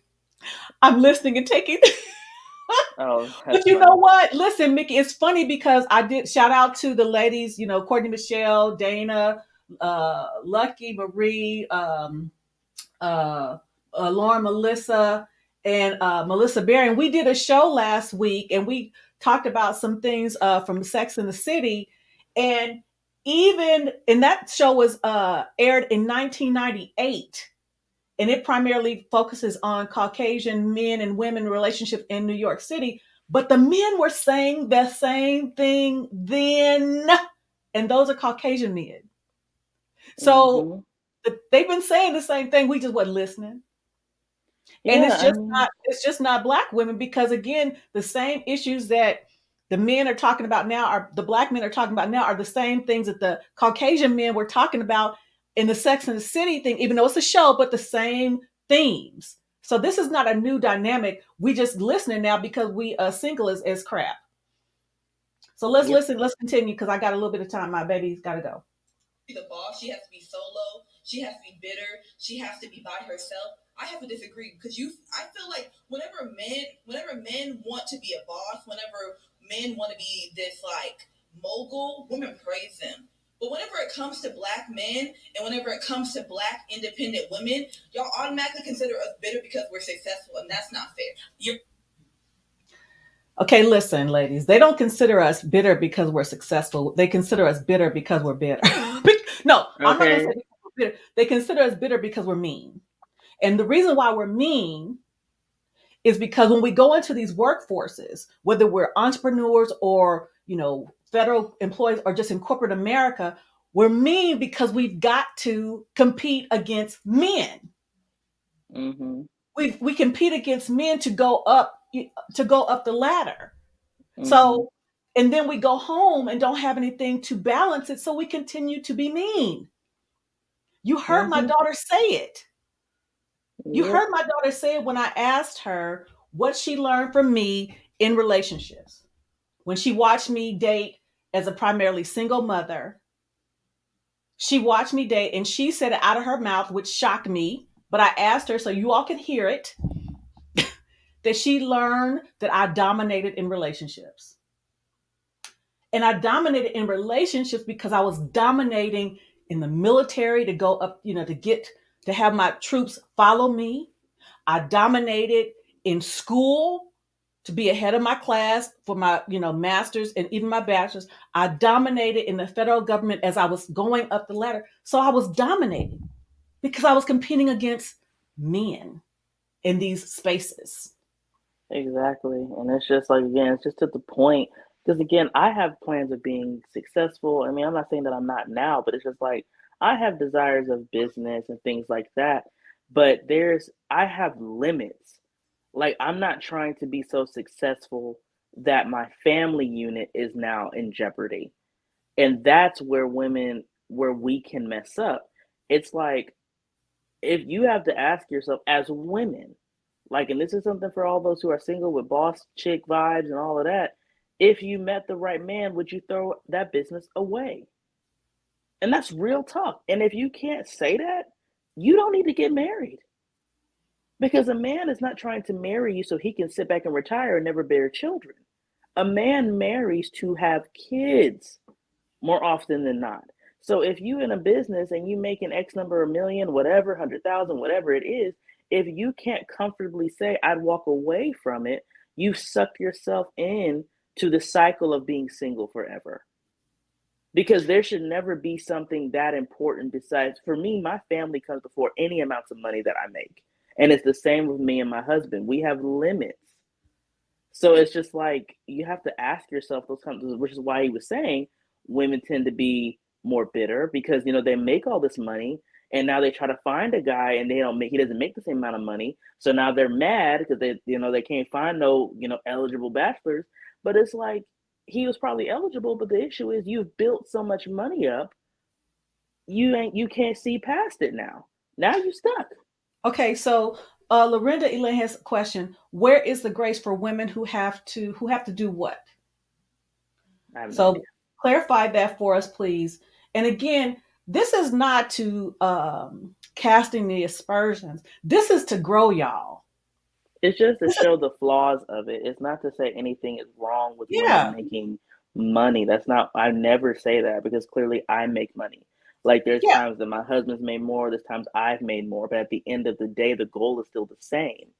Speaker 1: I'm listening and taking. But you know what? Listen, Micki, it's funny because I did shout out to the ladies, Courtney Michelle, Dana, Lucky, Marie, Lauren, Melissa, and Melissa Berry. And we did a show last week and we talked about some things from Sex and the City. And that show was aired in 1998. And it primarily focuses on Caucasian men and women relationships in New York City. But the men were saying the same thing then. And those are Caucasian men. So they've been saying the same thing. We just wasn't listening. And it's just not Black women, because again, the same issues that the men are talking about now, the Black men are talking about now, are the same things that the Caucasian men were talking about in the Sex and the City thing, even though it's a show, but the same themes. So this is not a new dynamic. We just listening now because we single as crap. So let's listen. Let's continue, because I got a little bit of time. My baby's got to go.
Speaker 6: The boss, she has to be solo. She has to be bitter. She has to be by herself. I have to disagree, because I feel like whenever men want to be a boss, whenever men want to be this like mogul, women praise them. But whenever it comes to Black men and whenever it comes to Black independent women, y'all automatically consider us bitter because we're successful, and that's not fair.
Speaker 1: Okay, listen, ladies. They don't consider us bitter because we're successful. They consider us bitter because we're bitter. No, I'm not going to say because we're bitter. They consider us bitter because we're mean. And the reason why we're mean is because when we go into these workforces, whether we're entrepreneurs or, federal employees or just in corporate America, we're mean because we've got to compete against men.
Speaker 2: Mm-hmm.
Speaker 1: We compete against men to go up the ladder.
Speaker 2: Mm-hmm.
Speaker 1: So, and then we go home and don't have anything to balance it, so we continue to be mean. You heard my daughter say it. You
Speaker 2: Yep.
Speaker 1: heard my daughter say it when I asked her what she learned from me in relationships. When she watched me date as a primarily single mother, she watched me date and she said it out of her mouth, which shocked me. But I asked her so you all can hear it, that she learned that I dominated in relationships. And I dominated in relationships because I was dominating in the military to go up, to have my troops follow me. I dominated in school to be ahead of my class for my, master's and even my bachelor's. I dominated in the federal government as I was going up the ladder. So I was dominating because I was competing against men in these spaces.
Speaker 2: Exactly. And it's just like, again, it's just to the point. Because again, I have plans of being successful. I mean, I'm not saying that I'm not now, but it's just like I have desires of business and things like that. But I have limits. Like, I'm not trying to be so successful that my family unit is now in jeopardy. And that's where we can mess up. It's like, if you have to ask yourself as women, like, and this is something for all those who are single with boss chick vibes and all of that, if you met the right man, would you throw that business away? And that's real talk. And if you can't say that, you don't need to get married. Because a man is not trying to marry you so he can sit back and retire and never bear children. A man marries to have kids more often than not. So if you in a business and you making X number of million, whatever, 100,000, whatever it is, if you can't comfortably say I'd walk away from it, you suck yourself in to the cycle of being single forever. Because there should never be something that important besides, for me, my family comes before any amounts of money that I make. And it's the same with me and my husband. We have limits. So it's just like, you have to ask yourself those kinds of, which is why he was saying women tend to be more bitter because, they make all this money and now they try to find a guy and he doesn't make the same amount of money. So now they're mad because they can't find no, eligible bachelors. But it's like, he was probably eligible, but the issue is you've built so much money up, you can't see past it now. Now you're stuck.
Speaker 1: Okay, so Lorinda Elaine has a question. Where is the grace for women who have to do what?
Speaker 2: I have no
Speaker 1: So
Speaker 2: idea.
Speaker 1: clarify that for us, please. And again, this is not to casting the aspersions. This is to grow y'all.
Speaker 2: It's just to show the flaws of it. It's not to say anything is wrong with women
Speaker 1: Yeah.
Speaker 2: making money. That's not, I never say that because clearly I make money. Like, there's
Speaker 1: Yeah.
Speaker 2: times that my husband's made more, there's times I've made more, but at the end of the day, the goal is still the same.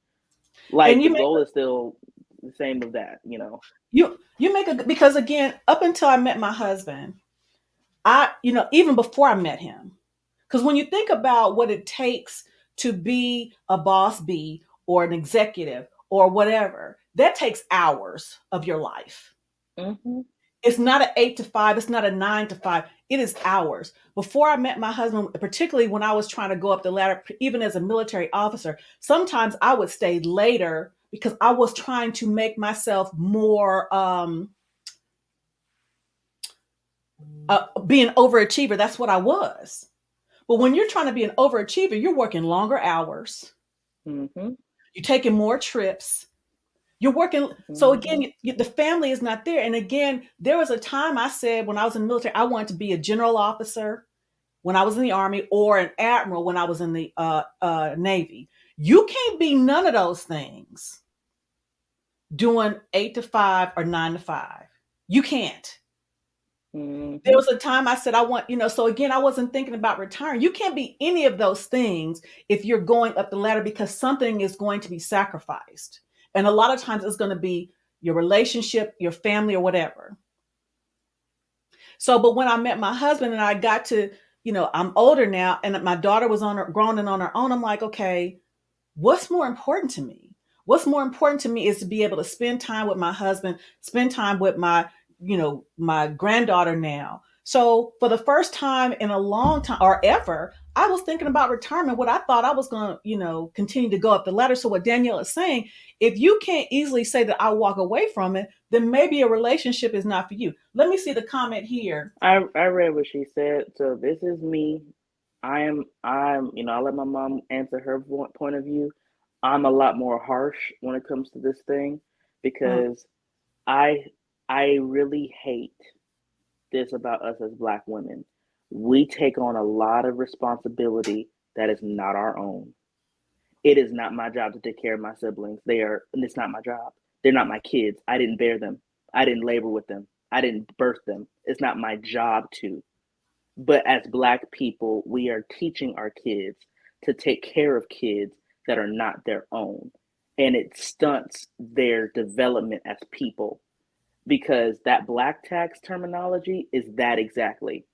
Speaker 2: Like,
Speaker 1: And
Speaker 2: the goal is still the same of that,
Speaker 1: you make because again, up until I met my husband, even before I met him, because when you think about what it takes to be a boss bee or an executive or whatever, that takes hours of your life.
Speaker 2: Mm-hmm.
Speaker 1: It's not an 8 to 5. It's not a 9 to 5. It is hours. Before I met my husband, particularly when I was trying to go up the ladder, even as a military officer, sometimes I would stay later because I was trying to make myself more be an overachiever. That's what I was. But when you're trying to be an overachiever, you're working longer hours.
Speaker 2: Mm-hmm.
Speaker 1: You're taking more trips. You're working. So again, the family is not there. And again, there was a time I said when I was in the military, I wanted to be a general officer when I was in the Army or an admiral when I was in the Navy. You can't be none of those things doing 8 to 5 or 9 to 5. You can't.
Speaker 2: Mm-hmm.
Speaker 1: There was a time I said, I want, so again, I wasn't thinking about retiring. You can't be any of those things if you're going up the ladder because something is going to be sacrificed. And a lot of times it's going to be your relationship, your family, or whatever. So, but when I met my husband and I got to, I'm older now and my daughter was grown and on her own, I'm like, okay, what's more important to me? What's more important to me is to be able to spend time with my husband, spend time with my, my granddaughter now. So for the first time in a long time or ever, I was thinking about retirement. What I thought I was going to, continue to go up the ladder. So what Danielle is saying, if you can't easily say that I walk away from it, then maybe a relationship is not for you. Let me see the comment here.
Speaker 2: I read what she said. So this is me. I let my mom answer her point of view. I'm a lot more harsh when it comes to this thing
Speaker 1: Mm,
Speaker 2: because I I really hate this about us as black women. We take on a lot of responsibility that is not our own. It is not my job to take care of my siblings. It's not my job. They're not my kids. I didn't bear them. I didn't labor with them. I didn't birth them. It's not my job to. But as black people, we are teaching our kids to take care of kids that are not their own. And it stunts their development as people because that black tax terminology is that exactly.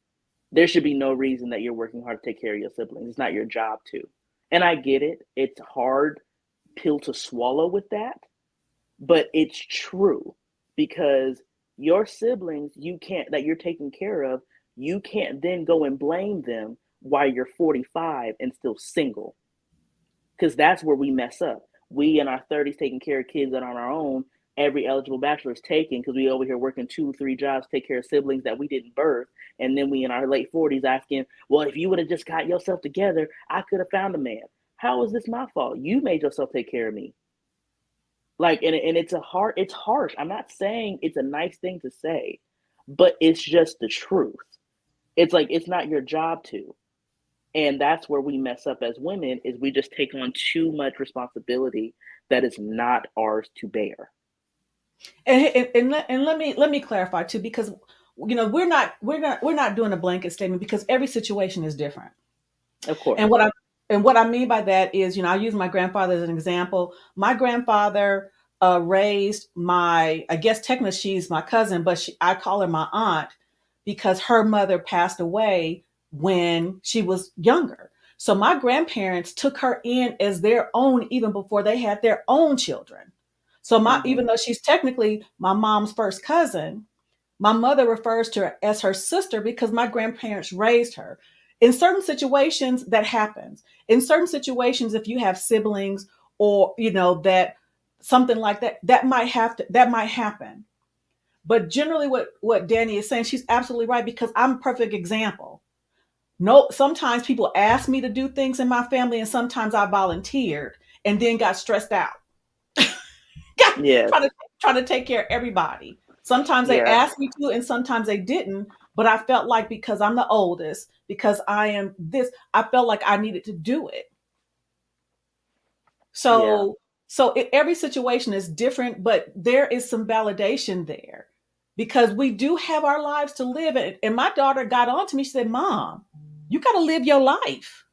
Speaker 2: There should be no reason that you're working hard to take care of your siblings. It's not your job to. And I get it. It's hard pill to swallow with that, but it's true because your siblings that you're taking care of, you can't then go and blame them while you're 45 and still single. Because that's where we mess up. We in our 30s taking care of kids that are on our own, every eligible bachelor is taken because we over here working 2, 3 jobs to take care of siblings that we didn't birth. And then we in our late 40s asking, well, if you would have just got yourself together, I could have found a man. How is this my fault? You made yourself take care of me. Like, and it's harsh. I'm not saying it's a nice thing to say, but it's just the truth. It's like, it's not your job to. And that's where we mess up as women is we just take on too much responsibility that is not ours to bear.
Speaker 1: And let me clarify too, because we're not doing a blanket statement because every situation is different.
Speaker 2: Of course.
Speaker 1: And what I mean by that is, I use my grandfather as an example. My grandfather raised I guess technically she's my cousin, but I call her my aunt because her mother passed away when she was younger. So my grandparents took her in as their own even before they had their own children. So
Speaker 2: Mm-hmm.
Speaker 1: even though she's technically my mom's first cousin, my mother refers to her as her sister because my grandparents raised her. In certain situations, that happens. In certain situations, if you have siblings or that something like that, that might happen. But generally, what Danny is saying, she's absolutely right because I'm a perfect example. No, sometimes people ask me to do things in my family, and sometimes I volunteered and then got stressed out.
Speaker 2: Yes.
Speaker 1: trying to take care of everybody. Sometimes they
Speaker 2: Yeah.
Speaker 1: asked me to, and sometimes they didn't. But I felt like because I'm the oldest, because I am this, I felt like I needed to do it.
Speaker 2: Yeah.
Speaker 1: Every situation is different, but there is some validation there because we do have our lives to live. And my daughter got on to me. She said, "Mom, you got to live your life."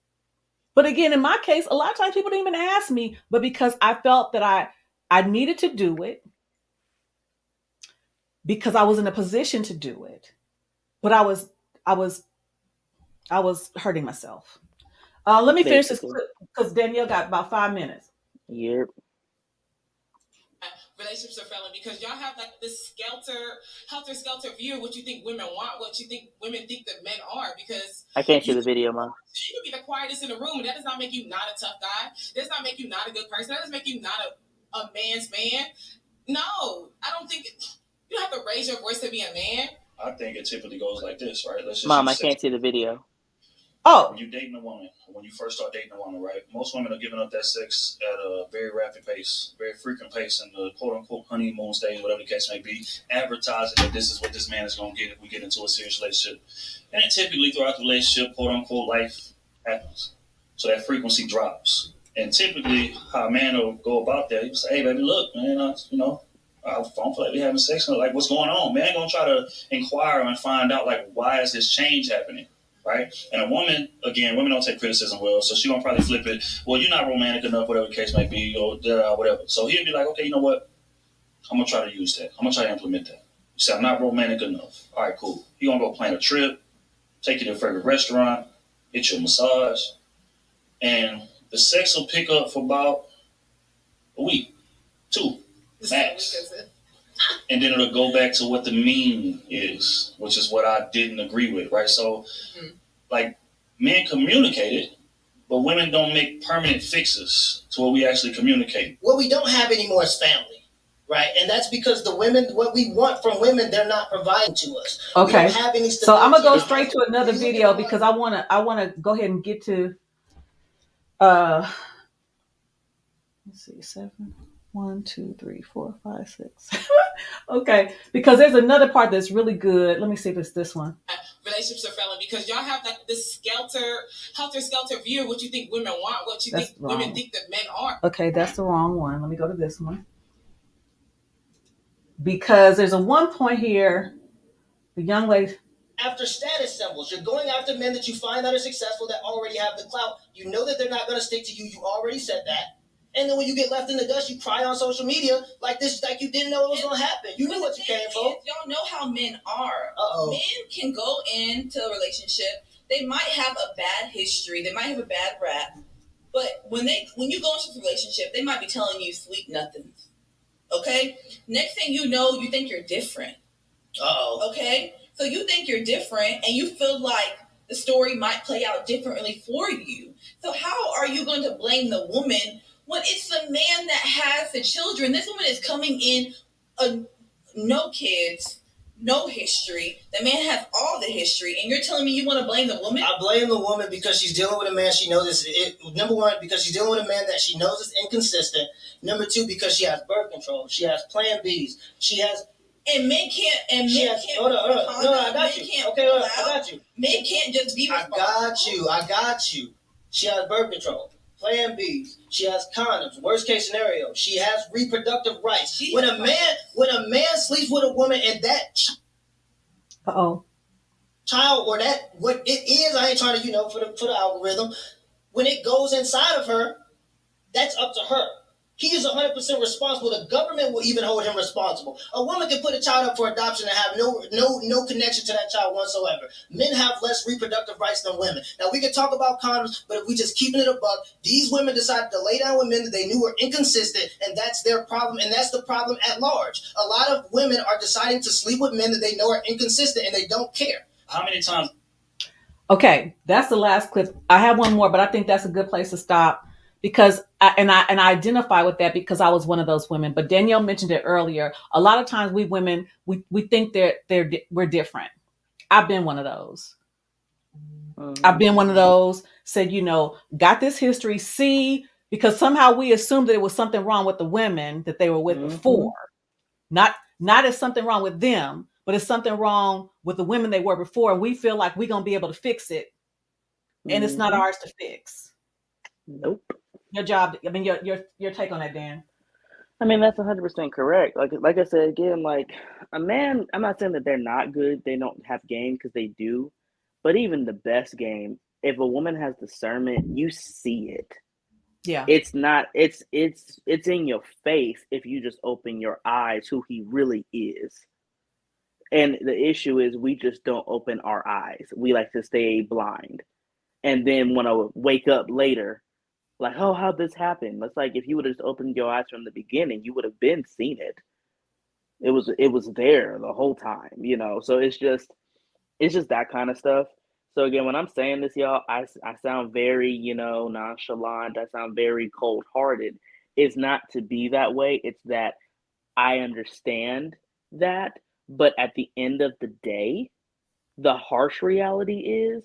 Speaker 1: But again, in my case, a lot of times people don't even ask me, but because I felt that I needed to do it because I was in a position to do it. But I was I was hurting myself. Let me finish this
Speaker 2: Basically.
Speaker 1: clip because Danielle got about 5 minutes.
Speaker 2: Yep.
Speaker 6: Relationships are failing because y'all have like this helter skelter view of what you think women want, what you think women think that men are. Because
Speaker 2: I can't see
Speaker 6: you
Speaker 2: the video, Mom.
Speaker 6: you can be the quietest in the room, and that does not make you not a tough guy. That does not make you not a good person. That doesn't make you not a man's man. No, I don't think you don't have to raise your voice to be a man.
Speaker 8: I think it typically goes like this, right? Let's just
Speaker 2: Mom, I
Speaker 8: use sex.
Speaker 2: can't see the video.
Speaker 1: Oh,
Speaker 8: When you're dating a woman, when you first start dating a woman, right? Most women are giving up that sex at a very rapid pace, very frequent pace in the quote unquote honeymoon stage, whatever the case may be, advertising that this is what this man is going to get if we get into a serious relationship. And then typically throughout the relationship, quote unquote, life happens. So that frequency drops. And typically, how a man will go about that, he'll say, hey, baby, look, man, I don't feel like we're having sex. Like, what's going on? Man, ain't going to try to inquire and find out, like, why is this change happening? Right? And a woman, again, women don't take criticism well, so she's gonna probably flip it. Well, you're not romantic enough, whatever the case may be, or whatever. So he'll be like, okay, you know what? I'm gonna try to use that. I'm gonna try to implement that. You say I'm not romantic enough. All right, cool. You're gonna go plan a trip, take you to your favorite restaurant, get you a massage, and the sex will pick up for about a week, 2 max. And then it'll go back to what the mean is, which is what I didn't agree with, right? So, like, men communicate it, but women don't make permanent fixes to what we actually communicate.
Speaker 9: What we don't have anymore is family, right? And that's because the women, what we want from women, they're not providing to us.
Speaker 1: Okay.
Speaker 9: We don't have any
Speaker 1: So I'm gonna go
Speaker 9: stability.
Speaker 1: straight to another video because I wanna go ahead and get to let's see, 7, 1, 2, 3, 4, 5, 6. Okay, because there's another part that's really good. Let me see if it's this one.
Speaker 6: Relationships are failing because y'all have like this helter-skelter view of what you think women want, what you
Speaker 1: That's
Speaker 6: think
Speaker 1: wrong.
Speaker 6: women think that men are.
Speaker 1: Okay, that's the wrong one. Let me go to this one. Because there's a one point here, the young lady.
Speaker 9: After status symbols, you're going after men that you find that are successful, that already have the clout. You know that they're not going to stick to you. You already said that. And then when you get left in the dust, you cry on social media like this, like you didn't know it was going to happen. You knew what you came for.
Speaker 6: Y'all know how men are.
Speaker 9: Uh-oh.
Speaker 6: Men can go into a relationship. They might have a bad history. They might have a bad rap. But when you go into a relationship, they might be telling you sweet nothings. Okay? Next thing you know, you think you're different.
Speaker 9: Uh-oh.
Speaker 6: Okay? So you think you're different and you feel like the story might play out differently for you. So how are you going to blame the woman when it's the man that has the children? This woman is coming in no kids, no history. The man has all the history, and you're telling me you want to blame the woman?
Speaker 9: I blame the woman because she's dealing with a man she knows number one, because she's dealing with a man that she knows is inconsistent. Number two, because she has birth control. She has Plan Bs. She has...
Speaker 6: And men can't. And men can't.
Speaker 9: Hold on. No, I got you. Okay, I got you.
Speaker 6: Men can't just be responsible.
Speaker 9: I got you. She has birth control, Plan Bs. She has condoms. Worst case scenario, she has reproductive rights. When a man sleeps with a woman and that child or that what it is, I ain't trying to for the algorithm. When it goes inside of her, that's up to her. He is 100% responsible. The government will even hold him responsible. A woman can put a child up for adoption and have no connection to that child whatsoever. Men have less reproductive rights than women. Now, we can talk about condoms, but if we just keeping it a buck, these women decided to lay down with men that they knew were inconsistent, and that's their problem, and that's the problem at large. A lot of women are deciding to sleep with men that they know are inconsistent, and they don't care.
Speaker 8: How many times?
Speaker 1: Okay, that's the last clip. I have one more, but I think that's a good place to stop. Because I identify with that because I was one of those women. But Danielle mentioned it earlier. A lot of times we women, we think we're different. I've been one of those. I've been one of those, said, got this history, because somehow we assumed that it was something wrong with the women that they were with before. Not as something wrong with them, but it's something wrong with the women they were before. And we feel like we're going to be able to fix it. And it's not ours to fix.
Speaker 2: Nope.
Speaker 1: Your job. I mean, your take on that, Dan.
Speaker 2: I mean, that's 100% correct. Like I said again, like a man. I'm not saying that they're not good. They don't have game, because they do. But even the best game, if a woman has discernment, you see it.
Speaker 1: Yeah.
Speaker 2: It's not. It's in your face if you just open your eyes who he really is. And the issue is we just don't open our eyes. We like to stay blind, and then want to wake up later. Like, oh, how'd this happen? It's like if you would have just opened your eyes from the beginning, you would have been seen it. It was there the whole time, So it's just that kind of stuff. So again, when I'm saying this, y'all, I sound very, nonchalant. I sound very cold-hearted. It's not to be that way. It's that I understand that, but at the end of the day, the harsh reality is,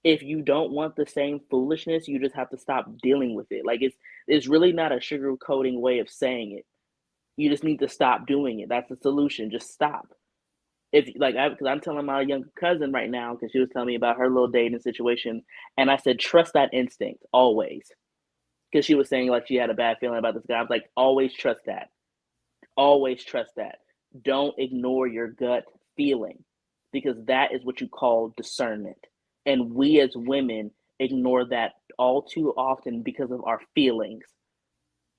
Speaker 2: if you don't want the same foolishness, you just have to stop dealing with it. Like it's really not a sugarcoating way of saying it. You just need to stop doing it. That's the solution. Just stop. Because I'm telling my younger cousin right now, because she was telling me about her little dating situation, and I said, trust that instinct always. Because she was saying like she had a bad feeling about this guy. I was like, always trust that. Always trust that. Don't ignore your gut feeling, because that is what you call discernment. And we as women ignore that all too often because of our feelings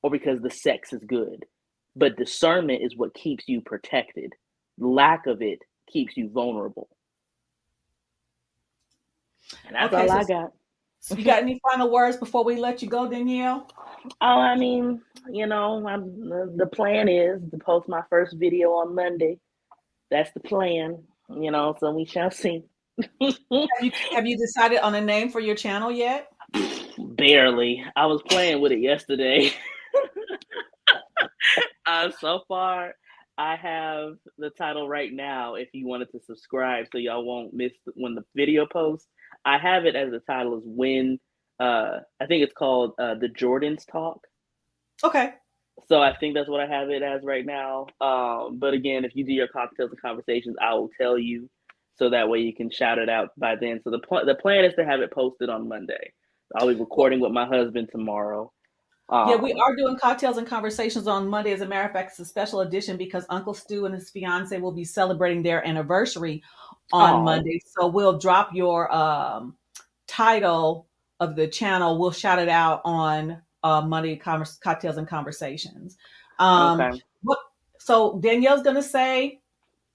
Speaker 2: or because the sex is good. But discernment is what keeps you protected. Lack of it keeps you vulnerable. And that's all I got.
Speaker 1: So you got any final words before we let you go, Danielle?
Speaker 2: Oh, I mean, the plan is to post my first video on Monday. That's the plan, so we shall see.
Speaker 1: Have you decided on a name for your channel yet?
Speaker 2: Barely. I was playing with it yesterday. So far, I have the title right now. If you wanted to subscribe, so y'all won't miss when the video posts, I have it as the title is when. I think it's called the Jordans Talk.
Speaker 1: Okay.
Speaker 2: So I think that's what I have it as right now. But again, if you do your cocktails and conversations, I will tell you, so that way you can shout it out by then. So the plan is to have it posted on Monday. I'll be recording with my husband tomorrow.
Speaker 1: Yeah, we are doing cocktails and conversations on Monday. As a matter of fact, it's a special edition because Uncle Stu and his fiance will be celebrating their anniversary on Monday. So we'll drop your title of the channel. We'll shout it out on Monday cocktails and conversations.
Speaker 2: Okay.
Speaker 1: So Danielle's gonna say,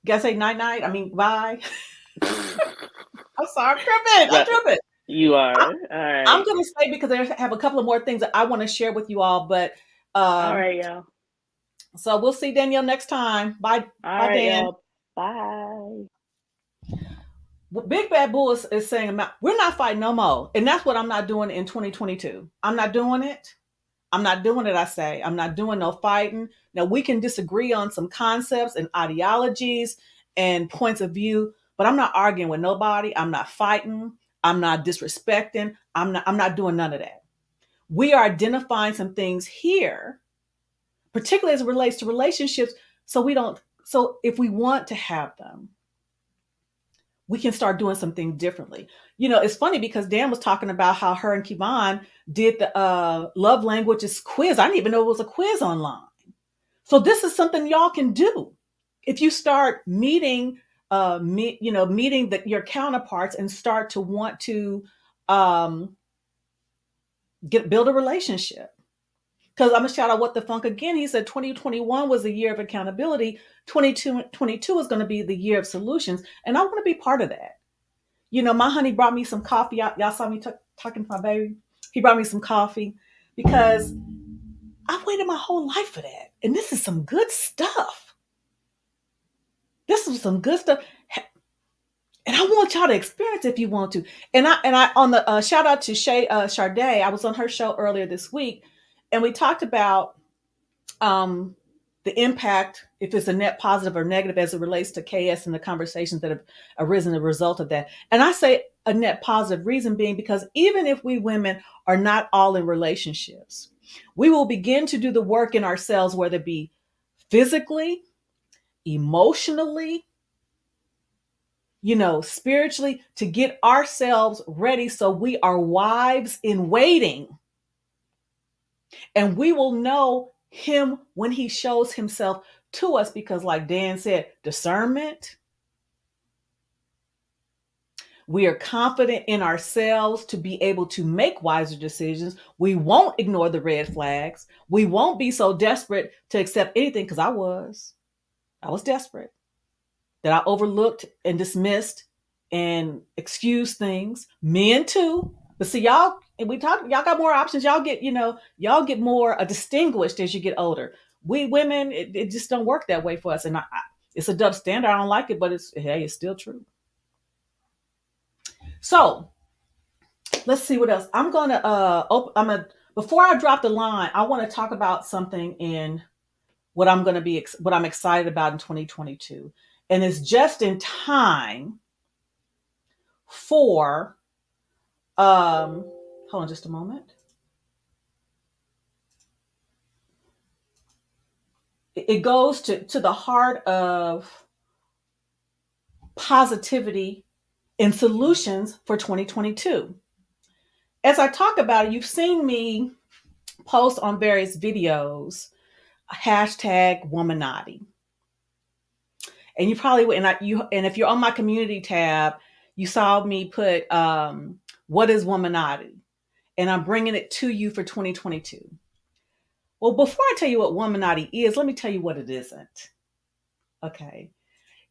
Speaker 1: night night. I mean, bye. I'm sorry, I'm tripping.
Speaker 2: You are. All right.
Speaker 1: I'm going to say, because I have a couple of more things that I want to share with you all, but
Speaker 2: all right, y'all.
Speaker 1: So we'll see Danielle next time. Bye.
Speaker 2: All
Speaker 1: Bye,
Speaker 2: right,
Speaker 1: Dan.
Speaker 2: y'all. Bye.
Speaker 1: Big Bad Bull is saying, we're not fighting no more. And that's what I'm not doing in 2022. I'm not doing it. I'm not doing it, I say. I'm not doing no fighting. Now, we can disagree on some concepts and ideologies and points of view, but I'm not arguing with nobody. I'm not fighting. I'm not disrespecting. I'm not doing none of that. We are identifying some things here, particularly as it relates to relationships. So if we want to have them, we can start doing something differently. It's funny because Dan was talking about how her and Kevon did the love languages quiz. I didn't even know it was a quiz online. So this is something y'all can do. If you start meeting your counterparts and start to want to build a relationship. Because I'm going to shout out What the Funk again. He said 2021 was the year of accountability. 2022 is going to be the year of solutions. And I want to be part of that. My honey brought me some coffee. Y'all saw me talking to my baby. He brought me some coffee because I waited my whole life for that. And this is some good stuff. This is some good stuff. And I want y'all to experience it if you want to. And I on the shout out to Sade. I was on her show earlier this week, and we talked about the impact, if it's a net positive or negative, as it relates to KS and the conversations that have arisen as a result of that. And I say a net positive, reason being because even if we women are not all in relationships, we will begin to do the work in ourselves, whether it be physically, emotionally, spiritually, to get ourselves ready so we are wives in waiting. And we will know him when he shows himself to us, because like Dan said, discernment. We are confident in ourselves to be able to make wiser decisions. We won't ignore the red flags. We won't be so desperate to accept anything, because I was desperate, that I overlooked and dismissed and excused things. Men too. But see, y'all got more options. Y'all get more distinguished as you get older. We women, it just don't work that way for us. And it's a double standard. I don't like it, but it's still true. So let's see what else. I'm going to, before I drop the line, I want to talk about something in what I'm excited about in 2022. And it's just in time for, hold on just a moment. It goes to the heart of positivity and solutions for 2022. As I talk about it, you've seen me post on various videos, #Womanati. And you probably, and if you're on my community tab, you saw me put, what is Womanati? And I'm bringing it to you for 2022. Well, before I tell you what Womanati is, let me tell you what it isn't. Okay.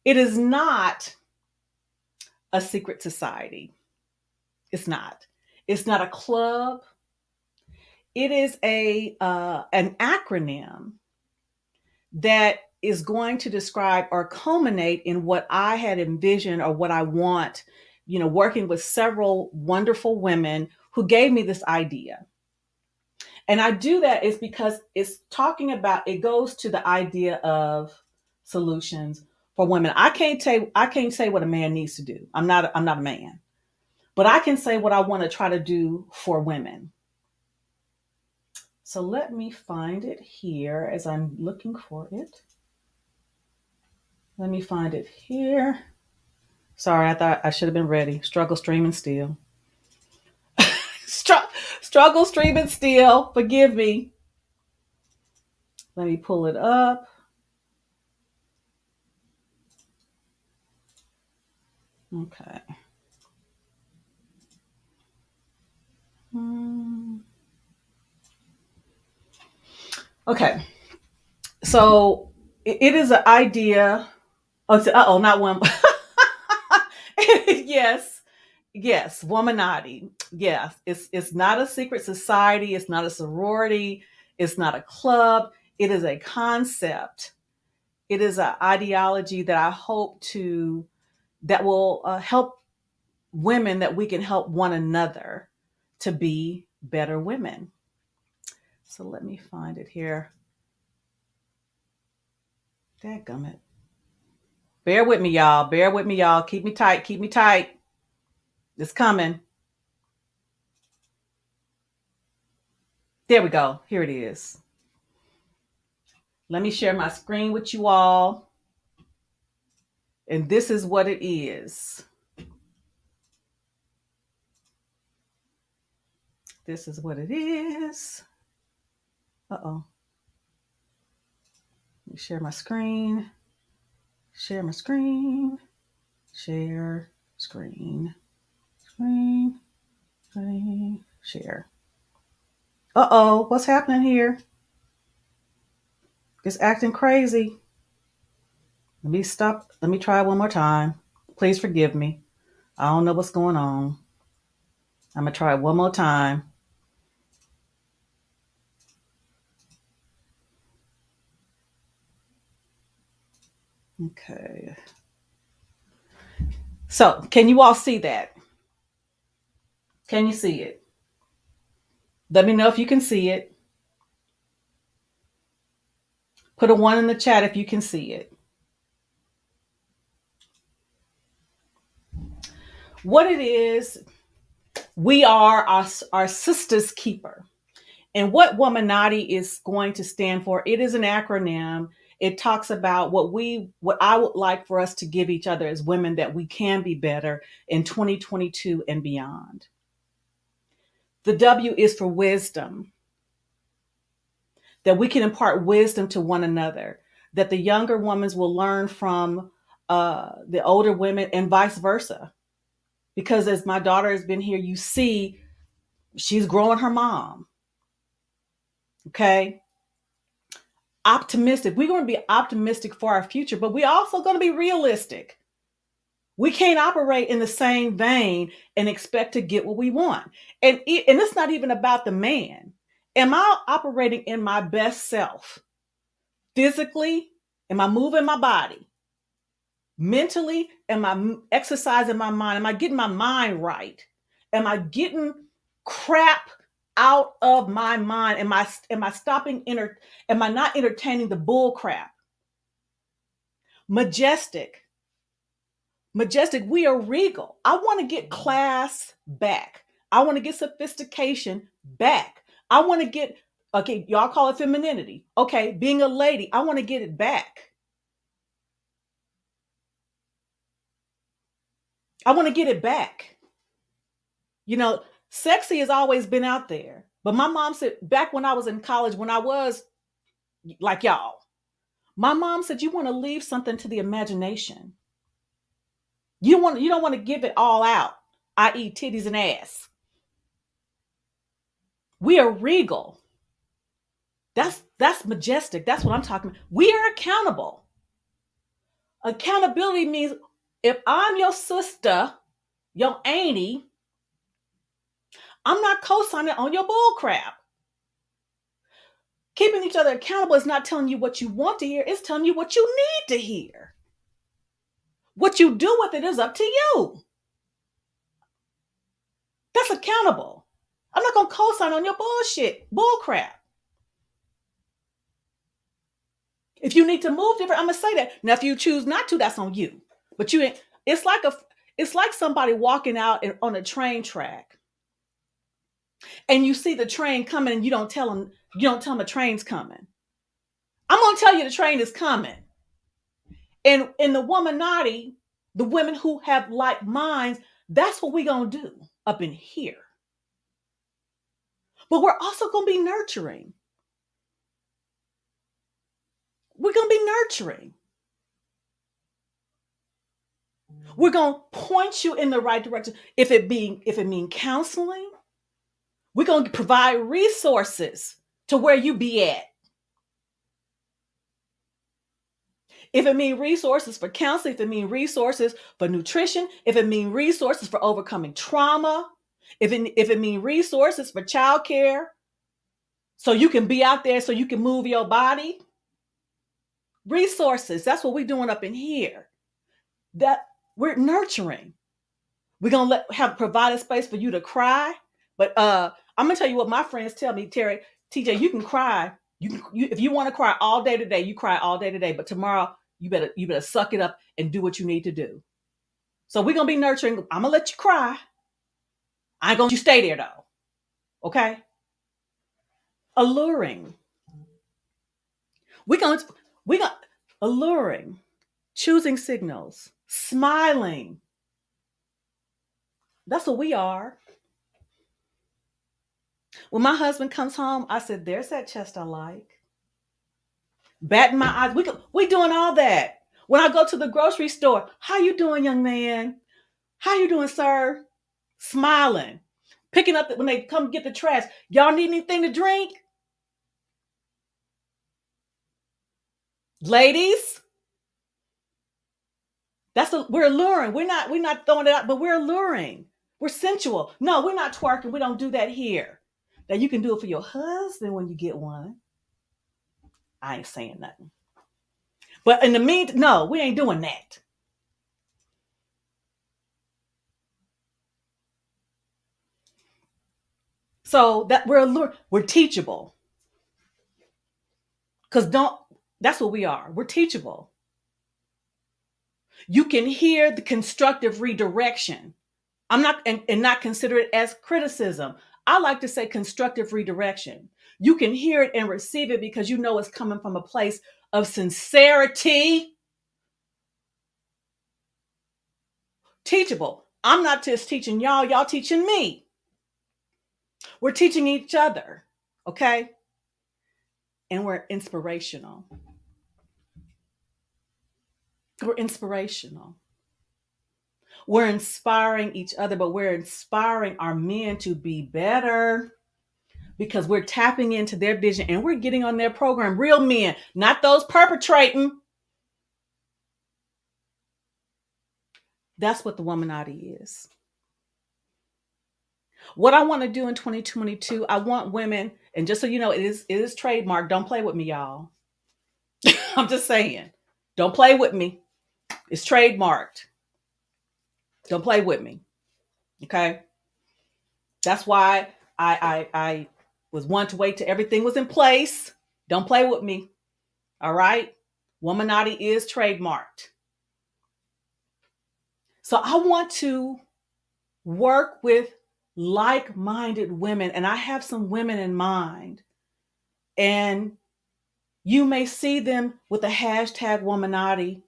Speaker 1: It is not a secret society. It's not. It's not a club. It is an acronym that is going to describe or culminate in what I had envisioned or what I want, working with several wonderful women who gave me this idea. And I do that is because it goes to the idea of solutions for women. I can't say what a man needs to do. I'm not a man, but I can say what I want to try to do for women. So let me find it here as I'm looking for it. Let me find it here. Sorry, I thought I should have been ready. Struggle, stream, and steal. Struggle, stream, and steal. Forgive me. Let me pull it up. Okay. Okay. So it is an idea. Oh, not one. Yes. Yes. Womanati. Yes. It's not a secret society. It's not a sorority. It's not a club. It is a concept. It is an ideology that I hope that will help women, that we can help one another to be better women. So let me find it here. Dadgummit. Bear with me, y'all. Bear with me, y'all. Keep me tight. Keep me tight. It's coming. There we go. Here it is. Let me share my screen with you all. And this is what it is. This is what it is. Uh-oh. Let me share my screen. Share my screen. Share screen. Screen. Screen. Share. Uh-oh. What's happening here? It's acting crazy. Let me stop. Let me try one more time. Please forgive me. I don't know what's going on. I'm going to try it one more time. Okay. So, can you all see that? Can you see it? Let me know if you can see it. Put a 1 in the chat if you can see it. What it is, we are our sister's keeper. And what Womanati is going to stand for, it is an acronym. It talks about what I would like for us to give each other as women, that we can be better in 2022 and beyond. The W is for wisdom, that we can impart wisdom to one another, that the younger women will learn from the older women and vice versa. Because as my daughter has been here, you see she's growing her mom. Okay. Optimistic. We're going to be optimistic for our future, but we're also going to be realistic. We can't operate in the same vein and expect to get what we want. And it's not even about the man. Am I operating in my best self? Physically, am I moving my body? Mentally, am I exercising my mind? Am I getting my mind right? Am I getting crap out of my mind? Am I stopping? Am I not entertaining the bull crap? Majestic. We are regal. I want to get class back. I want to get sophistication back. I want to get, okay, y'all call it femininity. Okay, being a lady, I want to get it back. I want to get it back. Sexy has always been out there. But my mom said, back when I was in college, when I was like y'all, my mom said, you want to leave something to the imagination. You don't want to give it all out, i.e. titties and ass. We are regal. That's majestic. That's what I'm talking about. We are accountable. Accountability means if I'm your sister, your auntie, I'm not co-signing on your bull crap. Keeping each other accountable is not telling you what you want to hear. It's telling you what you need to hear. What you do with it is up to you. That's accountable. I'm not going to co-sign on your bullshit, bull crap. If you need to move different, I'm going to say that. Now, if you choose not to, that's on you. But it's like somebody walking out on a train track and you see the train coming and you don't tell them the train's coming. I'm going to tell you the train is coming. And in the womanati, the women who have like minds, that's what we're going to do up in here. But we're also going to be nurturing. We're going to be nurturing. We're going to point you in the right direction. If it mean counseling, we're going to provide resources to where you be at. If it mean resources for counseling, if it mean resources for nutrition, if it mean resources for overcoming trauma, if it mean resources for childcare, so you can be out there, so you can move your body. Resources, that's what we're doing up in here. That we're nurturing. We're gonna provide a space for you to cry. But I'm gonna tell you what my friends tell me, Terry, TJ, you can cry. If you want to cry all day today, you cry all day today. But tomorrow, you better suck it up and do what you need to do. So we're gonna be nurturing. I'm gonna let you cry. I ain't gonna let you stay there though. Okay? Alluring. We're gonna alluring, choosing signals, smiling. That's what we are. When my husband comes home, I said, there's that chest I like. Batting my eyes. We doing all that. When I go to the grocery store, how you doing, young man? How you doing, sir? Smiling. Picking up when they come get the trash. Y'all need anything to drink? Ladies, we're alluring. We're not throwing it out, but we're alluring. We're sensual. No, we're not twerking. We don't do that here. Now you can do it for your husband when you get one. I ain't saying nothing. But in the meantime, no, we ain't doing that. So that we're teachable. That's what we are. We're teachable. You can hear the constructive redirection. I'm not and not consider it as criticism. I like to say constructive redirection. You can hear it and receive it because you know it's coming from a place of sincerity. Teachable. I'm not just teaching y'all teaching me. We're teaching each other, okay? And we're inspirational. We're inspirational. We're inspiring each other, but we're inspiring our men to be better because we're tapping into their vision and we're getting on their program. Real men, not those perpetrating. That's what the womanati is. What I want to do in 2022, I want women, and just so you know, it is trademarked. Don't play with me, y'all. I'm just saying. Don't play with me. It's trademarked. Don't play with me. Okay? That's why I was one to wait till everything was in place. Don't play with me. All right? Womanati is trademarked. So I want to work with like-minded women, and I have some women in mind. And you may see them with the hashtag womanati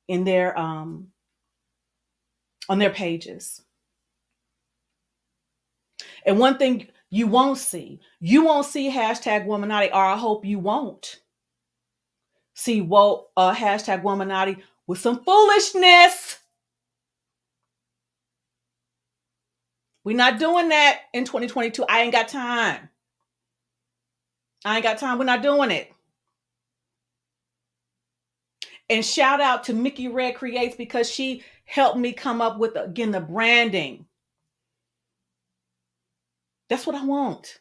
Speaker 1: in their on their pages. And one thing you won't see hashtag womanati, or I hope you won't see hashtag womanati with some foolishness. We're not doing that in 2022. I ain't got time. We're not doing it. And shout out to Micki-Redd Creates because she helped me come up with, again, the branding. That's what I want.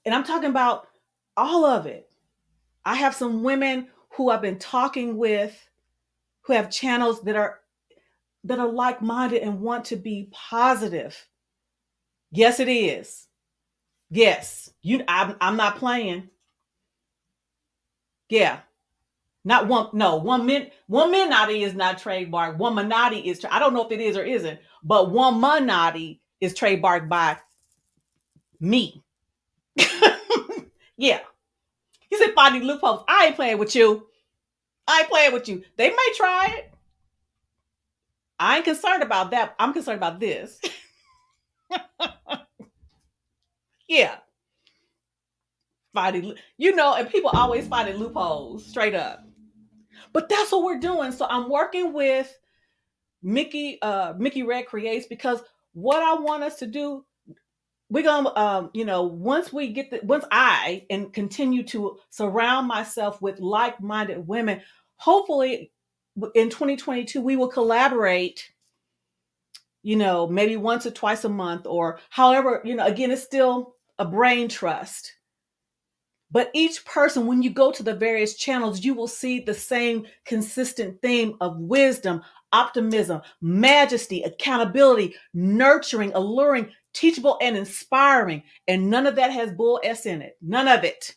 Speaker 1: And I'm talking about all of it. I have some women who I've been talking with who have channels that are like-minded and want to be positive. Yes, it is. Yes. I'm not playing. Yeah. Not one, no, one Minotti is not trademarked. One Minotti is, I don't know if it is or isn't, but one Minotti is trademarked by me. Yeah. You said finding loopholes. I ain't playing with you. I ain't playing with you. They may try it. I ain't concerned about that. I'm concerned about this. Yeah. Finding, and people always finding loopholes straight up. But that's what we're doing. So I'm working with Micki-Redd Creates, because what I want us to do, we're gonna once I and continue to surround myself with like-minded women, hopefully in 2022 we will collaborate, maybe once or twice a month, or however, again, it's still a brain trust. But each person, when you go to the various channels, you will see the same consistent theme of wisdom, optimism, majesty, accountability, nurturing, alluring, teachable, and inspiring. And none of that has bull S in it. None of it.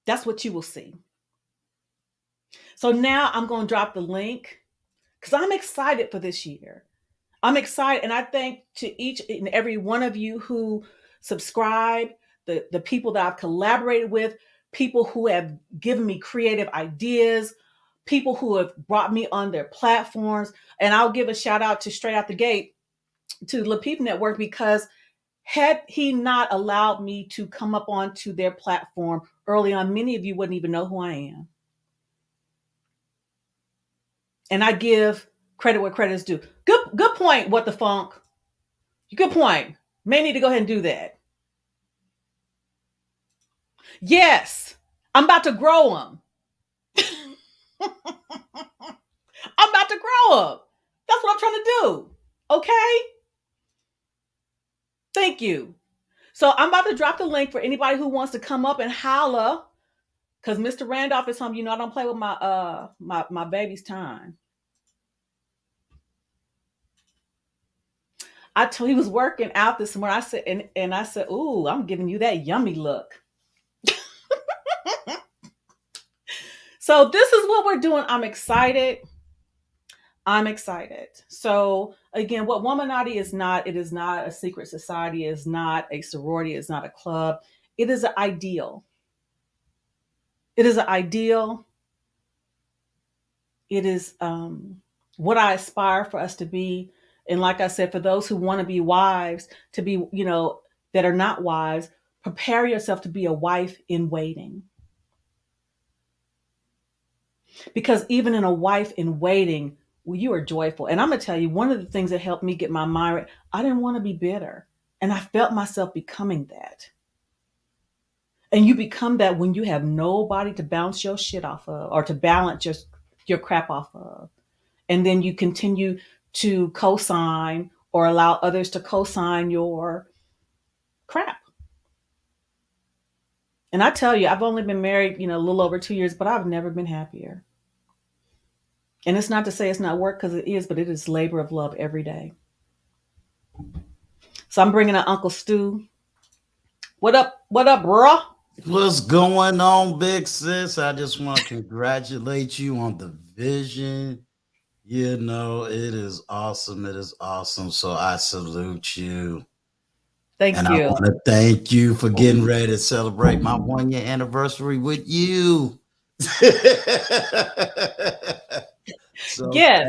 Speaker 1: That's what you will see. So now I'm going to drop the link because I'm excited for this year. I'm excited. And I thank to each and every one of you who subscribe, the people that I've collaborated with, people who have given me creative ideas, people who have brought me on their platforms. And I'll give a shout out to straight out the gate to Le Peep Network, because had he not allowed me to come up onto their platform early on, many of you wouldn't even know who I am. And I give credit where credit is due. Good point, What the Funk. Good point. May need to go ahead and do that. Yes, I'm about to grow them. I'm about to grow up. That's what I'm trying to do. Okay? Thank you. So I'm about to drop the link for anybody who wants to come up and holla, because Mr. Randolph is home. I don't play with my baby's time. I told he was working out this morning. I said, ooh, I'm giving you that yummy look. So this is what we're doing. I'm excited. So again, what Womanati is not, it is not a secret society, it is not a sorority, it's not a club. It is an ideal. It is an ideal. It is what I aspire for us to be. And like I said, for those who want to be wives, to be, that are not wives, prepare yourself to be a wife in waiting. Because even in a wife in waiting, well, you are joyful. And I'm going to tell you, one of the things that helped me get my mind right, I didn't want to be bitter. And I felt myself becoming that. And you become that when you have nobody to bounce your shit off of, or to balance your crap off of. And then you continue to co-sign or allow others to co-sign your crap. And I tell you, I've only been married, a little over 2 years, but I've never been happier. And it's not to say it's not work, because it is, but it is labor of love every day. So I'm bringing in Uncle Stu. What up, bro?
Speaker 10: What's going on, big sis? I just want to congratulate you on the vision. It is awesome. It is awesome. So I salute you.
Speaker 1: Thank you.
Speaker 10: I want to thank you for getting ready to celebrate my 1-year anniversary with you. So
Speaker 1: yes.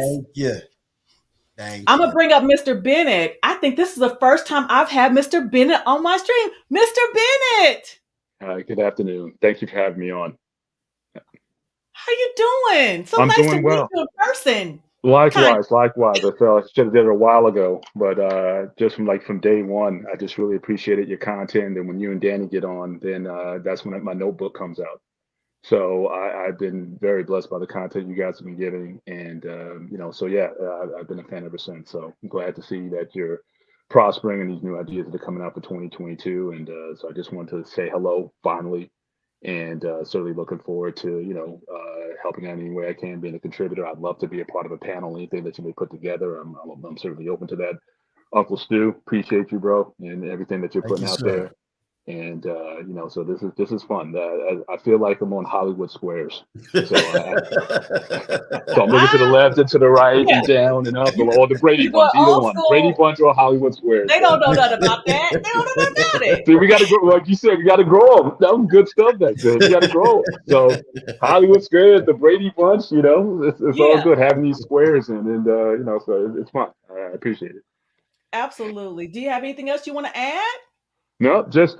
Speaker 10: Thank you.
Speaker 1: I'm going to bring up Mr. Bennett. I think this is the first time I've had Mr. Bennett on my stream. Mr. Bennett.
Speaker 11: Good afternoon. Thank you for having me on.
Speaker 1: How you doing? So
Speaker 11: I'm
Speaker 1: nice
Speaker 11: doing
Speaker 1: to
Speaker 11: well.
Speaker 1: meet you in person.
Speaker 11: Likewise. I should have did it a while ago, but just from day one, I just really appreciated your content. And when you and Danny get on, then that's when my notebook comes out. So I've been very blessed by the content you guys have been giving, and so yeah, I've been a fan ever since. So I'm glad to see that you're prospering and these new ideas that are coming out for 2022. And so I just wanted to say hello finally, and certainly looking forward to helping out any way I can, being a contributor. I'd love to be a part of a panel, anything that you may put together. I'm certainly open to that. Uncle Stu, appreciate you, bro, and everything that you're
Speaker 10: Thank
Speaker 11: putting
Speaker 10: you,
Speaker 11: out
Speaker 10: sir.
Speaker 11: there. And so this is fun. I feel like I'm on Hollywood Squares. So I'm looking to the left and to the right
Speaker 1: Yeah,
Speaker 11: and down and up, or the Brady
Speaker 1: you going
Speaker 11: Bunch, either
Speaker 1: old
Speaker 11: one, Brady
Speaker 1: school.
Speaker 11: Bunch or Hollywood Squares.
Speaker 1: They
Speaker 11: So
Speaker 1: don't know nothing about that. They don't know nothing about it.
Speaker 11: see, we got to grow, like you said, we got to grow up. That was good stuff back then. We got to grow up. So Hollywood Squares, the Brady Bunch, it's all
Speaker 1: Yeah,
Speaker 11: good having these squares and so it's fun. I appreciate it.
Speaker 1: absolutely. Do you have anything else you want to add?
Speaker 11: No, just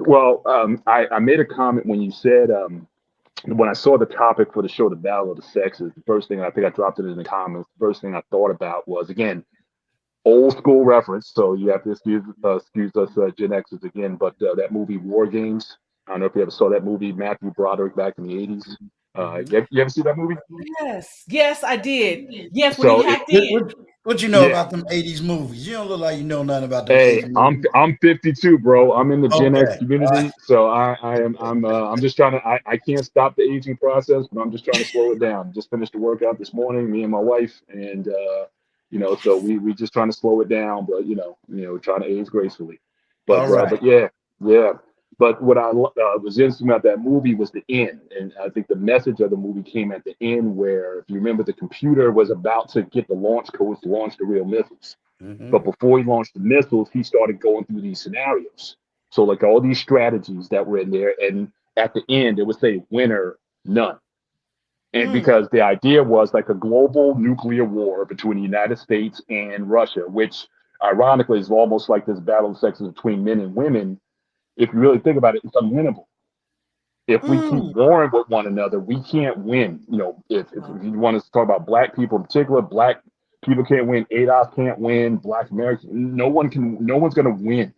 Speaker 11: I made a comment when you said when I saw the topic for the show, the Battle of the Sexes. The first thing I think I dropped it in the comments. The first thing I thought about was again old school reference. So you have to excuse us Gen Xers again, but that movie War Games. I don't know if you ever saw that movie, Matthew Broderick back in the '80s. You ever see that movie?
Speaker 1: Yes, yes, I did. Yes, when he
Speaker 11: So
Speaker 1: hacked
Speaker 10: What,
Speaker 1: in.
Speaker 10: what, what you know
Speaker 11: yeah,
Speaker 10: about them 80s movies? You don't look like you know nothing about them
Speaker 11: hey,
Speaker 10: 80s
Speaker 11: I'm
Speaker 10: movies.
Speaker 11: I'm 52, bro. I'm in the Gen X
Speaker 10: Okay. All right.
Speaker 11: community, so I'm just trying to. I can't stop the aging process, but I'm just trying to slow it down. Just finished the workout this morning, me and my wife, and so we just trying to slow it down, but trying to age gracefully.
Speaker 10: All right.
Speaker 11: But yeah, yeah. But what I was interesting about that movie was the end, and I think the message of the movie came at the end, where if you remember, the computer was about to get the launch codes to launch the real missiles. But
Speaker 10: Mm-hmm.
Speaker 11: before he launched the missiles, he started going through these scenarios. So like all these strategies that were in there, and at the end it would say winner none. And
Speaker 1: Mm,
Speaker 11: because the idea was like a global nuclear war between the United States and Russia, which ironically is almost like this battle of sexes between men and women. If you really think about it, it's unwinnable. If we keep
Speaker 1: mm.
Speaker 11: warring with one another, we can't win. If
Speaker 1: Wow.
Speaker 11: you want to talk about black people in particular, black people can't win. ADOS can't win. Black Americans, no one can. No one's going to win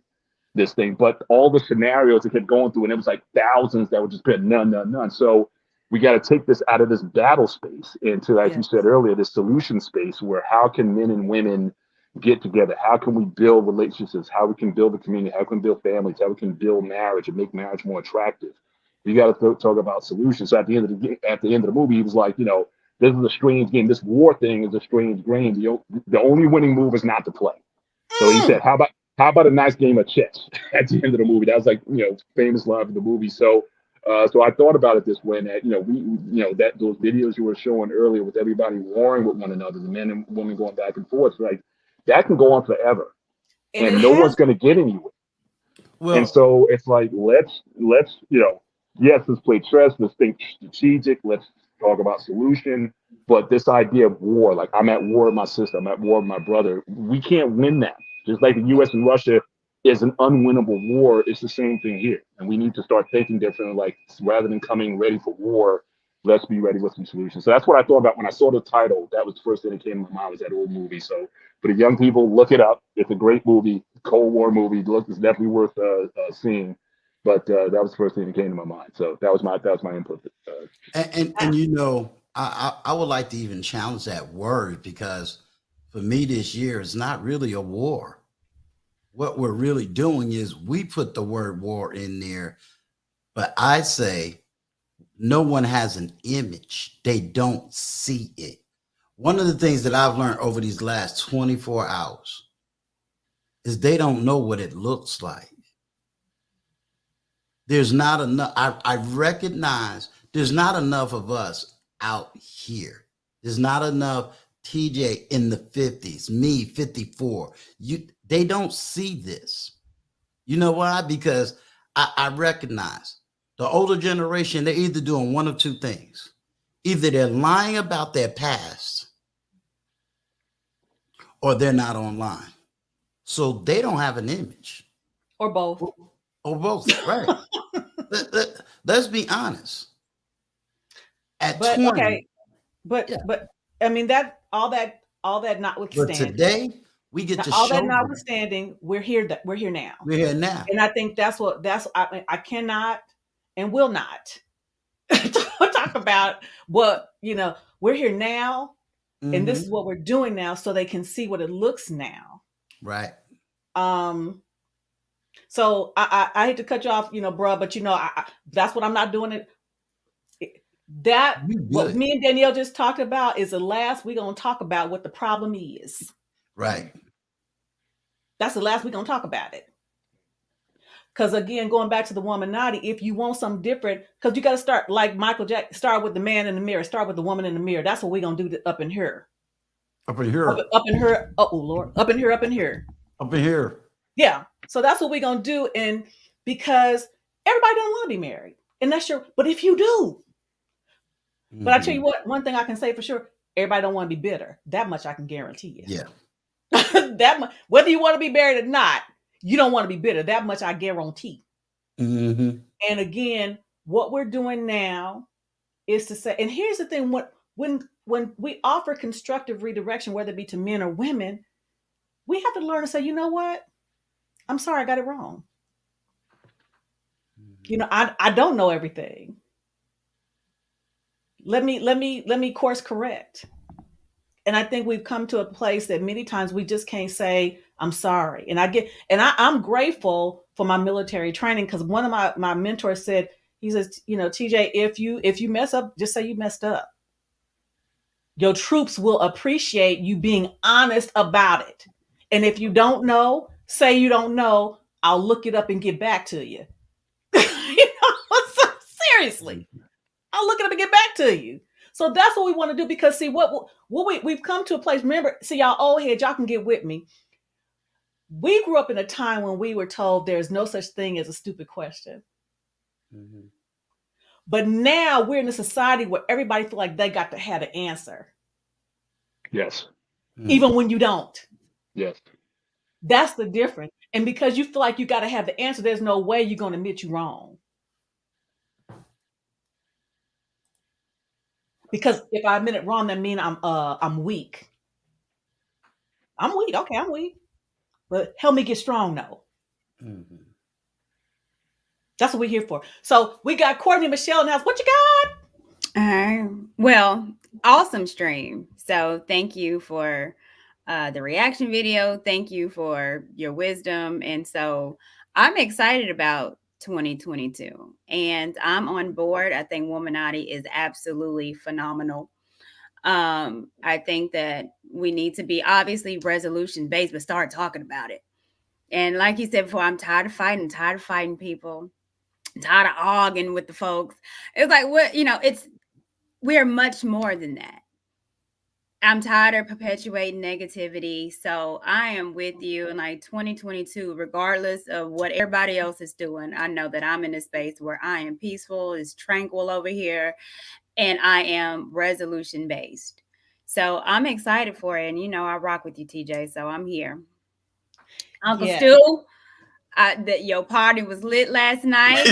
Speaker 11: this thing. But all the scenarios it kept going through, and it was like thousands that would just be none, none, none. So we got to take this out of this battle space into, as you
Speaker 1: Yes.
Speaker 11: said earlier, this solution space where how can men and women get together? How can we build relationships? How we can build a community? How we can build families? How we can build marriage and make marriage more attractive? You got to talk about solutions. So at the end of the movie, he was like, this is a strange game. This war thing is a strange game. The only winning move is not to play. So he
Speaker 1: Mm.
Speaker 11: said, how about a nice game of chess at the end of the movie? That was like famous line of the movie. So I thought about it this way, that that those videos you were showing earlier with everybody warring with one another, the men and women going back and forth, like that can go on forever,
Speaker 1: And it
Speaker 11: and no
Speaker 1: has.
Speaker 11: one's going to get anywhere. And
Speaker 10: Well,
Speaker 11: so it's like let's yes, let's play chess, let's think strategic, let's talk about solution. But this idea of war, like I'm at war with my sister, I'm at war with my brother, we can't win that. Just like the US and Russia is an unwinnable war, it's the same thing here. And we need to start thinking differently, like rather than coming ready for war, let's be ready with some solutions. So that's what I thought about when I saw the title. That was the first thing that came to my mind, was that old movie. So for the young people, look it up. It's a great movie, Cold War movie. Look, it's definitely worth seeing. But that was the first thing that came to my mind. So that was my input.
Speaker 10: and I would like to even challenge that word, because for me this year it's not really a war. What we're really doing is we put the word war in there, but I say no one has an image. They don't see it. One of the things that I've learned over these last 24 hours is they don't know what it looks like. There's not enough. I recognize there's not enough of us out here. There's not enough TJ in the 50s, me 54. They don't see this. You know why? Because I recognize the older generation, they're either doing one of two things. Either they're lying about their past or they're not online. So they don't have an image,
Speaker 1: Or both.
Speaker 10: or both, right? Let's be honest. At
Speaker 1: But
Speaker 10: 20,
Speaker 1: okay, but
Speaker 10: yeah.
Speaker 1: but I mean that all that
Speaker 10: But
Speaker 1: notwithstanding,
Speaker 10: today we get
Speaker 1: now
Speaker 10: to
Speaker 1: all that
Speaker 10: show them
Speaker 1: notwithstanding, we're here. That we're here now,
Speaker 10: we're here now.
Speaker 1: and I think that's I cannot and will not talk about what, we're here now, and this
Speaker 10: Mhm.
Speaker 1: is what we're doing now, so they can see what it looks now.
Speaker 10: Right.
Speaker 1: Um, so I hate to cut you off, bruh, but that's what I'm not doing it. That
Speaker 10: You
Speaker 1: what
Speaker 10: good.
Speaker 1: me and Danielle just talked about is the last we're gonna talk about what the problem is.
Speaker 10: Right.
Speaker 1: That's the last we're gonna talk about it. Because again, going back to the womanati, if you want something different, because you got to start like Michael Jackson, start with the man in the mirror, start with the woman in the mirror. That's what we're gonna do up in here,
Speaker 10: Up in here.
Speaker 1: up in here. Oh Lord, up in here, up in here.
Speaker 10: Up in here.
Speaker 1: Yeah. So that's what we're gonna do, and because everybody doesn't want to be married, and that's your. But if you do, but I tell you what, one thing I can say for sure, everybody don't want to be bitter. That much I can guarantee you.
Speaker 10: Yeah.
Speaker 1: That much, whether you want to be married or not, you don't want to be bitter. That much I guarantee.
Speaker 10: Mm-hmm.
Speaker 1: And again, what we're doing now is to say, and here's the thing: when we offer constructive redirection, whether it be to men or women, we have to learn to say, you know what? I'm sorry, I got it wrong. I don't know everything. Let me course correct. And I think we've come to a place that many times we just can't say I'm sorry. And I'm grateful for my military training, because one of my mentors said, he says, TJ, if you mess up, just say you messed up. Your troops will appreciate you being honest about it. And if you don't know, say you don't know. I'll look it up and get back to you. Seriously, I'll look it up and get back to you. So that's what we want to do, because see what we've come to a place. Remember, see, y'all old heads, y'all can get with me. We grew up in a time when we were told there's no such thing as a stupid question.
Speaker 10: Mm-hmm.
Speaker 1: But now we're in a society where everybody feel like they got to have an answer.
Speaker 11: Yes.
Speaker 1: Even when you don't.
Speaker 11: Yes.
Speaker 1: That's the difference. And because you feel like you got to have the answer, there's no way you're going to admit you're wrong. Because if I admit it wrong, that means I'm weak. I'm weak. Okay, I'm weak. But help me get strong now.
Speaker 10: Mm-hmm.
Speaker 1: That's what we're here for. So we got Courtney Michelle in the house. What you got?
Speaker 12: Well, awesome stream. So thank you for the reaction video. Thank you for your wisdom. And so I'm excited about 2022, and I'm on board. I think Womanati is absolutely phenomenal. I think that we need to be obviously resolution based, but start talking about it. And like you said before, I'm tired of fighting people, I'm tired of arguing with the folks. It's like, we're much more than that. I'm tired of perpetuating negativity. So I am with you in like 2022, regardless of what everybody else is doing. I know that I'm in a space where I am peaceful, it's tranquil over here, and I am resolution based. So I'm excited for it. And I rock with you, TJ. So I'm here. Uncle Stu, that your party was lit last night.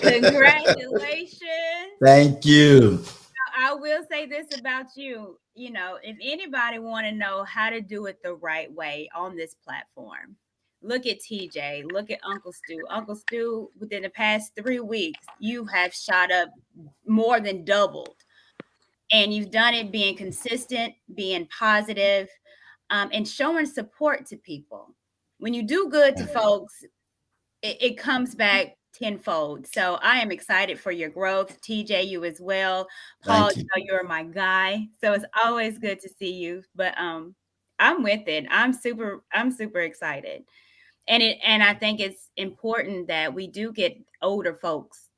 Speaker 12: Congratulations.
Speaker 10: Thank you.
Speaker 12: I will say this about you. If anybody want to know how to do it the right way on this platform, look at TJ, look at Uncle Stu. Uncle Stu, within the past 3 weeks, you have shot up more than doubled. And you've done it being consistent, being positive, and showing support to people. When you do good to folks, it comes back tenfold. So I am excited for your growth. TJ, you as well. Paul, you're my guy. So it's always good to see you. But I'm with it. I'm super excited. And I think it's important that we do get older folks,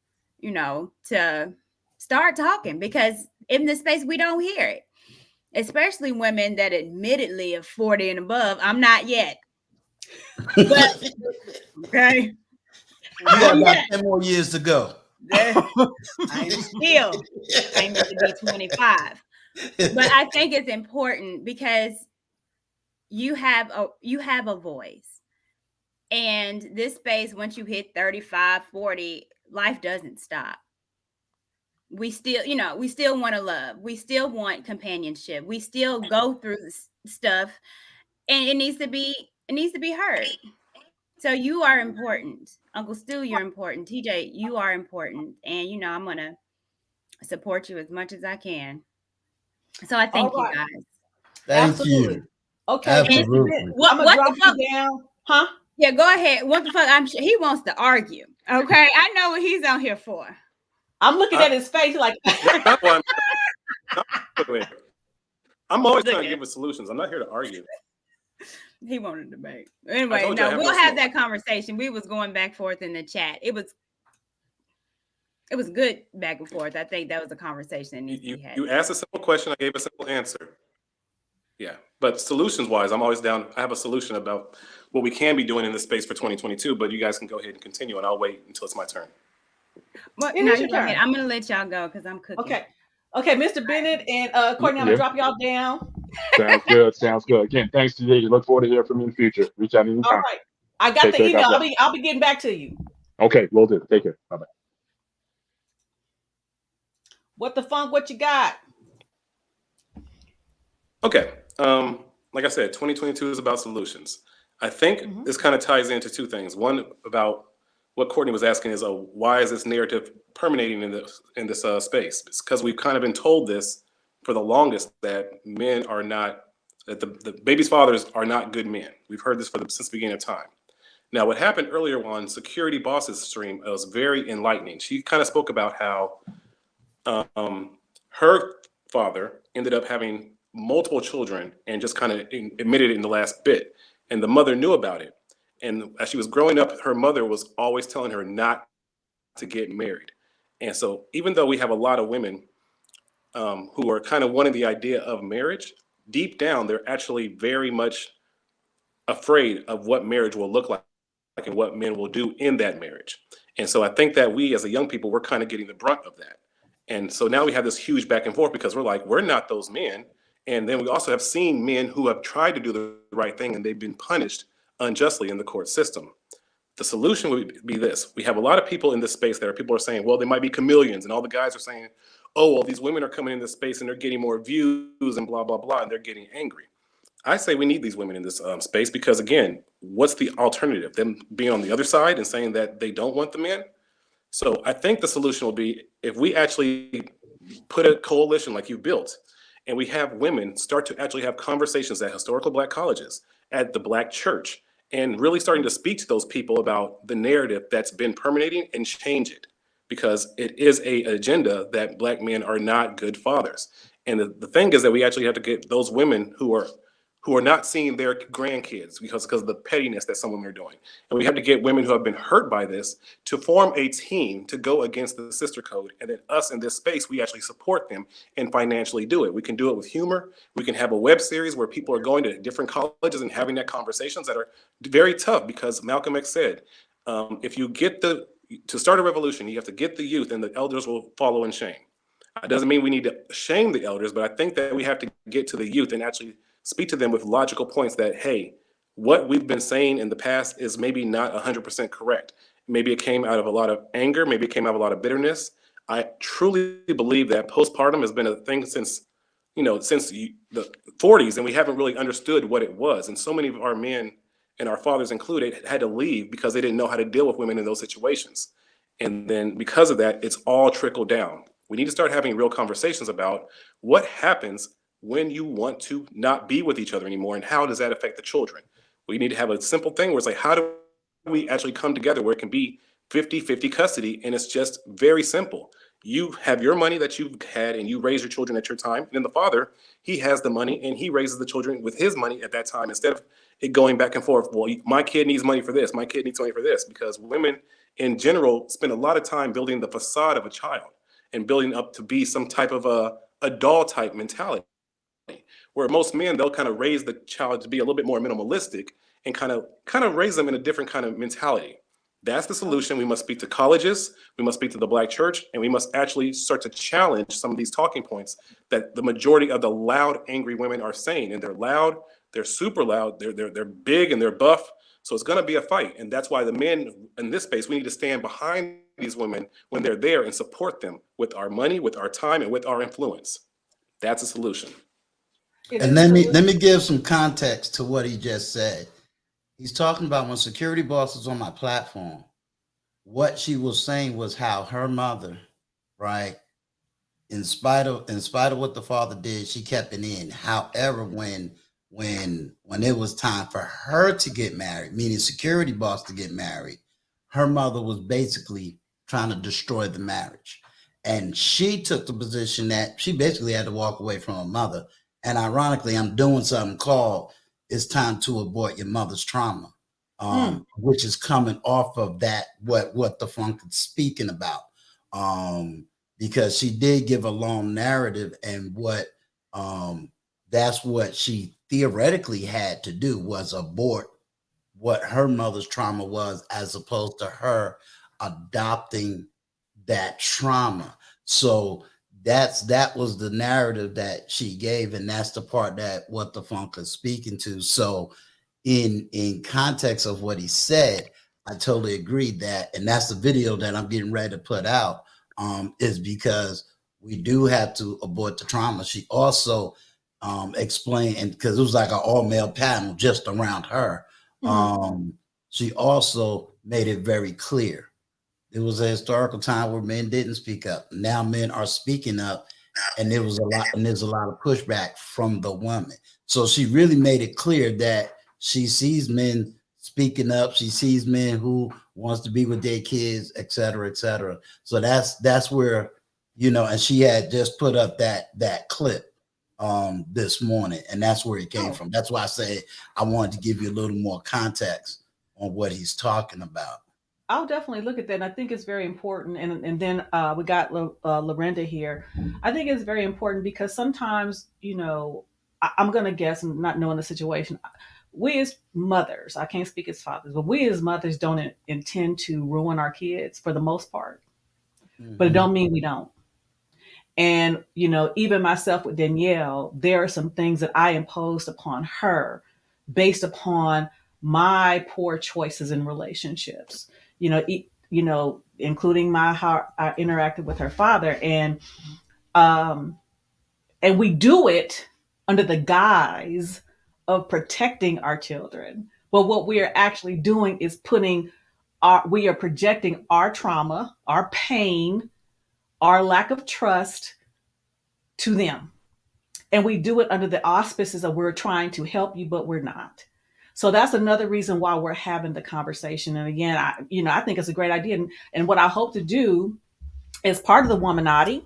Speaker 12: to start talking, because in this space we don't hear it. Especially women that admittedly are 40 and above. I'm not yet. But okay.
Speaker 10: You got about 10 more years to go.
Speaker 12: I need to be 25. But I think it's important because you have a voice. And this space, once you hit 35, 40, life doesn't stop. We still want to love. We still want companionship. We still go through stuff, and it needs to be heard. So you are important. Uncle Stu, you're important. TJ, you are important. And you know, I'm gonna support you as much as I can. So I thank
Speaker 1: All
Speaker 12: you
Speaker 1: right.
Speaker 12: guys.
Speaker 10: Thank
Speaker 1: Absolutely.
Speaker 10: you.
Speaker 1: Okay, Mr.
Speaker 10: Absolutely.
Speaker 1: Bennett, I'm gonna
Speaker 12: What
Speaker 1: drop
Speaker 12: the fuck?
Speaker 1: you down. Huh?
Speaker 12: Yeah, go ahead. What the fuck? I'm sure he wants to argue. Okay, I know what he's on here for.
Speaker 1: I'm looking at his face like
Speaker 13: That's why wait. I'm always trying to give us solutions. I'm not here to argue.
Speaker 12: He wanted to debate.
Speaker 13: I
Speaker 12: Anyway,
Speaker 13: told you I
Speaker 12: no,
Speaker 13: have
Speaker 12: we'll
Speaker 13: no
Speaker 12: have
Speaker 13: smoke.
Speaker 12: that conversation. We was going back and forth in the chat. It was good back and forth. I think that was a conversation that needs to be had.
Speaker 13: You asked a simple question. I gave a simple answer. Yeah, but solutions wise, I'm always down. I have a solution about what we can be doing in this space for 2022. But you guys can go ahead and continue, and I'll wait until it's my turn.
Speaker 12: Well,
Speaker 1: It
Speaker 12: no,
Speaker 1: is
Speaker 12: you
Speaker 1: your
Speaker 12: go ahead.
Speaker 1: turn.
Speaker 12: I'm gonna let y'all go because I'm cooking.
Speaker 1: Okay, Mr. Bennett and Courtney, I'm gonna drop y'all down.
Speaker 11: Sounds good. Sounds good. Again, thanks to you. Look forward to hearing from you in the future. Reach out anytime.
Speaker 1: All right. I got
Speaker 11: Take
Speaker 1: the
Speaker 11: care,
Speaker 1: email.
Speaker 11: God bless.
Speaker 1: I'll be getting back to you.
Speaker 11: Okay, will do. Take care. Bye bye.
Speaker 1: What the funk? What you got?
Speaker 13: Okay. Like I said, 2022 is about solutions. I think this kind of ties into two things. One, about what Courtney was asking is, why is this narrative permeating in this space? It's because we've kind of been told this for the longest, that men are not, that the baby's fathers are not good men. We've heard this since the beginning of time. Now, what happened earlier on Security Boss's stream was very enlightening. She kind of spoke about how her father ended up having multiple children and just kind of admitted it in the last bit. And the mother knew about it. And as she was growing up, her mother was always telling her not to get married. And so even though we have a lot of women who are kind of wanting the idea of marriage, deep down, they're actually very much afraid of what marriage will look like and what men will do in that marriage. And so I think that we as a young people, we're kind of getting the brunt of that. And so now we have this huge back and forth because we're like, we're not those men. And then we also have seen men who have tried to do the right thing and they've been punished unjustly in the court system. The solution would be this. We have a lot of people in this space that people are saying, well, they might be chameleons. And all the guys are saying, oh, well, these women are coming in this space and they're getting more views and blah, blah, blah. And they're getting angry. I say we need these women in this space because, again, what's the alternative? Them being on the other side and saying that they don't want the men? So I think the solution will be if we actually put a coalition like you built and we have women start to actually have conversations at historical Black colleges, at the Black church, and really starting to speak to those people about the narrative that's been permeating and change it, because it is an agenda that Black men are not good fathers. And the thing is that we actually have to get those women who are not seeing their grandkids because of the pettiness that some women are doing. And we have to get women who have been hurt by this to form a team to go against the sister code. And then us in this space, we actually support them and financially do it. We can do it with humor. We can have a web series where people are going to different colleges and having that conversations that are very tough, because Malcolm X said, if you get to start a revolution, you have to get the youth and the elders will follow in shame. It doesn't mean we need to shame the elders, but I think that we have to get to the youth and actually speak to them with logical points that, hey, what we've been saying in the past is maybe not 100% correct. Maybe it came out of a lot of anger. Maybe it came out of a lot of bitterness. I truly believe that postpartum has been a thing since the 40s, and we haven't really understood what it was. And so many of our men, and our fathers included, had to leave because they didn't know how to deal with women in those situations. And then because of that, it's all trickled down. We need to start having real conversations about what happens when you want to not be with each other anymore, and how does that affect the children. We need to have a simple thing where it's like, how do we actually come together where it can be 50-50 custody? And it's just very simple. You have your money that you've had and you raise your children at your time. And then the father, he has the money and he raises the children with his money at that time, instead of it going back and forth. Well, my kid needs money for this. My kid needs money for this. Because women in general spend a lot of time building the facade of a child and building up to be some type of a doll type mentality, where most men, they'll kind of raise the child to be a little bit more minimalistic and kind of raise them in a different kind of mentality. That's the solution. We must speak to colleges, we must speak to the Black church, and we must actually start to challenge some of these talking points that the majority of the loud, angry women are saying. And they're loud, they're super loud, they're big and they're buff. So it's gonna be a fight. And that's why the men in this space, we need to stand behind these women when they're there and support them with our money, with our time, and with our influence. That's a solution.
Speaker 10: And let me give some context to what he just said. He's talking about when Security Boss was on my platform. What she was saying was how her mother, right, in spite of what the father did, she kept it in. However, when it was time for her to get married, meaning Security Boss to get married, her mother was basically trying to destroy the marriage. And she took the position that she basically had to walk away from her mother. And ironically, I'm doing something called "It's Time to Abort Your Mother's Trauma," which is coming off of that what the funk is speaking about. Because she did give a long narrative, and what that's what she theoretically had to do was abort what her mother's trauma was, as opposed to her adopting that trauma. So that was the narrative that she gave, and that's the part that what the funk is speaking to. So in context of what he said, I totally agree that, and that's the video that I'm getting ready to put out, is because we do have to abort the trauma. She also explained, and because it was like an all-male panel just around her, she also made it very clear. It was a historical time where men didn't speak up. Now men are speaking up, and there's a lot of pushback from the woman. So she really made it clear that she sees men speaking up. She sees men who wants to be with their kids, et cetera, et cetera. So that's where, and she had just put up that clip this morning, and that's where it came from. That's why I say I wanted to give you a little more context on what he's talking about.
Speaker 1: I'll definitely look at that. And I think it's very important. And then we got Lorinda here. I think it's very important because sometimes, I'm going to guess, and not knowing the situation, we as mothers, I can't speak as fathers, but we as mothers don't intend to ruin our kids for the most part. But it don't mean we don't. And, even myself with Danielle, there are some things that I imposed upon her based upon my poor choices in relationships, including how I interacted with her father. And we do it under the guise of protecting our children. But what we are actually doing is we are projecting our trauma, our pain, our lack of trust to them. And we do it under the auspices of we're trying to help you, but we're not. So that's another reason why we're having the conversation. And again, I think it's a great idea. And what I hope to do as part of the Womanati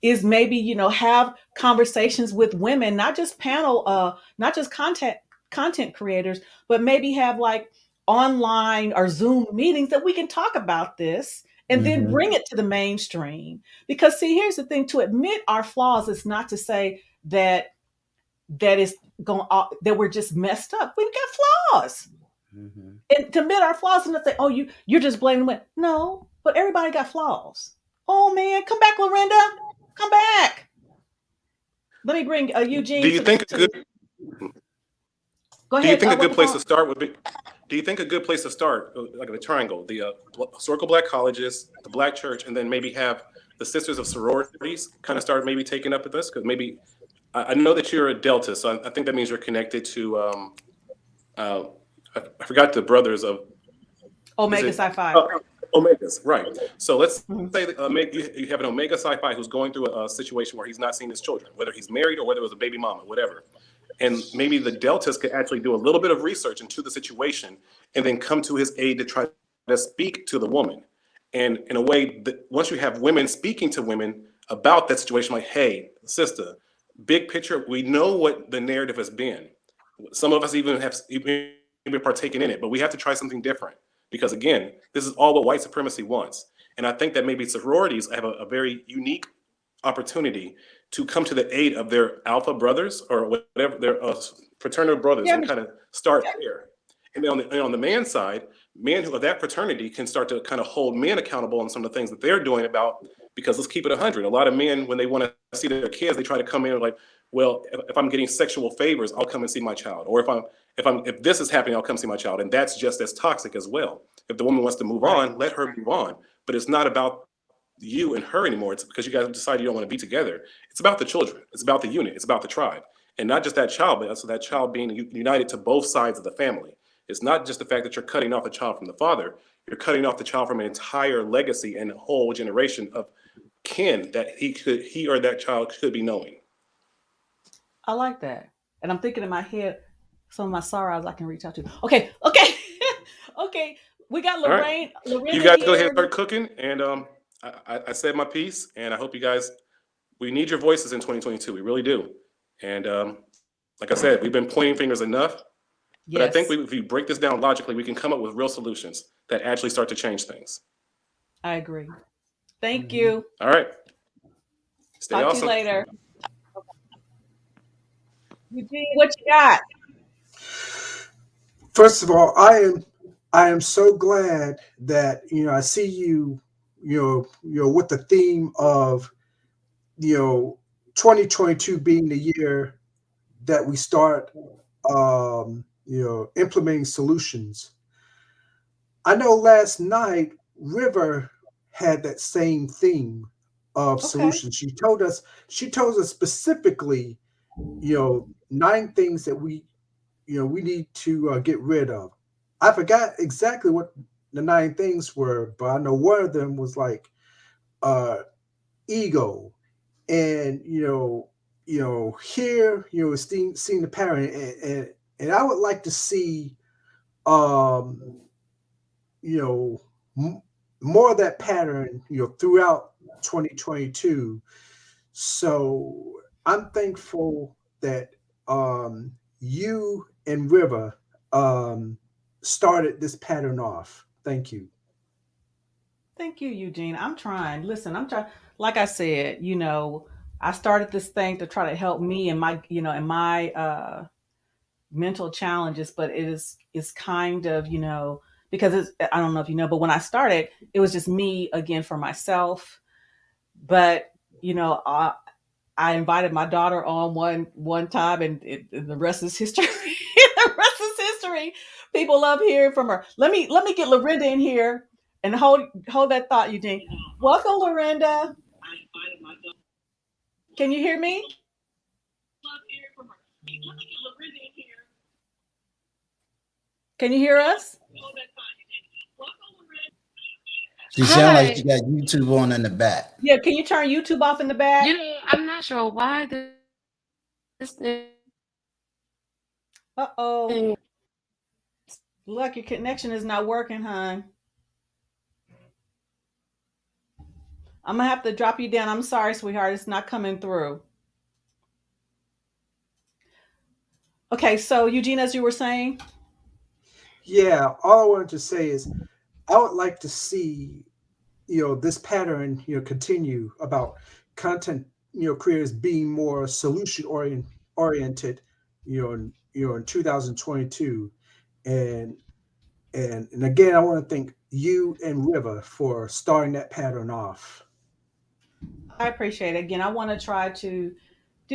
Speaker 1: is maybe, have conversations with women, not just not just content creators, but maybe have like online or Zoom meetings that we can talk about this and then bring it to the mainstream. Because see, here's the thing: to admit our flaws is not to say that that we're just messed up. We've got flaws. And to admit our flaws and not say, "Oh, you're just blaming women." No, but everybody got flaws. Oh man, come back, Lorinda. Come back. Let me bring Eugene.
Speaker 13: Do you think a good?
Speaker 1: Go ahead.
Speaker 13: Do you think a good place to start would be? Do you think a good place to start, like the triangle, the historical Black colleges, the Black church, and then maybe have the Sisters of Sororities kind of start maybe taking up with this? Because maybe I know that you're a Delta, so I think that means you're connected to. I forgot the brothers of
Speaker 1: Omega Psi Phi.
Speaker 13: Omegas, right. So let's say that, you have an Omega Psi Phi who's going through a situation where he's not seeing his children, whether he's married or whether it was a baby mama, whatever. And maybe the Deltas could actually do a little bit of research into the situation and then come to his aid to try to speak to the woman. And in a way, that once you have women speaking to women about that situation, like, hey, sister, big picture, we know what the narrative has been. Some of us even have partaken in it, but we have to try something different. Because again, this is all what white supremacy wants. And I think that maybe sororities have a very unique opportunity to come to the aid of their alpha brothers or whatever, their fraternal brothers, and kind of start there. And then on the man side, men who of that fraternity can start to kind of hold men accountable on some of the things that they're doing about, because let's keep it 100. A lot of men, when they want to see their kids, they try to come in like, well, if I'm getting sexual favors, I'll come and see my child. Or if this is happening, I'll come see my child. And that's just as toxic as well. If the woman wants to move on, let her move on. But it's not about you and her anymore. It's because you guys decide you don't want to be together. It's about the children. It's about the unit. It's about the tribe. And not just that child, but also that child being united to both sides of the family. It's not just the fact that you're cutting off the child from the father, you're cutting off the child from an entire legacy and a whole generation of kin that he or that child could be knowing.
Speaker 1: I like that. And I'm thinking in my head some of my sorrows I can reach out to. Okay. Okay. We got
Speaker 13: All right.
Speaker 1: Lorraine
Speaker 13: You guys go ahead
Speaker 1: here.
Speaker 13: and start cooking. And I said my piece, and I hope you guys, we need your voices in 2022. We really do. And like I said, we've been pointing fingers enough. But I think
Speaker 1: Yes.
Speaker 13: if you break this down logically, we can come up with real solutions that actually start to change things.
Speaker 1: I agree. Thank you.
Speaker 13: All right. Stay
Speaker 1: Talk to
Speaker 13: awesome.
Speaker 1: you later. Eugene, what you got?
Speaker 14: First of all, I am so glad that I see you with the theme of 2022 being the year that we start implementing solutions. I know last night River had that same theme of
Speaker 1: Okay.
Speaker 14: solutions. She told us specifically 9 things that we need to get rid of. I forgot exactly what the 9 things were, but I know one of them was like ego, and here seeing the pattern, and I would like to see you know more of that pattern throughout 2022. So I'm thankful that you and River started this pattern off. Thank you.
Speaker 1: Thank you, Eugene. I'm trying. Listen, I'm trying. Like I said, I started this thing to try to help me in my, in my mental challenges, but it's kind of, because I don't know if you know, but when I started, it was just me again for myself. But I invited my daughter on one time, and the rest is history. The rest is history. People love hearing from her. Let me get Lorinda in here and hold that thought, Eugene. Welcome, Lorinda. Can you hear me? Can you hear us?
Speaker 10: She sound like she got YouTube on in the back.
Speaker 1: Yeah. Can you turn YouTube off in the back?
Speaker 15: I'm not sure why this thing.
Speaker 1: Uh-oh. Look, your connection is not working, hon. I'm gonna have to drop you down. I'm sorry, sweetheart. It's not coming through. Okay, so Eugene, as you were saying,
Speaker 14: Yeah, all I wanted to say is I would like to see this pattern continue about content creators being more solution oriented in 2022. And again, I want to thank you and River for starting that pattern off.
Speaker 1: I appreciate it. Again, I want to try to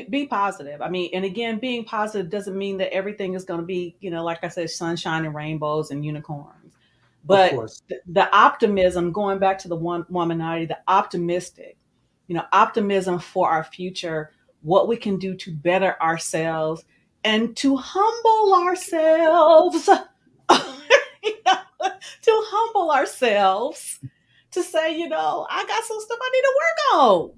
Speaker 1: be positive. I mean, and again, being positive doesn't mean that everything is going to be, like I said, sunshine and rainbows and unicorns.
Speaker 14: Of
Speaker 1: But
Speaker 14: course.
Speaker 1: the optimism, going back to the one womanality, the optimistic, optimism for our future, what we can do to better ourselves and to humble ourselves, to humble ourselves, to say, I got some stuff I need to work on.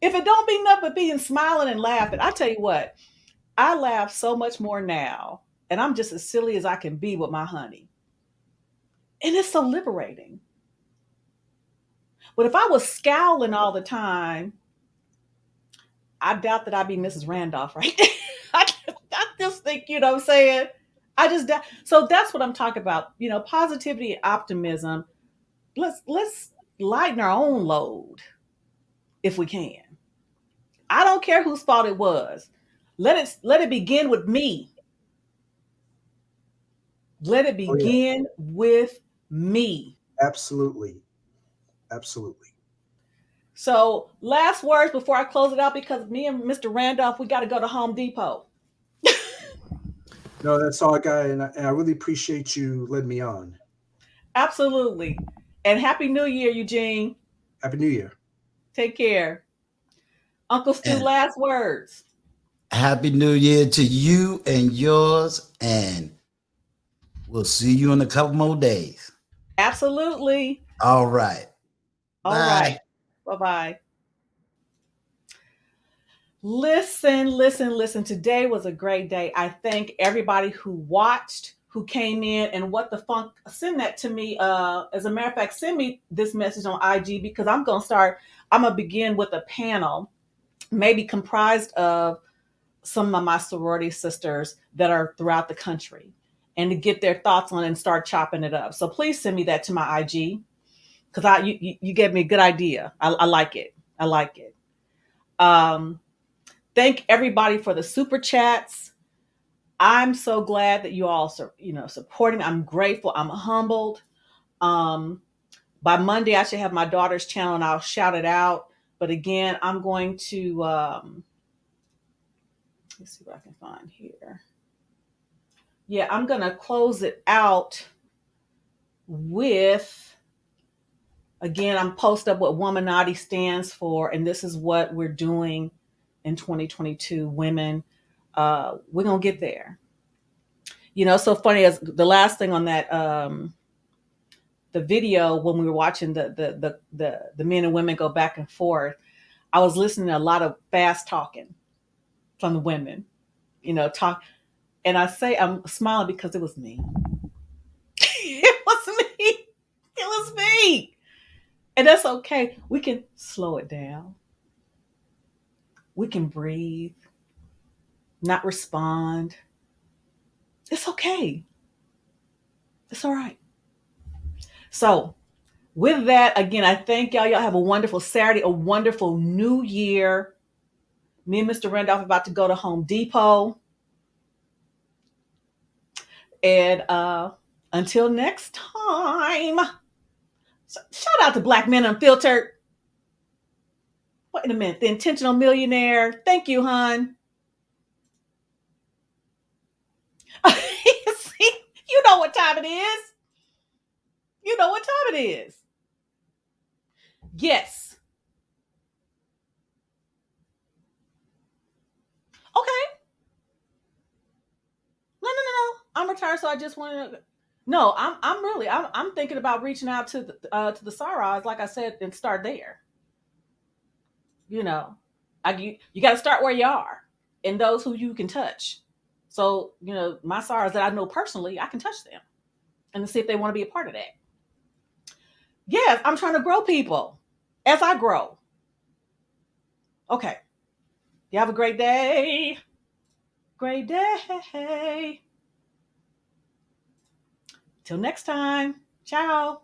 Speaker 1: If it don't be nothing but being smiling and laughing, I tell you what, I laugh so much more now, and I'm just as silly as I can be with my honey. And it's so liberating. But if I was scowling all the time, I doubt that I'd be Mrs. Randolph right there. I just think, what I'm saying? So that's what I'm talking about. Positivity and optimism. Let's lighten our own load if we can. I don't care whose fault it was. Let it begin with me. Let it
Speaker 14: Oh yeah,
Speaker 1: begin with me.
Speaker 14: absolutely. Absolutely.
Speaker 1: So, last words before I close it out, because me and Mr. Randolph, we got to go to Home Depot.
Speaker 14: No, that's all I got, and I really appreciate you letting me on.
Speaker 1: Absolutely. And Happy New Year, Eugene.
Speaker 14: Happy New Year.
Speaker 1: Take care. Uncle Stu,
Speaker 10: And
Speaker 1: last words.
Speaker 10: Happy New Year to you and yours. And We'll see you in a couple more days.
Speaker 1: Absolutely.
Speaker 10: All right.
Speaker 1: All
Speaker 10: Bye.
Speaker 1: right. Bye-bye. Listen. Today was a great day. I thank everybody who watched, who came in, and what the funk. Send that to me. As a matter of fact, send me this message on IG because I'm gonna begin with a panel, maybe comprised of some of my sorority sisters that are throughout the country, and to get their thoughts on it and start chopping it up. So please send me that to my IG because you gave me a good idea. I like it. I like it. Thank everybody for the super chats. I'm so glad that you all supporting. I'm grateful. I'm humbled. By Monday, I should have my daughter's channel and I'll shout it out. But again, I'm going to let's see what I can find here. Yeah, I'm going to close it out with, again, I'm post up what Womanati stands for, and this is what we're doing in 2022. Women, we're gonna get there. So funny as the last thing on that, the video when we were watching the men and women go back and forth, I was listening to a lot of fast talking from the women, talk, and I say I'm smiling because it was me. It was me. It was me. And that's okay. We can slow it down. We can breathe, not respond. It's okay. It's all right. So, with that, again, I thank y'all. Y'all have a wonderful Saturday, a wonderful new year. Me and Mr. Randolph are about to go to Home Depot. And until next time, shout out to Black Men Unfiltered. Wait a minute. The Intentional Millionaire. Thank you, hon. See, you know what time it is. You know what time it is. Yes. Okay. No. I'm retired, so I just want to. No, I'm thinking about reaching out to the Saras, like I said, and start there. You got to start where you are, and those who you can touch. So my Saras that I know personally, I can touch them and see if they want to be a part of that. Yes, I'm trying to grow people as I grow. Okay, you have a great day. Great day. Till next time. Ciao.